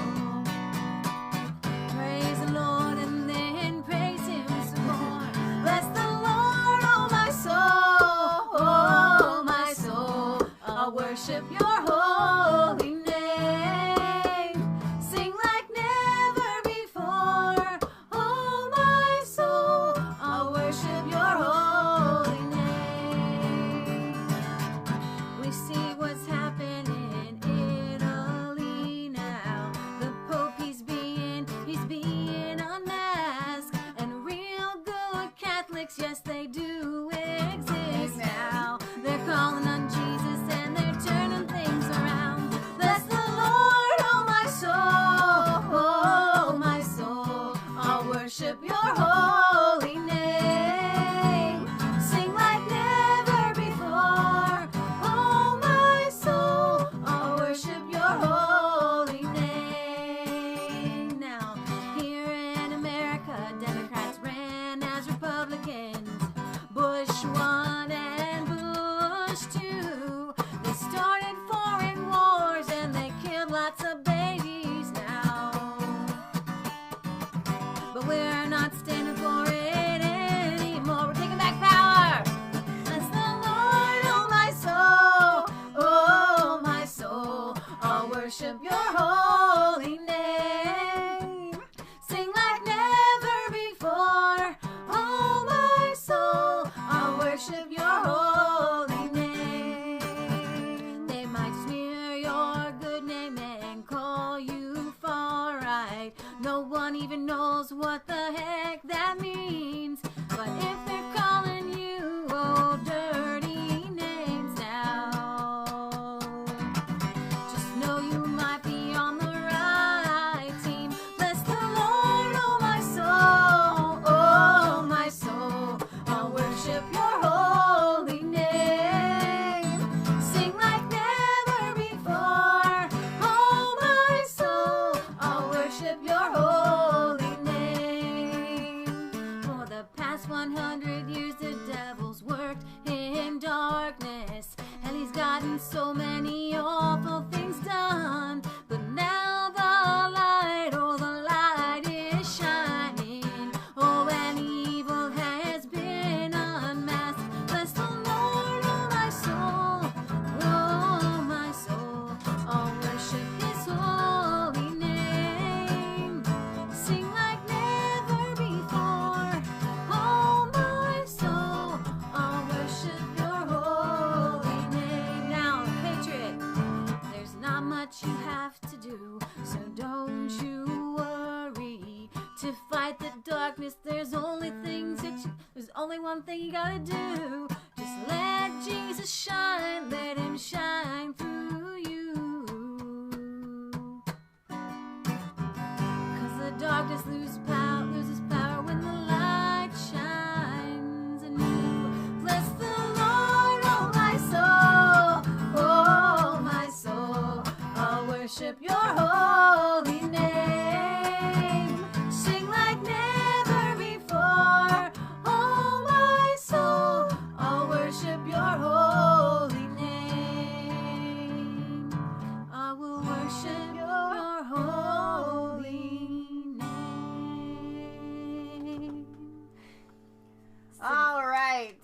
Speaker 12: Praise the Lord and then praise him some more. Bless the Lord, oh my soul, oh my soul. I'll worship your holy name. Sing like never before, oh my soul. I'll worship your holy name. We see what's happening in Italy now. The Pope, he's being unmasked. And real good Catholics, yes, they do exist now. They're calling on Jesus and they're turning things around. Bless the Lord, oh my soul, oh my soul. I'll worship your holy name. Sing like never before, oh my soul. I'll worship your holy name. Now, here in America, Democrats ran as Republicans. Bush 1 and Bush 2. They started foreign wars and they killed lots of babies now. But we're not standing for it anymore. We're taking back power. Bless the Lord, oh my soul, oh my soul. I'll worship your holy name. Sing like never before, oh my soul. I'll worship your holy name. They might smear your good name and call you far right. No one even knows what the heck that means. But if they're calling you old dirty names now, just know you might be on the right team. Bless the Lord, oh my soul, oh my soul. I'll worship your holy name. Sing like never before, oh my soul. I'll worship your holy name. For the past 100 years the devil's worked in darkness, and he's gotten so many awful things done. But now the light, oh the light is shining. Oh, and evil has been unmasked. Bless the Lord, oh my soul, oh my soul. I'll worship his holy name. Sing like never before, oh my soul. I'll worship your holy name. Now, Patriot, there's not much you have to do, so don't you worry. To fight the darkness, there's only one thing you gotta do. Just let Jesus shine, let him shine through you. 'Cause the darkness loses power when the light shines anew. Bless the Lord, oh my soul, oh my soul. I'll worship your holy name. Sing like never before, oh my soul. I'll worship your holy name. I will worship your holy name.
Speaker 1: All right.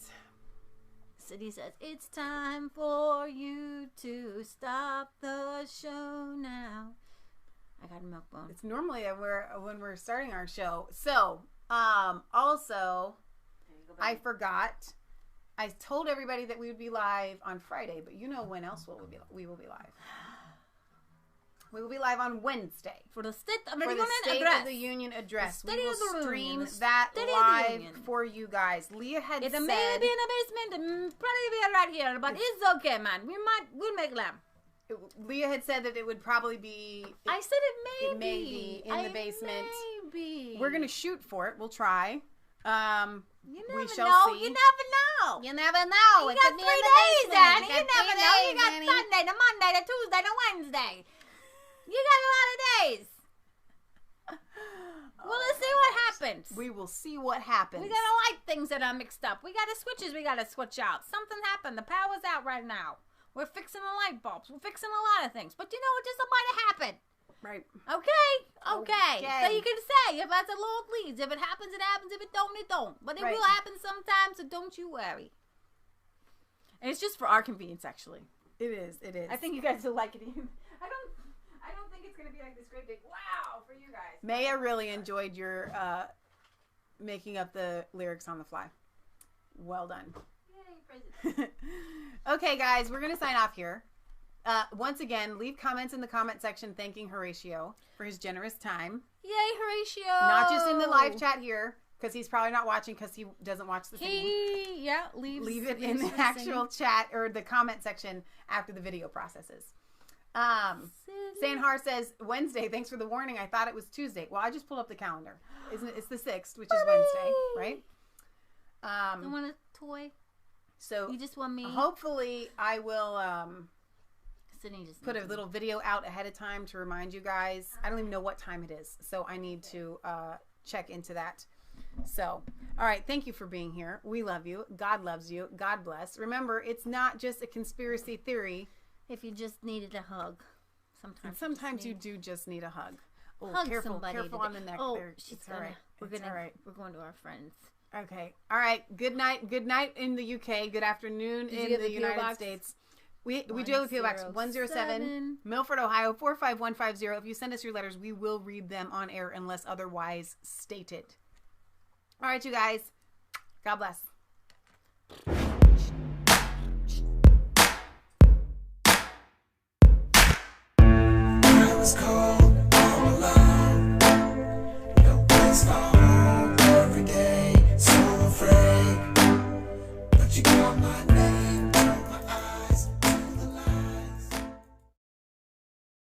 Speaker 12: City says it's time for you to stop the show now. I got a milk bone.
Speaker 1: It's normally when we're starting our show. So, also, I forgot. I told everybody that we would be live on Friday, but you know when else we will be live? We will be live on Wednesday
Speaker 12: for the State of
Speaker 1: for
Speaker 12: the
Speaker 1: the
Speaker 12: Union
Speaker 1: State
Speaker 12: address.
Speaker 1: of the Union address.
Speaker 12: The State
Speaker 1: We will
Speaker 12: of the Union,
Speaker 1: stream
Speaker 12: the
Speaker 1: that
Speaker 12: State of the
Speaker 1: live
Speaker 12: Union.
Speaker 1: for you guys. Leah had
Speaker 12: It
Speaker 1: said
Speaker 12: may be in a basement, probably be right here, but it's okay, man. We'll make lamb.
Speaker 1: Leah had said that it would probably be.
Speaker 12: I said it may
Speaker 1: be in the basement.
Speaker 12: Maybe.
Speaker 1: We're gonna shoot for it. We'll try.
Speaker 12: You
Speaker 1: we
Speaker 12: never
Speaker 1: shall
Speaker 12: know.
Speaker 1: see.
Speaker 12: You never know.
Speaker 1: You never know.
Speaker 12: You
Speaker 1: It
Speaker 12: got
Speaker 1: could
Speaker 12: 3
Speaker 1: be in the
Speaker 12: days,
Speaker 1: basement.
Speaker 12: Annie.
Speaker 1: You
Speaker 12: You
Speaker 1: got
Speaker 12: never
Speaker 1: 3
Speaker 12: know. You
Speaker 1: days,
Speaker 12: got
Speaker 1: Annie.
Speaker 12: Sunday to Monday to Tuesday to Wednesday. You got a lot of days. Well, let's see what happens.
Speaker 1: We will see what happens.
Speaker 12: We gotta light things that are mixed up. We gotta switches. We gotta switch out. Something happened. The power's out right now. We're fixing the light bulbs. We're fixing a lot of things. But you know, it just might have happened.
Speaker 1: Right.
Speaker 12: Okay. So you can say, if that's a Lord leads, if it happens, it happens. If it don't, it don't. But it
Speaker 1: Right.
Speaker 12: will happen sometime, so don't you worry.
Speaker 1: And it's just for our convenience, actually. It is. It is.
Speaker 2: I think you guys will like it. I don't think it's gonna be like this great big wow for you guys.
Speaker 1: Maia really enjoyed your making up the lyrics on the fly. Well done.
Speaker 12: Yay,
Speaker 1: Okay, guys, we're gonna sign off here. Once again, leave comments in the comment section thanking Horatio for his generous time.
Speaker 12: Yay, Horatio!
Speaker 1: Not just in the live chat here, because he's probably not watching because he doesn't watch the thing. Leave it in the actual chat or the comment section after the video processes. Sanhar says, Wednesday, thanks for the warning. I thought it was Tuesday. Well, I just pulled up the calendar. Isn't it? It's the 6th, which is Wednesday, right?
Speaker 12: You want a toy?
Speaker 1: So
Speaker 12: you just want me?
Speaker 1: Hopefully I will
Speaker 12: just
Speaker 1: put a little video out ahead of time to remind you guys. I don't even know what time it is, so I need to check into that. So, all right, thank you for being here. We love you. God loves you. God bless. Remember, it's not just a conspiracy theory.
Speaker 12: If you just needed a hug.
Speaker 1: Sometimes you do just need a hug. Oh,
Speaker 12: hug
Speaker 1: careful
Speaker 12: somebody
Speaker 1: on the neck
Speaker 12: Oh,
Speaker 1: there. It's all right.
Speaker 12: We're going to our friends.
Speaker 1: Okay. All right. Good night. Good night in the UK. Good afternoon in the United States. We do have a PO Box 107 Milford, Ohio 45150. If you send us your letters, we will read them on air unless otherwise stated. All right, you guys. God bless.
Speaker 13: I was cold.